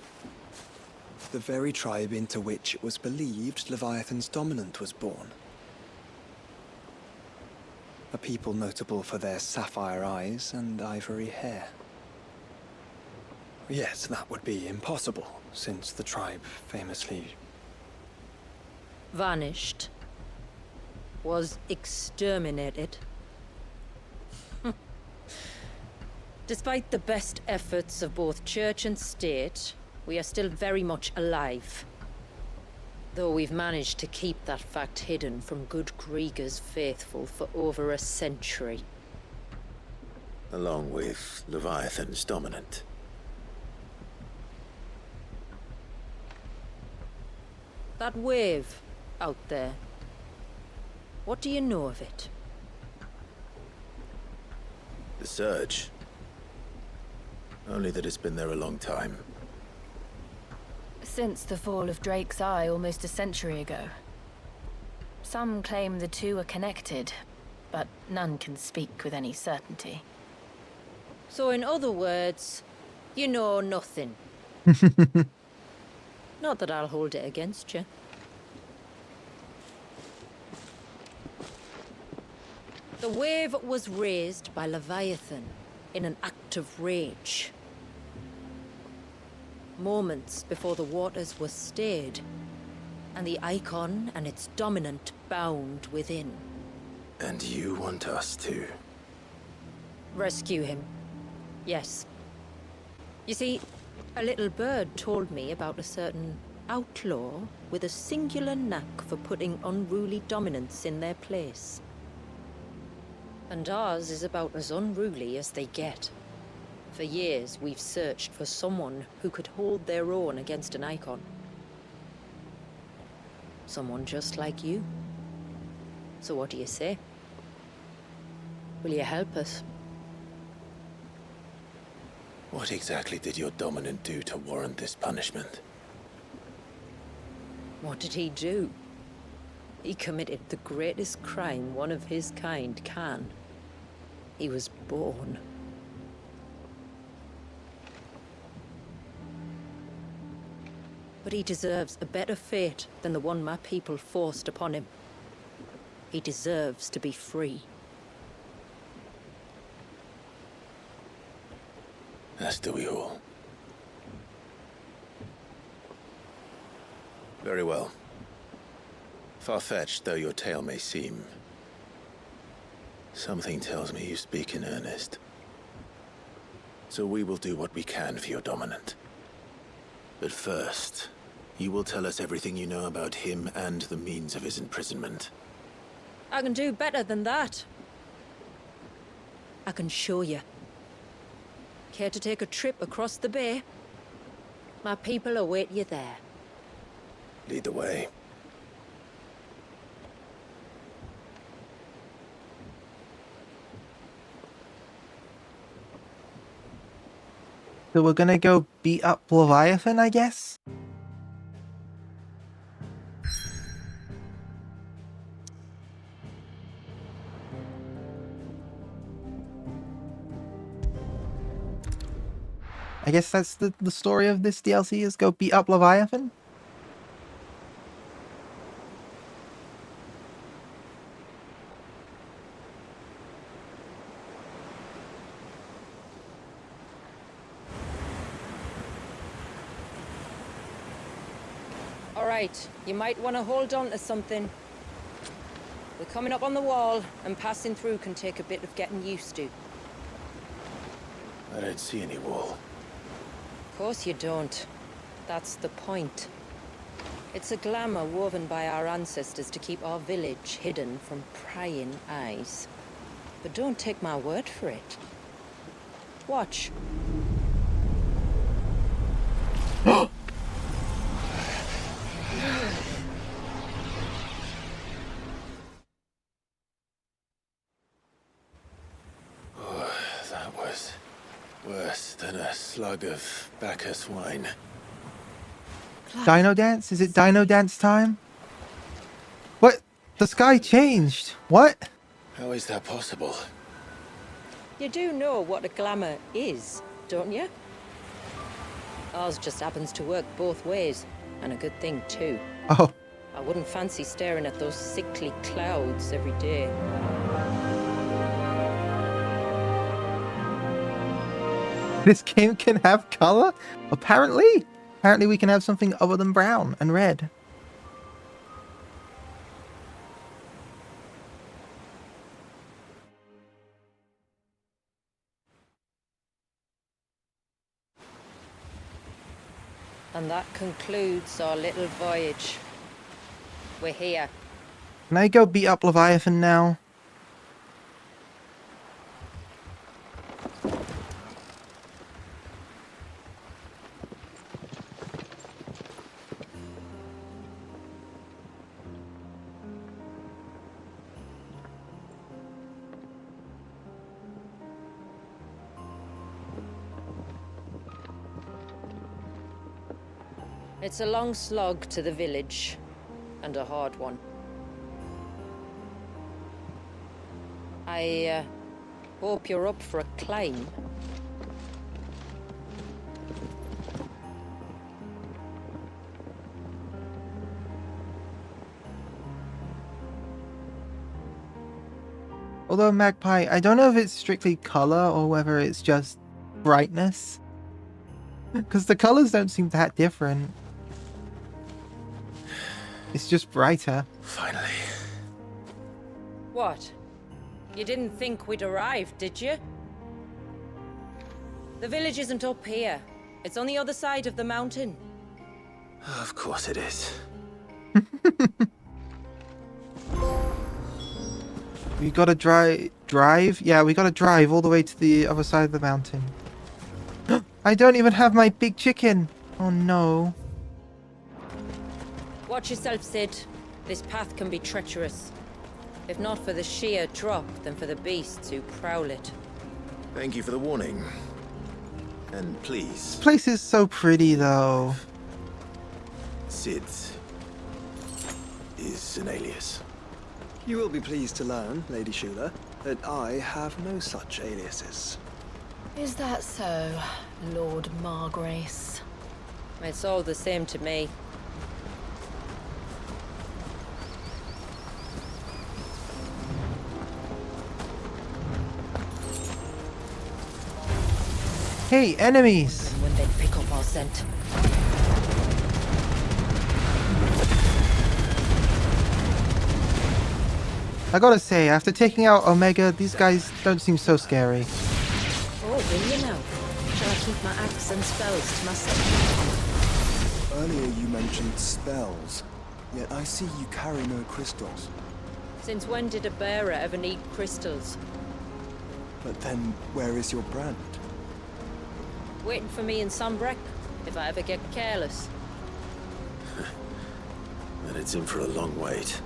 The very tribe into which it was believed Leviathan's dominant was born. A people notable for their sapphire eyes and ivory hair. Yet that would be impossible, since the tribe famously Vanished. Was exterminated. Despite the best efforts of both church and state, we are still very much alive. Though we've managed to keep that fact hidden from good Grieger's faithful for over a century. Along with Leviathan's dominant. That wave out there. What do you know of it? The Surge. Only that it's been there a long time. Since the fall of Drake's Eye almost a century ago. Some claim the two are connected, but none can speak with any certainty. So in other words, you know nothing. Not that I'll hold it against you. The wave was raised by Leviathan in an act of rage. moments before the waters were stayed, and the icon and its dominant bound within. And you want us to? Rescue him. Yes. You see, a little bird told me about a certain outlaw with a singular knack for putting unruly dominants in their place. And ours is about as unruly as they get. For years, we've searched for someone who could hold their own against an icon. Someone just like you. So what do you say? Will you help us? What exactly did your dominant do to warrant this punishment? What did he do? He committed the greatest crime one of his kind can. He was born. But he deserves a better fate than the one my people forced upon him. He deserves to be free. As do we all. Very well. Far-fetched though your tale may seem, something tells me you speak in earnest. So we will do what we can for your dominant. But first, you will tell us everything you know about him and the means of his imprisonment. I can do better than that. I can show you. Care to take a trip across the bay? My people await you there. Lead the way. So we're gonna go beat up Leviathan, I guess? I guess that's the story of this DLC, is go beat up Leviathan? All right, you might want to hold on to something. We're coming up on the wall, and passing through can take a bit of getting used to. I don't see any wall. Of course you don't. That's the point. It's a glamour woven by our ancestors to keep our village hidden from prying eyes. But don't take my word for it. Watch. That was worse than a slug of Bacchus wine. Dino Dance? Is it Dino Dance time? What? The sky changed. What? How is that possible? You do know what a glamour is, don't you? Ours just happens to work both ways, and a good thing too. Oh. I wouldn't fancy staring at those sickly clouds every day. This game can have color? Apparently. Apparently we can have something other than brown and red. And that concludes our little voyage. We're here. Can I go beat up Leviathan now? It's a long slog to the village, and a hard one. I hope you're up for a climb. Although Magpie, I don't know if it's strictly color or whether it's just brightness. Because the colors don't seem that different. It's just brighter. Finally. What? You didn't think we'd arrived, did you? The village isn't up here. It's on the other side of the mountain. Of course it is. We gotta drive? Yeah, we gotta drive all the way to the other side of the mountain. I don't even have my big chicken. Oh no. Watch yourself, Sid. This path can be treacherous. If not for the sheer drop, then for the beasts who prowl it. Thank you for the warning. And please, This place is so pretty though. Sid is an alias. You will be pleased to learn, Lady Shula, that I have no such aliases. Is that so, Lord Margrace? It's all the same to me. Hey, enemies! When they pick up our scent. I gotta say, after taking out Omega, these guys don't seem so scary. Oh, will you now? Shall I keep my axe and spells to myself? Earlier you mentioned spells, yet I see you carry no crystals. Since when did a bearer ever need crystals? But then, where is your brand? Waiting for me in Sombrek, if I ever get careless. And it's in for a long wait.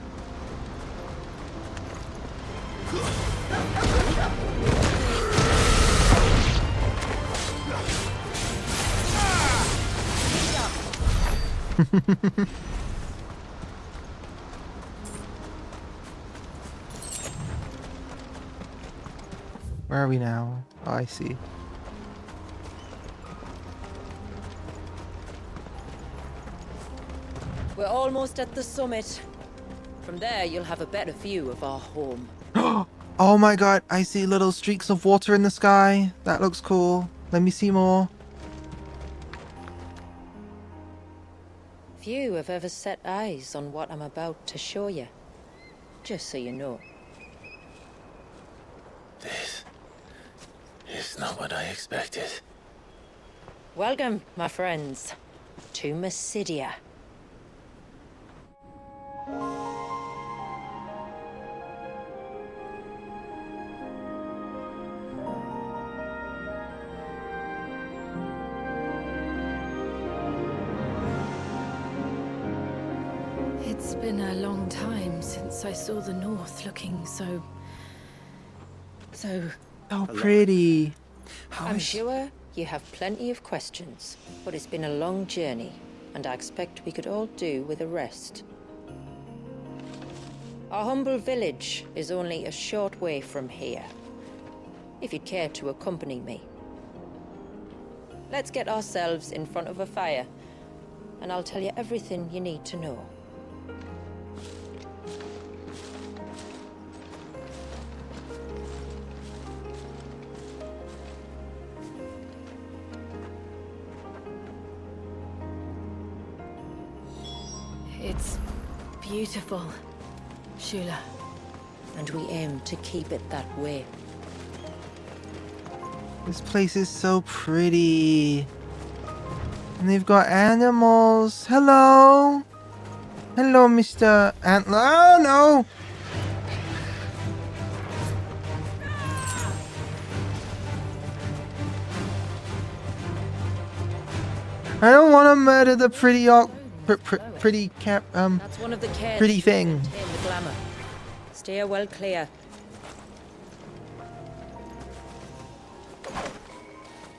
Where are we now? Oh, I see. We're almost at the summit. From there, you'll have a better view of our home. Oh my god, I see little streaks of water in the sky. That looks cool. Let me see more. Few have ever set eyes on what I'm about to show you. Just so you know. This is not what I expected. Welcome, my friends, to Mysidia. It's been a long time since I saw the North looking so Oh, pretty. I'm sure you have plenty of questions, but it's been a long journey, and I expect we could all do with a rest. Our humble village is only a short way from here, if you'd care to accompany me. Let's get ourselves in front of a fire, and I'll tell you everything you need to know. It's beautiful, Shula. And we aim to keep it that way. This place is so pretty. And they've got animals. Hello. Hello, Mr. Antler. Oh, no. I don't want to murder the pretty That's one of the cares pretty thing. to maintain the glamour. Steer well clear.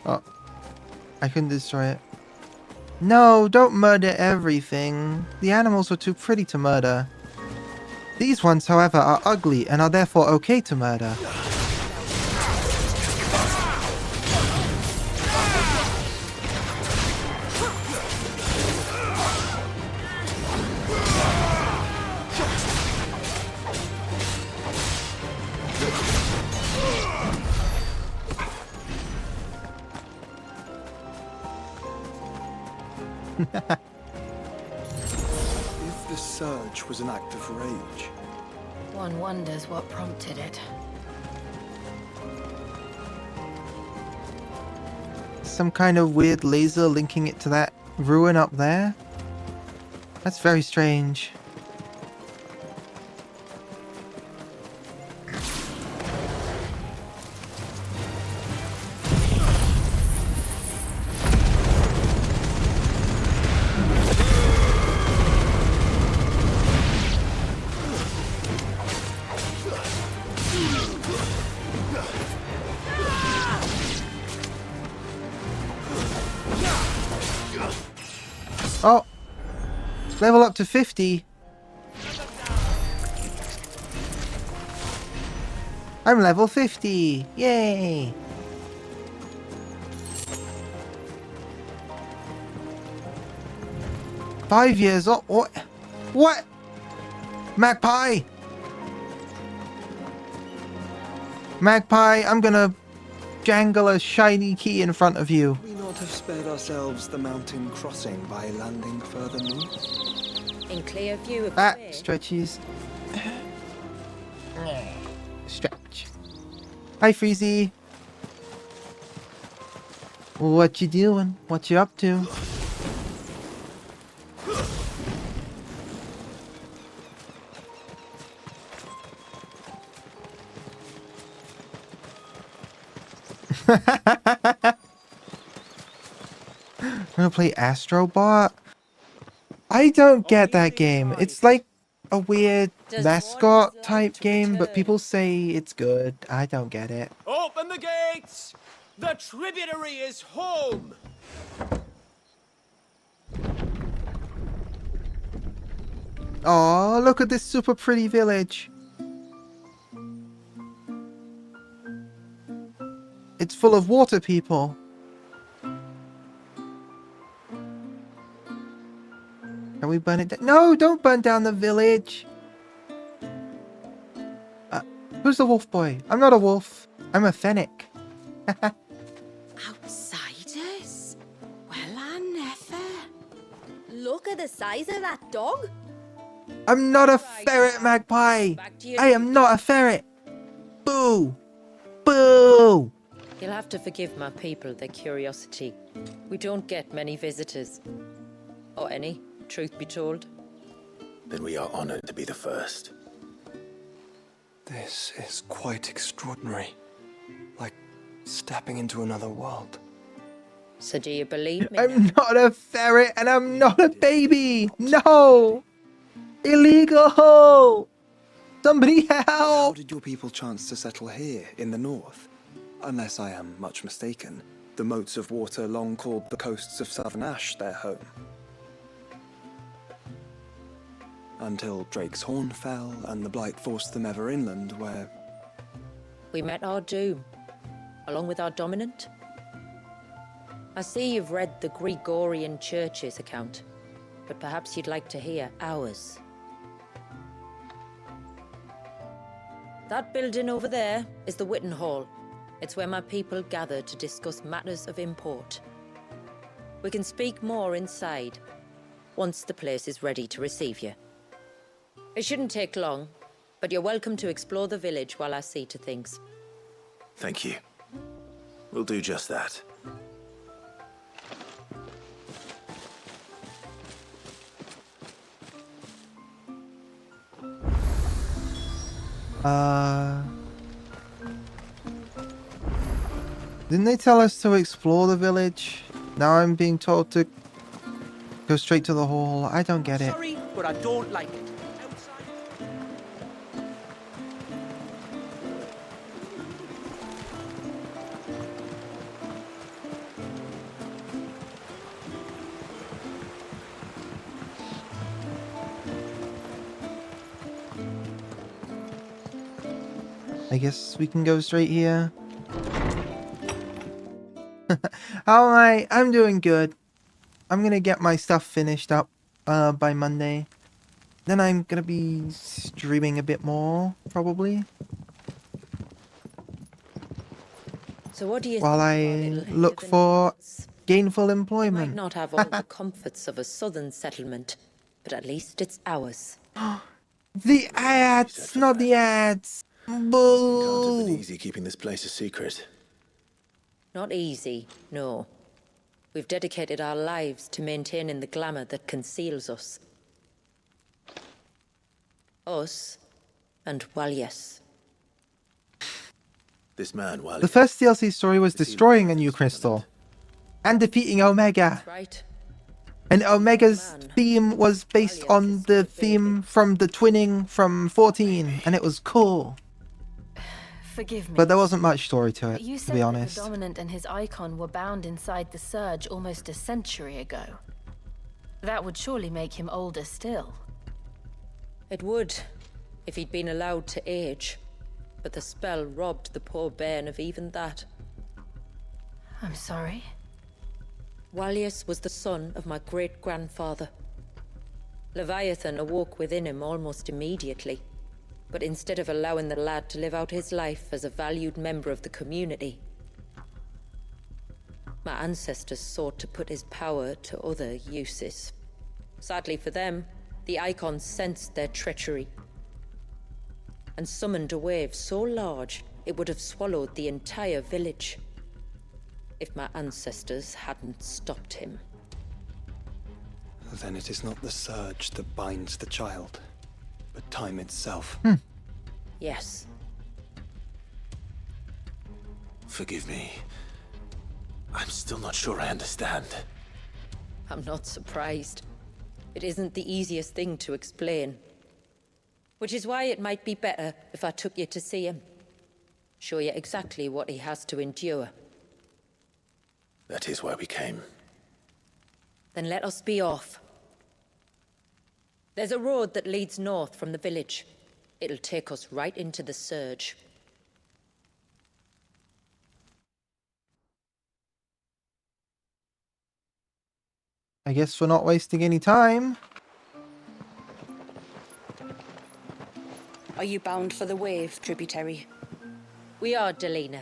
Oh, I couldn't destroy it. No, don't murder everything. The animals were too pretty to murder. These ones, however, are ugly and are therefore okay to murder. If the surge was an act of rage, One wonders what prompted it. Some kind of weird laser linking it to that ruin up there? That's very strange. Oh! Level up to 50. I'm level 50. Yay! Five years old. What? What? Magpie! Magpie, I'm gonna jangle a shiny key in front of you. could we not have spared ourselves the mountain crossing by landing further north? In clear view of Ah, the way. stretchies. Stretch. Hi, Freezy. What you doing? What you up to? I'm gonna play Astrobot. I don't get that game. It's like a weird mascot type game, but people say it's good. I don't get it. Open the gates! The tributary is home! Oh, look at this super pretty village. It's full of water people. Can we burn it down? No, don't burn down the village. Who's the wolf boy? I'm not a wolf. I'm a fennec. Outsiders? Well, I never. Look at the size of that dog. I'm not a ferret, Magpie. I am not a ferret. Boo. Boo. You'll have to forgive my people their curiosity. We don't get many visitors. Or any, truth be told. Then we are honored to be the first. This is quite extraordinary. Like stepping into another world. So do you believe me? I'm not a ferret and I'm not a baby. No. Illegal. Somebody help. How did your people chance to settle here in the north? Unless I am much mistaken, the moats of water long called the coasts of Southern Ash their home. Until Drake's Horn fell and the Blight forced them ever inland, where... We met our doom, along with our dominant. I see you've read the Gregorian Church's account, but perhaps you'd like to hear ours. That building over there is the Witten Hall. It's where my people gather to discuss matters of import. We can speak more inside, once the place is ready to receive you. It shouldn't take long, but you're welcome to explore the village while I see to things. Thank you. We'll do just that. Didn't they tell us to explore the village? Now I'm being told to go straight to the hall. I don't get it. Sorry, but I don't like it. I guess we can go straight here. How am I? I'm doing good. I'm gonna get my stuff finished up by Monday. Then I'm gonna be streaming a bit more, probably. So what do you While think I look for gainful Might employment. not have all the comforts of a southern settlement, but at least it's ours. The ads, not the ads. Can't have Boo. been easy keeping this place a secret. Not easy, no. We've dedicated our lives to maintaining the glamour that conceals us. Us and Walyas. This man, while The first DLC story was destroying a new crystal and defeating Omega. That's right. And Omega's theme was based on the theme from the twinning from 14, and it was cool. Forgive me. But there wasn't much story to it, You to said be that honest. the Dominant and his icon were bound inside the Surge almost a century ago. That would surely make him older still. It would, if he'd been allowed to age. But the spell robbed the poor bairn of even that. I'm sorry. Walyas was the son of my great-grandfather. Leviathan awoke within him almost immediately. But instead of allowing the lad to live out his life as a valued member of the community, my ancestors sought to put his power to other uses. Sadly for them, the Icons sensed their treachery and summoned a wave so large it would have swallowed the entire village if my ancestors hadn't stopped him. Then it is not the surge that binds the child, but time itself. Yes. Forgive me. I'm still not sure I understand. I'm not surprised. It isn't the easiest thing to explain. Which is why it might be better if I took you to see him. Show you exactly what he has to endure. That is why we came. Then let us be off. There's a road that leads north from the village. It'll take us right into the Surge. I guess we're not wasting any time. Are you bound for the Wave, tributary? We are, Delina.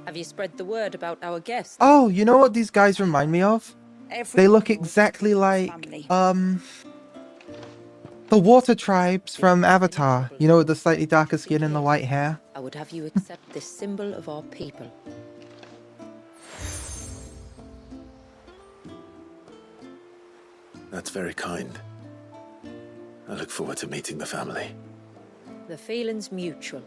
Have you spread the word about our guest? Oh, you know what these guys remind me of? They look exactly like, the water tribes from Avatar. You know, with the slightly darker skin and the white hair. I would have you accept this symbol of our people. That's very kind. I look forward to meeting the family. The feeling's mutual.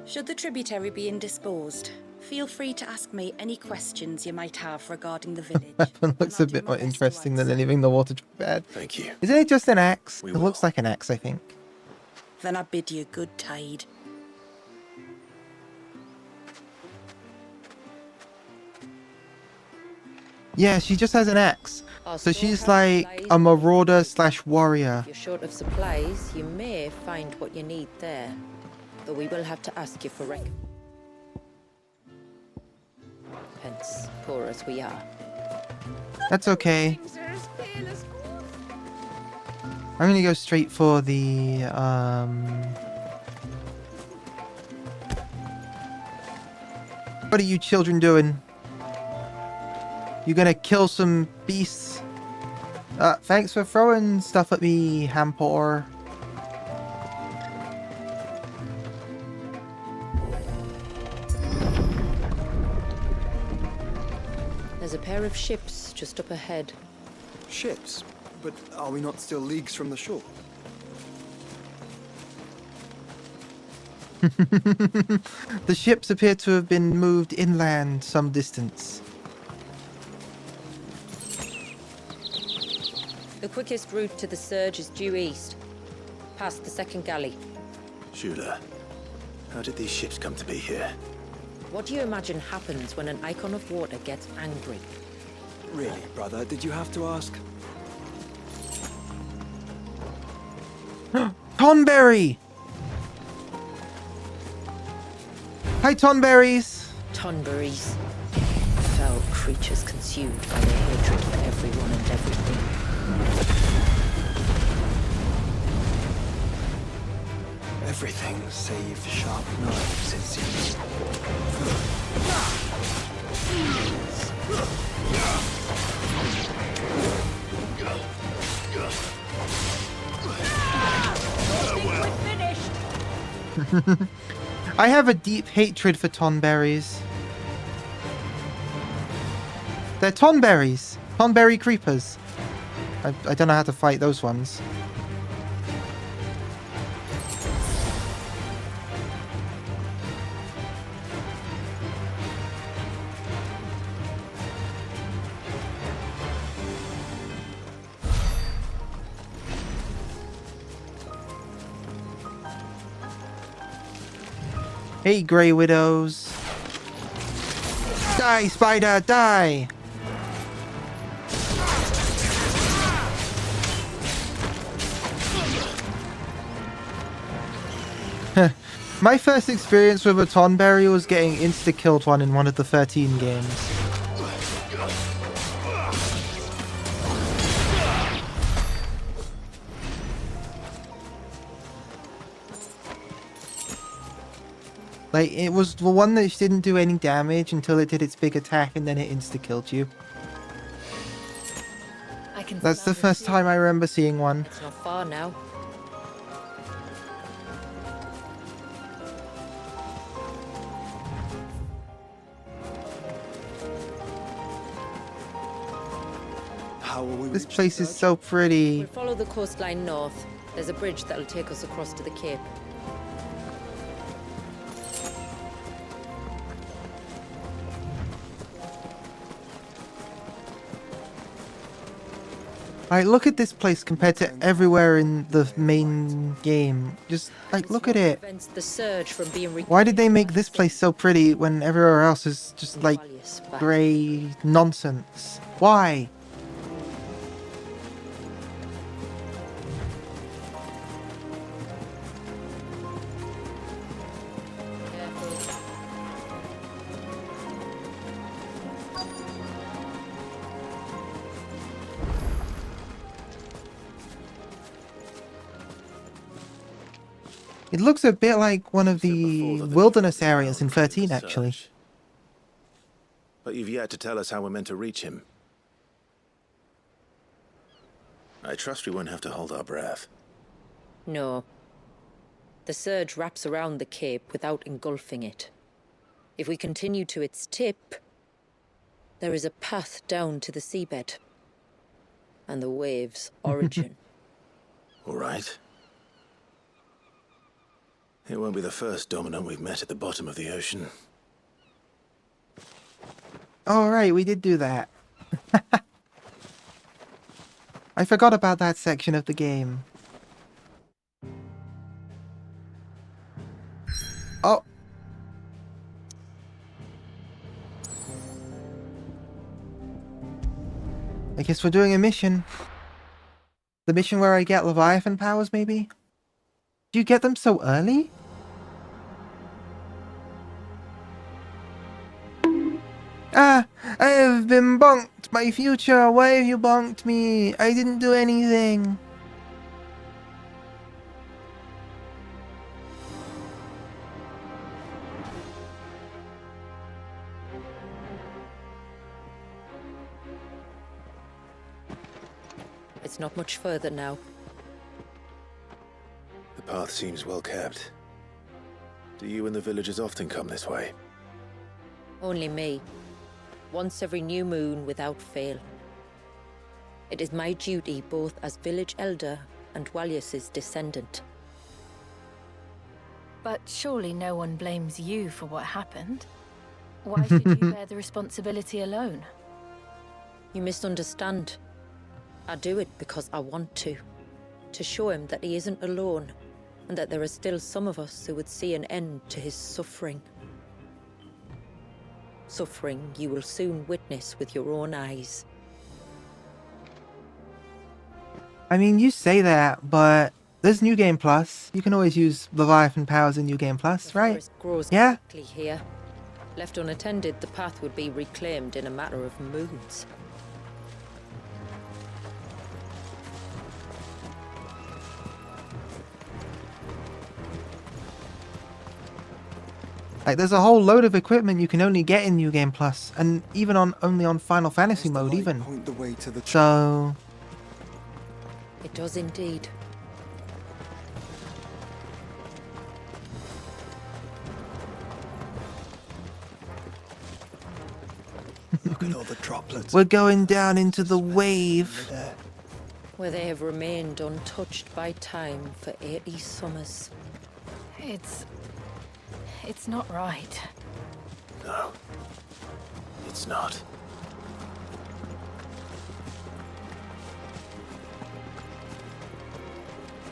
Should the tributary be indisposed, feel free to ask me any questions you might have regarding the village. Weapon looks a bit more interesting than anything the water tribe. Thank you. Isn't it just an axe? It looks like an axe, I think. Then I bid you good tide. Yeah, she just has an axe. So she's like a marauder slash warrior. If you're short of supplies, you may find what you need there. Though we will have to ask you for recompense, poor as we are. That's okay. I'm gonna go straight for the What are you children doing? You gonna kill some beasts? Thanks for throwing stuff at me, Hampor. There's a pair of ships just up ahead. Ships? But are we not still leagues from the shore? The ships appear to have been moved inland some distance. The quickest route to the Surge is due east, past the second galley. Shula, how did these ships come to be here? What do you imagine happens when an Icon of Water gets angry? Really, brother? Did you have to ask? Tonberry! Hi, Tonberries! Tonberries. Foul creatures consumed by their hatred for everyone and everything. Everything save sharp knives, it seems. I have a deep hatred for tonberries. They're tonberries. Tonberry creepers. I don't know how to fight those ones. Hey, Grey Widows. Die, spider, die! My first experience with a Tonberry was getting insta-killed one in one of the 13 games. Like, it was the one that didn't do any damage until it did its big attack and then it insta-killed you. That's the first time I remember seeing one. It's not far now. How will we This place is so pretty. We'll follow the coastline north. There's a bridge that'll take us across to the cape. Like, look at this place compared to everywhere in the main game. Just, like, look at it. Prevents the surge from being Why did they make this place so pretty when everywhere else is just, like, grey nonsense? Why? It looks a bit like one of the wilderness areas in 13, actually. But you've yet to tell us how we're meant to reach him. I trust we won't have to hold our breath. No. The surge wraps around the cape without engulfing it. If we continue to its tip, there is a path down to the seabed. And the wave's origin. All right. It won't be the first dominant we've met at the bottom of the ocean. Oh, right, we did do that. I forgot about that section of the game. Oh. I guess we're doing a mission. The mission where I get Leviathan powers, maybe? Do you get them so early? Ah, I have been bonked. My future, why have you bonked me? I didn't do anything. It's not much further now. The path seems well kept. Do you and the villagers often come this way? Only me. Once every new moon without fail. It is my duty both as village elder and Walyus's descendant. But surely no one blames you for what happened. Why should you bear the responsibility alone? You misunderstand. I do it because I want to. To show him that he isn't alone, and that there are still some of us who would see an end to his suffering. Suffering you will soon witness with your own eyes. I mean, you say that, but there's New Game Plus. You can always use Leviathan powers in New Game Plus, right? Forest grows Yeah? quickly here. Left unattended, the path would be reclaimed in a matter of moons. Like, there's a whole load of equipment you can only get in New Game Plus, and even only on Final Fantasy mode, even. Point the way to the So, It does indeed. Look at all the droplets. We're going down into the wave. Where they have remained untouched by time for 80 summers. It's not right. No, it's not.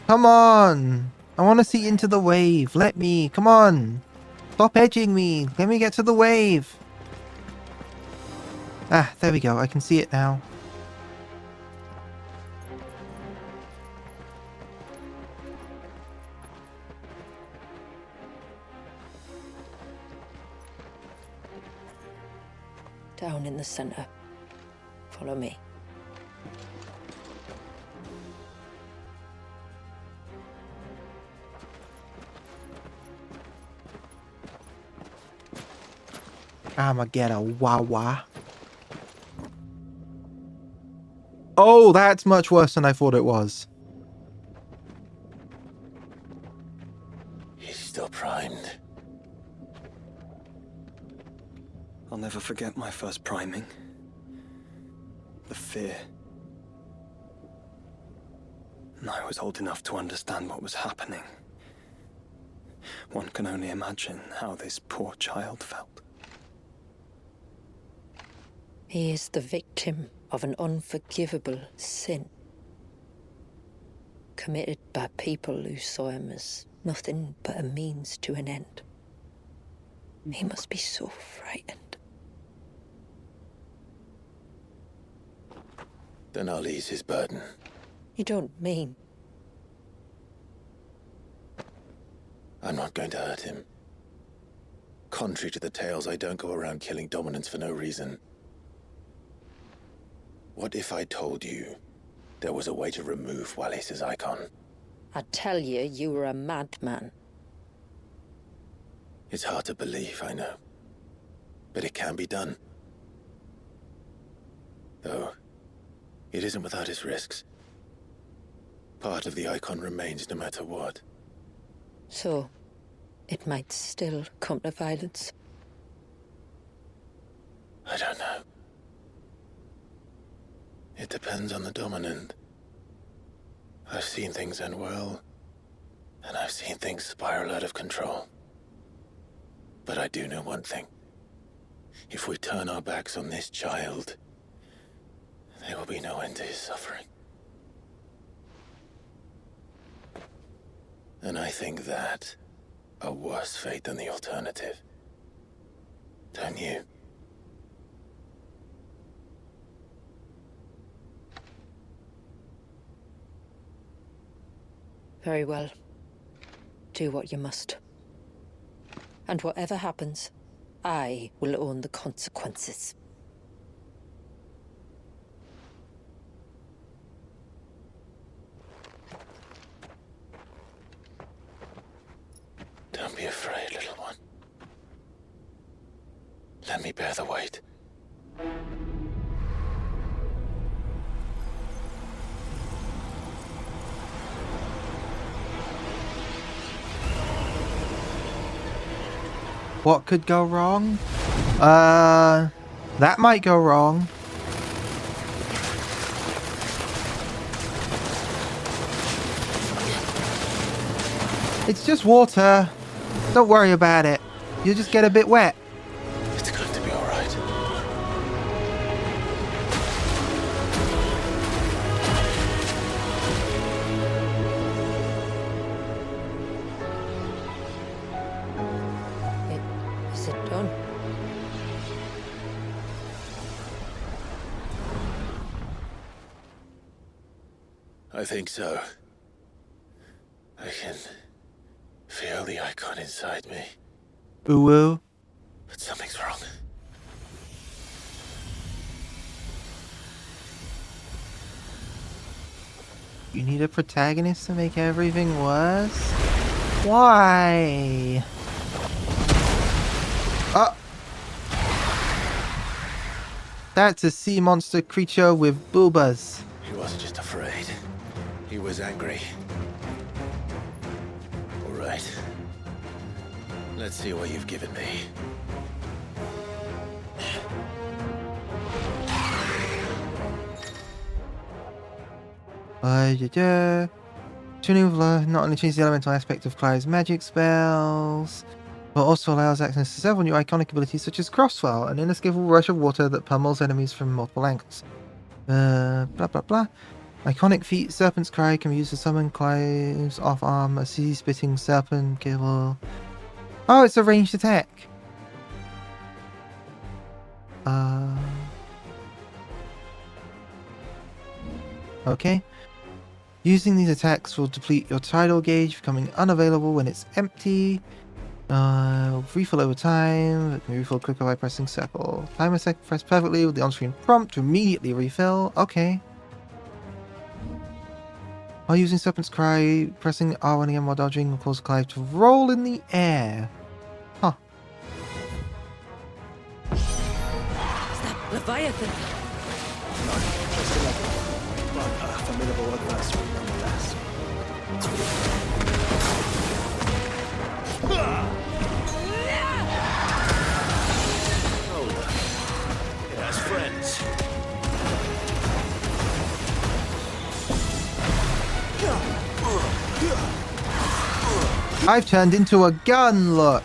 Come on. I want to see into the wave. Let me. Come on. Stop edging me. Let me get to the wave. Ah, there we go. I can see it now. Down in the center. Follow me. I'ma get a Wawa. Oh, that's much worse than I thought it was. He's still primed. I'll never forget my first priming. The fear. And I was old enough to understand what was happening. One can only imagine how this poor child felt. He is the victim of an unforgivable sin. Committed by people who saw him as nothing but a means to an end. He must be so frightened. Then I'll ease his burden. You don't mean? I'm not going to hurt him. Contrary to the tales, I don't go around killing dominants for no reason. What if I told you there was a way to remove Wallis' icon? I'd tell you you were a madman. It's hard to believe, I know. But it can be done. Though, it isn't without its risks. Part of the icon remains no matter what. So, it might still come to violence. I don't know. It depends on the dominant. I've seen things end well, and I've seen things spiral out of control. But I do know one thing. If we turn our backs on this child, there will be no end to his suffering. And I think that a worse fate than the alternative. Don't you? Very well. Do what you must. And whatever happens, I will own the consequences. Don't be afraid, little one. Let me bear the weight. What could go wrong? That might go wrong. It's just water. Don't worry about it. You'll just get a bit wet. It's going to be all right. Is it done? I think so. I can feel the icon inside me. Ooh. But something's wrong. You need a protagonist to make everything worse? Why? Oh! That's a sea monster creature with boobas. He wasn't just afraid. He was angry. All right. Let's see what you've given me. Tuning of Love not only changes the elemental aspect of Clive's magic spells, but also allows access to several new iconic abilities such as Crossfire, an inescapable rush of water that pummels enemies from multiple angles. Blah blah blah. Iconic feat, Serpent's Cry, can be used to summon Clive's off-arm, a sea-spitting serpent capable... Oh, it's a ranged attack! Okay. Using these attacks will deplete your tidal gauge, becoming unavailable when it's empty. Refill over time. It can be refilled quicker by pressing circle. Timer set pressed perfectly with the on-screen prompt to immediately refill. Okay. While using Serpent's Cry, pressing R1 again while dodging will cause Clive to roll in the air. Huh. Is that Leviathan? No, just 11. But a formidable adversary nonetheless. Hold up. It has friends. I've turned into a gun, look!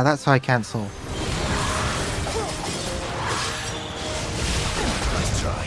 That's how I cancel. Nice try.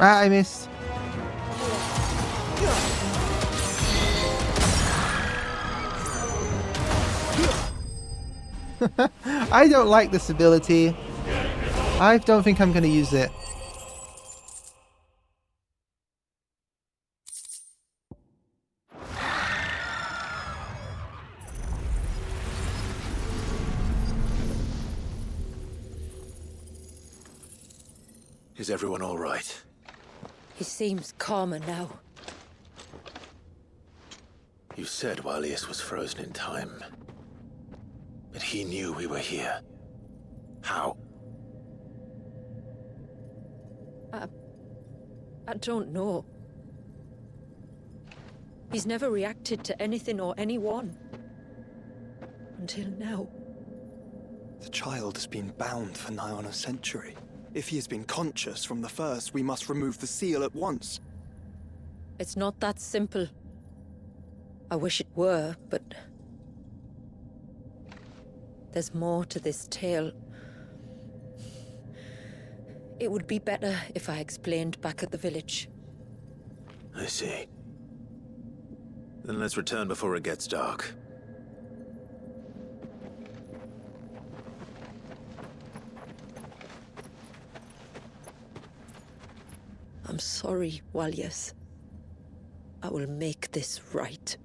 I missed. I don't like this ability. I don't think I'm going to use it. Is everyone all right? He seems calmer now. You said Walius was frozen in time. But he knew we were here. How? I don't know. He's never reacted to anything or anyone. Until now. The child has been bound for nigh on a century. If he has been conscious from the first, we must remove the seal at once. It's not that simple. I wish it were, but... there's more to this tale. It would be better if I explained back at the village. I see. Then let's return before it gets dark. I'm sorry, Walius. I will make this right.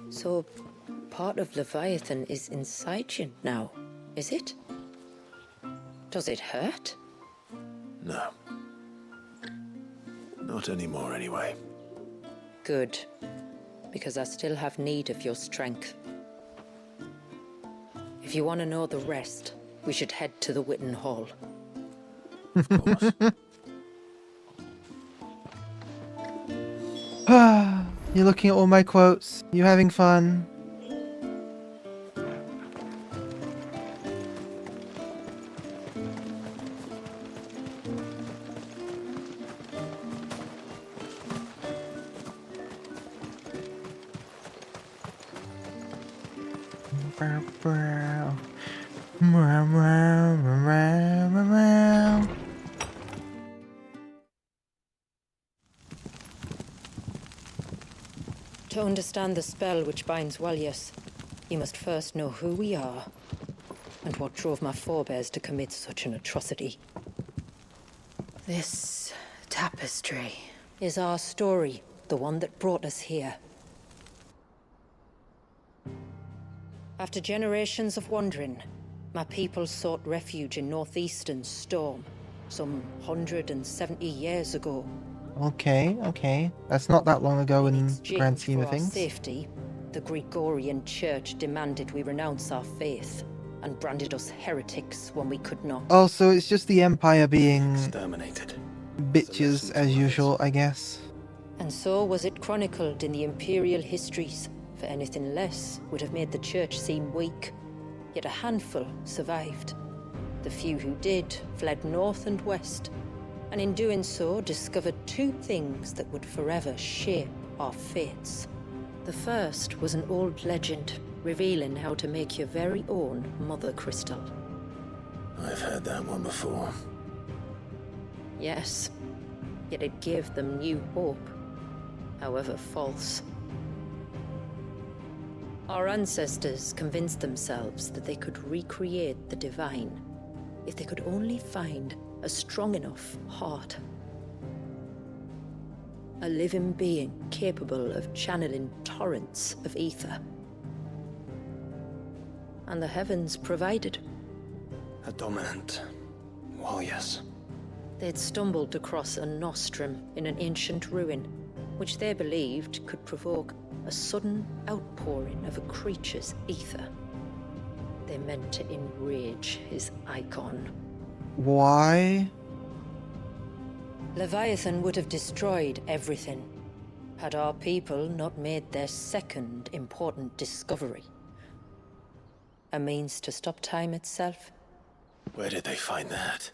So, part of Leviathan is inside you now, is it? Does it hurt? No. Not anymore, anyway. Good. Because I still have need of your strength. If you want to know the rest, we should head to the Witten Hall. Of course. You're looking at all my quotes. You having fun? To understand the spell which binds Walyas, you must first know who we are, and what drove my forebears to commit such an atrocity. This tapestry is our story, the one that brought us here. After generations of wandering, my people sought refuge in northeastern Storm, some 170 years ago. Okay. That's not that long ago in the grand scheme of For our things. safety, the Gregorian Church demanded we renounce our faith and branded us heretics when we could not. Oh, so it's just the Empire being Exterminated. bitches as usual, I guess. And so was it chronicled in the imperial histories, for anything less would have made the Church seem weak. Yet a handful survived. The few who did fled north and west, and in doing so discovered two things that would forever shape our fates. The first was an old legend, revealing how to make your very own Mother Crystal. I've heard that one before. Yes, yet it gave them new hope, however false. Our ancestors convinced themselves that they could recreate the divine if they could only find a strong enough heart. A living being capable of channeling torrents of ether. And the heavens provided. A dominant. Well, yes. They'd stumbled across a nostrum in an ancient ruin, which they believed could provoke a sudden outpouring of a creature's ether. They meant to enrage his icon. Why? Leviathan would have destroyed everything, had our people not made their second important discovery. A means to stop time itself. Where did they find that?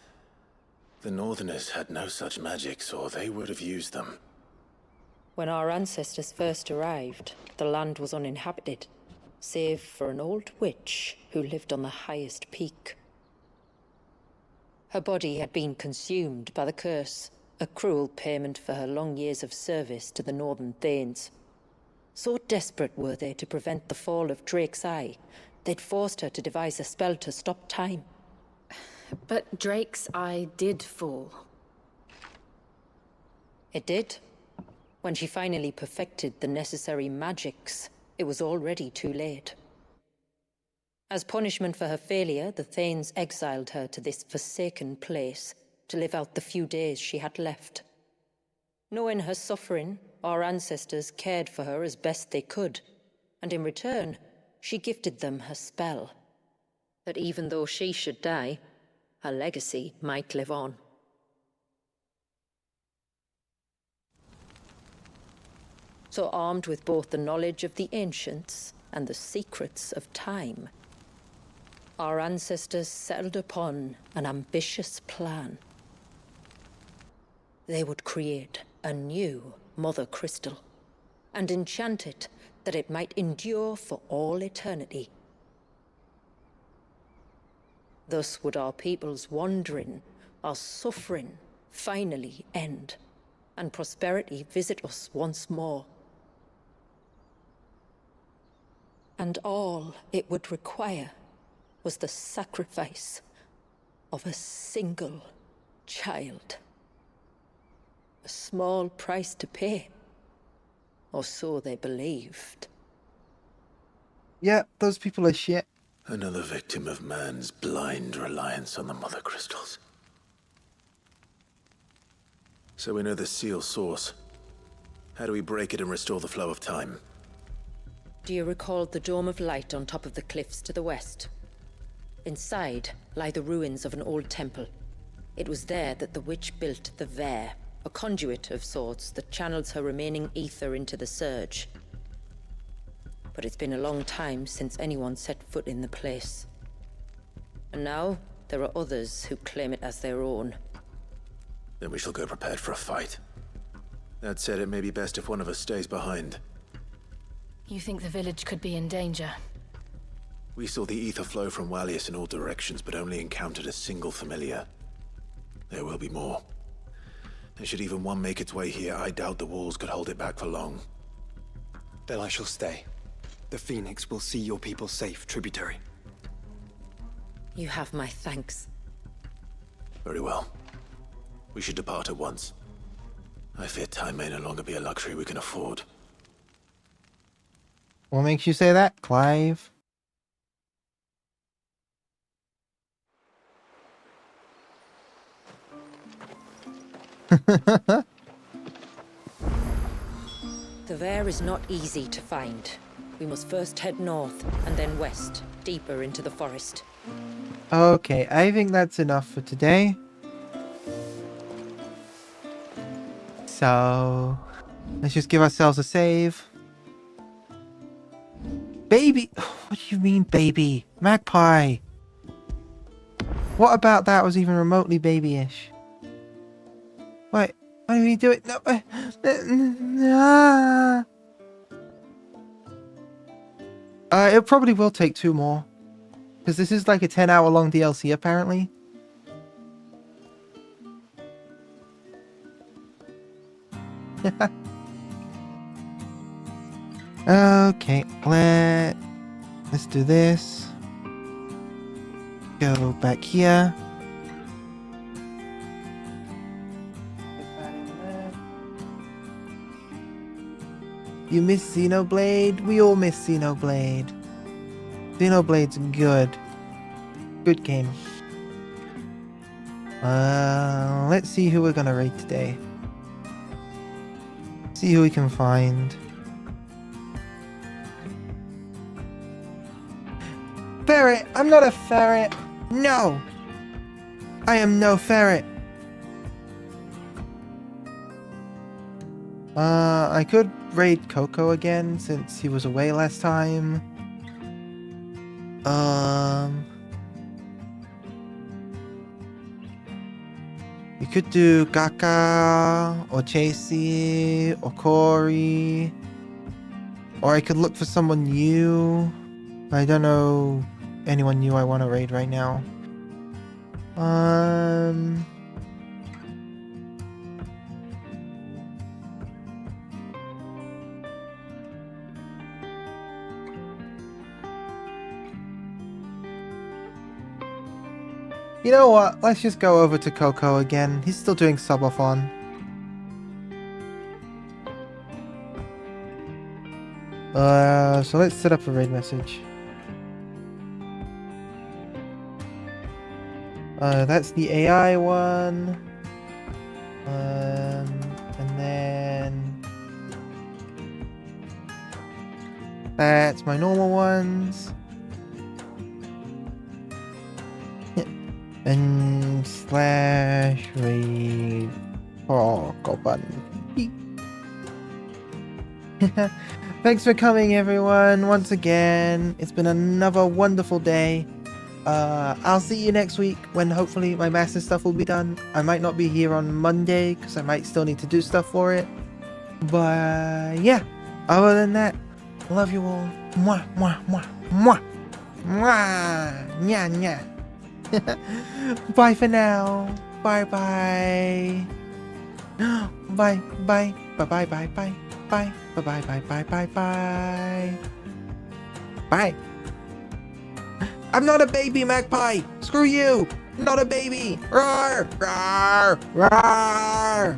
The Northerners had no such magics, or they would have used them. When our ancestors first arrived, the land was uninhabited, save for an old witch who lived on the highest peak. Her body had been consumed by the curse, a cruel payment for her long years of service to the Northern Thanes. So desperate were they to prevent the fall of Drake's Eye, they'd forced her to devise a spell to stop time. But Drake's Eye did fall. It did. When she finally perfected the necessary magics, it was already too late. As punishment for her failure, the Thanes exiled her to this forsaken place to live out the few days she had left. Knowing her suffering, our ancestors cared for her as best they could, and in return, she gifted them her spell. That even though she should die, her legacy might live on. So armed with both the knowledge of the ancients and the secrets of time, our ancestors settled upon an ambitious plan. They would create a new Mother Crystal, and enchant it that it might endure for all eternity. Thus would our people's wandering, our suffering, finally end, and prosperity visit us once more. And all it would require was the sacrifice of a single child. A small price to pay, or so they believed. Yeah, those people are shit. Another victim of man's blind reliance on the Mother Crystals. So we know the seal source. How do we break it and restore the flow of time? Do you recall the Dome of Light on top of the cliffs to the west? Inside lie the ruins of an old temple. It was there that the witch built the Vare, a conduit of sorts that channels her remaining ether into the Surge. But it's been a long time since anyone set foot in the place. And now, there are others who claim it as their own. Then we shall go prepared for a fight. That said, it may be best if one of us stays behind. You think the village could be in danger? We saw the ether flow from Wallius in all directions, but only encountered a single familiar. There will be more. And should even one make its way here, I doubt the walls could hold it back for long. Then I shall stay. The Phoenix will see your people safe, tributary. You have my thanks. Very well. We should depart at once. I fear time may no longer be a luxury we can afford. What makes you say that, Clive? The Vare is not easy to find. We must first head north and then west, deeper into the forest. Okay, I think that's enough for today. So, let's just give ourselves a save. Baby! What do you mean, baby? Magpie! What about that was even remotely babyish? Wait, why do we do it? No, it probably will take 2 more. Because this is like a 10-hour long DLC, apparently. Okay, let's do this. Go back here. You miss Xenoblade? We all miss Xenoblade. Xenoblade's good. Good game. Let's see who we're gonna raid today. See who we can find. Ferret! I'm not a ferret! No! I am no ferret! I could raid Coco again since he was away last time. You could do Gaka, or Chasey, or Corey. Or I could look for someone new. I don't know anyone new I want to raid right now. You know what? Let's just go over to Coco again. He's still doing subathon. So let's set up a raid message. That's the AI one. And then that's my normal ones. And slash raid Coco button. Thanks for coming, everyone. Once again, it's been another wonderful day. I'll see you next week when hopefully my master stuff will be done. I might not be here on Monday because I might still need to do stuff for it. But yeah, other than that, love you all. Mwah, mwah, mwah, mwah. Mwah. Nya, nya. Bye for now. Bye bye. Bye bye. Bye bye bye bye. Bye. Bye bye bye bye bye bye. Bye. I'm not a baby, Magpie. Screw you. I'm not a baby. Roar. Roar. Roar.